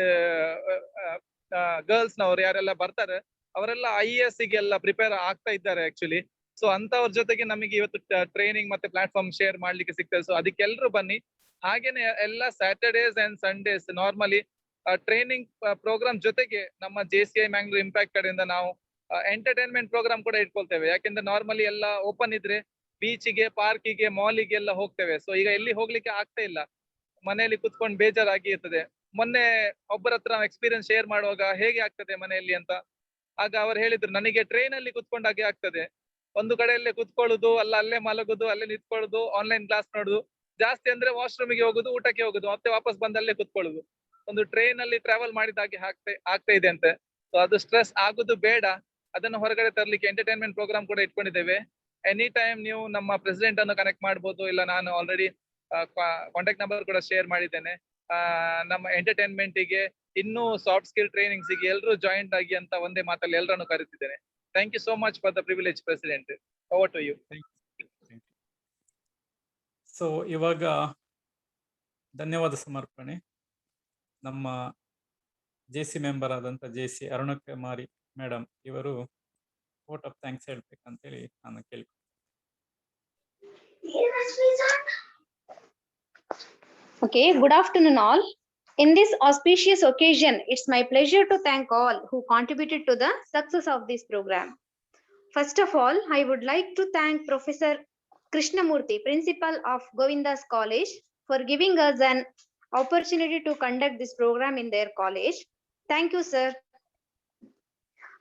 Speaker 2: ಗರ್ಲ್ಸ್ ನವರು ಯಾರೆಲ್ಲ ಬರ್ತಾರೆ ಅವರೆಲ್ಲ IAS ಗೆಲ್ಲ ಪ್ರಿಪೇರ್ ಆಗ್ತಾ ಇದ್ದಾರೆ ಆಕ್ಚುಲಿ. ಸೊ ಅಂತವ್ರ ಜೊತೆಗೆ ನಮಗೆ ಇವತ್ತು ಟ್ರೈನಿಂಗ್ ಮತ್ತೆ ಪ್ಲಾಟ್ಫಾರ್ಮ್ ಶೇರ್ ಮಾಡ್ಲಿಕ್ಕೆ ಸಿಗ್ತದೆ. ಸೊ ಅದಕ್ಕೆಲ್ಲರೂ ಬನ್ನಿ. ಹಾಗೇನೆ ಎಲ್ಲ Saturdays and Sundays normally training programme ಜೊತೆಗೆ ನಮ್ಮ JCI ಮ್ಯಾಂಗ್ಳೂರ್ ಇಂಪ್ಯಾಕ್ಟ್ ಕಡೆಯಿಂದ ನಾವು ಎಂಟರ್ಟೈನ್ಮೆಂಟ್ ಪ್ರೋಗ್ರಾಮ್ ಕೂಡ ಇಟ್ಕೊಳ್ತೇವೆ. ಯಾಕೆಂದ್ರೆ ನಾರ್ಮಲಿ ಎಲ್ಲ ಓಪನ್ ಇದ್ರೆ ಬೀಚಿಗೆ, ಪಾರ್ಕಿಗೆ, ಮಾಲಿಗೆ ಎಲ್ಲ ಹೋಗ್ತೇವೆ. ಸೊ ಈಗ ಎಲ್ಲಿ ಹೋಗ್ಲಿಕ್ಕೆ ಆಗ್ತಾ ಇಲ್ಲ, ಮನೆಯಲ್ಲಿ ಕುತ್ಕೊಂಡು ಬೇಜಾರಾಗಿ ಇರ್ತದೆ. ಮೊನ್ನೆ ಒಬ್ಬರ ಹತ್ರ ಎಕ್ಸ್ಪೀರಿಯನ್ಸ್ ಶೇರ್ ಮಾಡುವಾಗ ಹೇಗೆ ಆಗ್ತದೆ ಮನೆಯಲ್ಲಿ ಅಂತ, ಆಗ ಅವರು ಹೇಳಿದ್ರು, ನನಗೆ ಟ್ರೈನ್ ಅಲ್ಲಿ ಕುತ್ಕೊಂಡಾಗೆ ಆಗ್ತದೆ. ಒಂದು ಕಡೆಯಲ್ಲೇ ಕುತ್ಕೊಳ್ಳುದು, ಅಲ್ಲೇ ಮಲಗುದು, ಅಲ್ಲೇ ನಿಂತ್ಕೊಳ್ಳುದು, ಆನ್ಲೈನ್ ಕ್ಲಾಸ್ ನೋಡುದು, ಜಾಸ್ತಿ ಅಂದ್ರೆ ವಾಶ್ರೂಮಿಗೆ ಹೋಗುದು, ಊಟಕ್ಕೆ ಹೋಗುದು, ಮತ್ತೆ ವಾಪಸ್ ಬಂದಲ್ಲೇ ಕುತ್ಕೊಳ್ಳುದು. ಒಂದು ಟ್ರೈನ್ ಅಲ್ಲಿ ಟ್ರಾವೆಲ್ ಮಾಡಿದಾಗೆ ಆಗ್ತಾ ಇದೆ ಅಂತೆ. ಸೊ ಅದು ಸ್ಟ್ರೆಸ್ ಆಗುದು ಬೇಡ. ಅದನ್ನು ಹೊರಗಡೆ ತರ್ಲಿಕ್ಕೆ ಎಂಟರ್ಟೈನ್ಮೆಂಟ್ ಪ್ರೋಗ್ರಾಮ್ ಕೂಡ ಇಟ್ಕೊಂಡಿದ್ದೇವೆ. ಎನಿ ಟೈಮ್ ನೀವು ನಮ್ಮ ಪ್ರೆಸಿಡೆಂಟ್ ಅನ್ನು ಕನೆಕ್ಟ್ ಮಾಡ್ಬೋದು, ಇಲ್ಲ ನಾನು ಆಲ್ರೆಡಿ ಕಾಂಟ್ಯಾಕ್ಟ್ ನಂಬರ್ ಕೂಡ ಶೇರ್ ಮಾಡಿದ್ದೇನೆ. ನಮ್ಮ ಎಂಟರ್ಟೈನ್ಮೆಂಟ್ ಗೆ, ಇನ್ನೂ ಸಾಫ್ಟ್ ಸ್ಕಿಲ್ ಟ್ರೈನಿಂಗ್ಸ್ ಗೆ ಎಲ್ಲರೂ ಜಾಯಿಂಟ್ ಆಗಿ ಅಂತ ಒಂದೇ ಮಾತಲ್ಲಿ ಎಲ್ಲರನ್ನು ಕರೆದಿದ್ದೇನೆ. Thank you so much for the privilege, president. Over to you.
Speaker 1: So ಇವಾಗ ಧನ್ಯವಾದ ಸಮರ್ಪಣೆ ನಮ್ಮ JC ಮೆಂಬರ್ ಆದಂತ JC ಅರುಣಕುಮಾರಿ ಮೇಡಮ್ ಇವರು ವೋಟ್ ಆಫ್ ಥ್ಯಾಂಕ್ಸ್ ಹೇಳ್ಬೇಕಂತೇಳಿ ನಾನು ಕೇಳ್ತೀನಿ.
Speaker 5: Okay, good afternoon all. In this auspicious occasion, it's my pleasure to thank all who contributed to the success of this program. First of all, I would like to thank Professor Krishnamurthy, Principal of Govindas College, for giving us an opportunity to conduct this program in their college. Thank you, sir.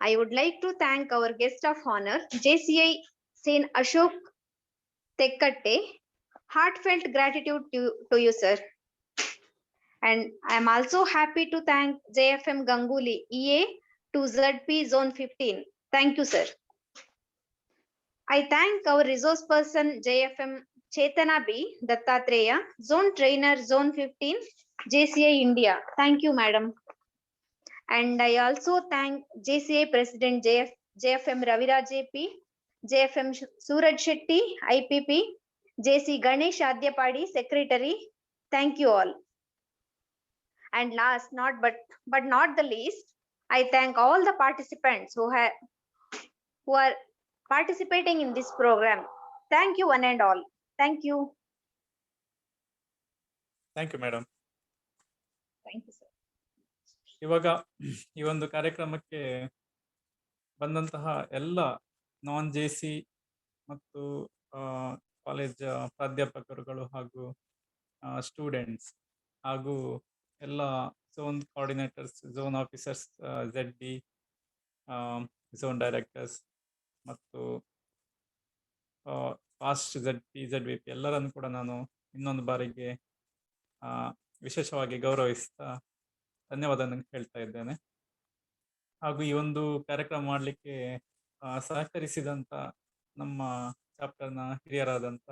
Speaker 5: I would like to thank our guest of honor, JCI Saint Ashok Tekkatte. Heartfelt gratitude to you, sir. And I am also happy to thank JFM Ganguly, EA to ZP Zone 15. Thank you, sir.
Speaker 10: I thank our resource person JFM Chetana B. Dattatreya, Zone Trainer Zone 15, JCI India. Thank you, Madam. And I also thank JCI President JFM Raviraj JP, JFM Suraj Shetty, IPP, JC Ganesh Adyapadi, Secretary. Thank you all. And last, but not the least, I thank all the participants who are participating in this program. Thank you one and all. Thank you.
Speaker 1: Thank you madam.
Speaker 10: Thank you, sir.
Speaker 1: ಇವಾಗ ಈ ಒಂದು ಕಾರ್ಯಕ್ರಮಕ್ಕೆ ಬಂದಂತಹ ಎಲ್ಲ ನಾನ್ JC ಮತ್ತು college ಪ್ರಾಧ್ಯಾಪಕರುಗಳು ಹಾಗೂ students ಹಾಗೂ ಎಲ್ಲ zone coordinators, zone officers, ZD, zone directors ಮತ್ತು ಫಾಸ್ಟ್ ZP, ZVP ಎಲ್ಲರನ್ನು ಕೂಡ ನಾನು ಇನ್ನೊಂದು ಬಾರಿಗೆ ವಿಶೇಷವಾಗಿ ಗೌರವಿಸ್ತಾ ಧನ್ಯವಾದ ಹೇಳ್ತಾ ಇದ್ದೇನೆ. ಹಾಗೂ ಈ ಒಂದು ಕಾರ್ಯಕ್ರಮ ಮಾಡಲಿಕ್ಕೆ ಸಹಕರಿಸಿದಂಥ ನಮ್ಮ ಚಾಪ್ಟರ್ನ ಹಿರಿಯರಾದಂಥ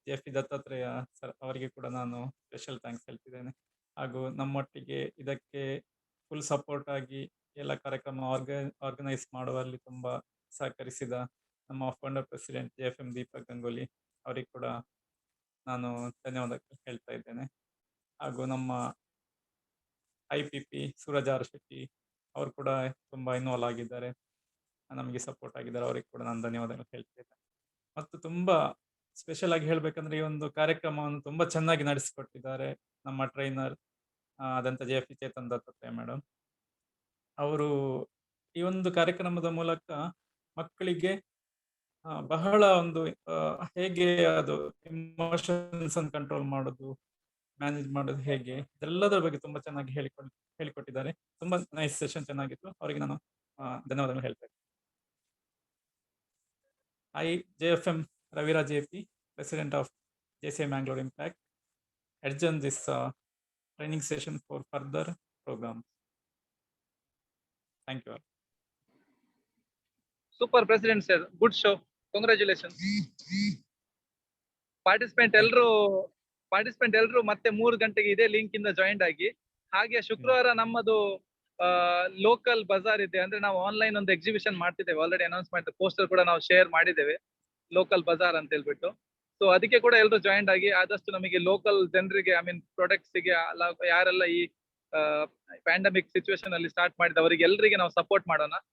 Speaker 1: JFP ದತ್ತಾತ್ರೇಯ ಸರ್ ಅವರಿಗೆ ಕೂಡ ನಾನು ಸ್ಪೆಷಲ್ ಥ್ಯಾಂಕ್ಸ್ ಹೇಳ್ತಿದ್ದೇನೆ. ಹಾಗೂ ನಮ್ಮೊಟ್ಟಿಗೆ ಇದಕ್ಕೆ ಫುಲ್ ಸಪೋರ್ಟ್ ಆಗಿ ಎಲ್ಲ ಕಾರ್ಯಕ್ರಮ ಆರ್ಗನೈಸ್ ಮಾಡುವಲ್ಲಿ ತುಂಬ ಸಹಕರಿಸಿದ ನಮ್ಮ founder president JFM Deepak Ganguly ಅವರಿಗೆ ಕೂಡ ನಾನು ಧನ್ಯವಾದ ಹೇಳ್ತಾ ಇದ್ದೇನೆ. ಹಾಗೂ ನಮ್ಮ IPP ಸೂರಜ್ ಆರ್ ಶೆಟ್ಟಿ ಅವರು ಕೂಡ ತುಂಬ ಇನ್ವಾಲ್ವ್ ಆಗಿದ್ದಾರೆ, ನಮಗೆ ಸಪೋರ್ಟ್ ಆಗಿದ್ದಾರೆ. ಅವರಿಗೆ ಕೂಡ ನಾನು ಧನ್ಯವಾದಗಳು ಹೇಳ್ತೇನೆ. ಮತ್ತು ತುಂಬ ಸ್ಪೆಷಲ್ ಆಗಿ ಹೇಳ್ಬೇಕಂದ್ರೆ ಈ ಒಂದು ಕಾರ್ಯಕ್ರಮವನ್ನು ತುಂಬ ಚೆನ್ನಾಗಿ ನಡೆಸಿಕೊಟ್ಟಿದ್ದಾರೆ ನಮ್ಮ ಟ್ರೈನರ್ ಆದಂಥ JFP ಚೇತನ್ ದತ್ತಾತ್ರೇಯ ಮೇಡಮ್. ಅವರು ಈ ಒಂದು ಕಾರ್ಯಕ್ರಮದ ಮೂಲಕ ಮಕ್ಕಳಿಗೆ ಬಹಳ ಒಂದು ಹೇಗೆ ಅದು ಇಮೋಷನ್ಸ್ ಅನ್ನು ಕಂಟ್ರೋಲ್ ಮಾಡೋದು, ಮ್ಯಾನೇಜ್ ಮಾಡೋದು ಹೇಗೆ, ಇದೆಲ್ಲದರ ಬಗ್ಗೆ ತುಂಬಾ ಚೆನ್ನಾಗಿ ಹೇಳಿಕೊಟ್ಟಿದ್ದಾರೆ. ತುಂಬಾ ನೈಸ್ ಸೆಷನ್ ಚೆನ್ನಾಗಿತ್ತು. ಅವರಿಗೆ ನಾನು ಧನ್ಯವಾದಗಳು ಹೇಳ್ತೇನೆ. JFM Raviraj JP, President of JCI Mangalore Impact, adjourn this training session for further programs. Thank you all.
Speaker 2: Super President sir, good show. Congratulations. Participant ಎಲ್ಲರೂ ಮತ್ತೆ 3 ಗಂಟೆಗೆ ಇದೇ ಲಿಂಕ್ ಇಂದ ಜಾಯಿನ್ ಆಗಿ. ಹಾಗೆ ಶುಕ್ರವಾರ ನಮ್ಮದು ಲೋಕಲ್ ಬಜಾರ್ ಇದೆ, ಅಂದ್ರೆ ನಾವು ಆನ್ಲೈನ್ ಒಂದು ಎಕ್ಸಿಬಿಷನ್ ಮಾಡ್ತಿದ್ದೇವೆ. ಆಲ್ರೆಡಿ ಅನೌನ್ಸ್ ಮಾಡಿದ್ದೆ, ಪೋಸ್ಟರ್ ಕೂಡ ನಾವು ಶೇರ್ ಮಾಡಿದ್ದೇವೆ, ಲೋಕಲ್ ಬಜಾರ್ ಅಂತ ಹೇಳ್ಬಿಟ್ಟು. ಸೊ ಅದಕ್ಕೆ ಕೂಡ ಎಲ್ಲರೂ ಜಾಯಿನ್ ಆಗಿ ಆದಷ್ಟು ನಮಗೆ ಲೋಕಲ್ ಜನರಿಗೆ, ಐ ಮೀನ್ ಪ್ರಾಡಕ್ಟ್ಸ್ ಗೆ ಯಾರೆಲ್ಲ ಈ ಪ್ಯಾಂಡಮಿಕ್ ಸಿಚುವೇಶನ್ ಅಲ್ಲಿ ಸ್ಟಾರ್ಟ್ ಮಾಡಿದವರಿಗೆ ಎಲ್ಲರಿಗೆ ನಾವು ಸಪೋರ್ಟ್ ಮಾಡೋಣ.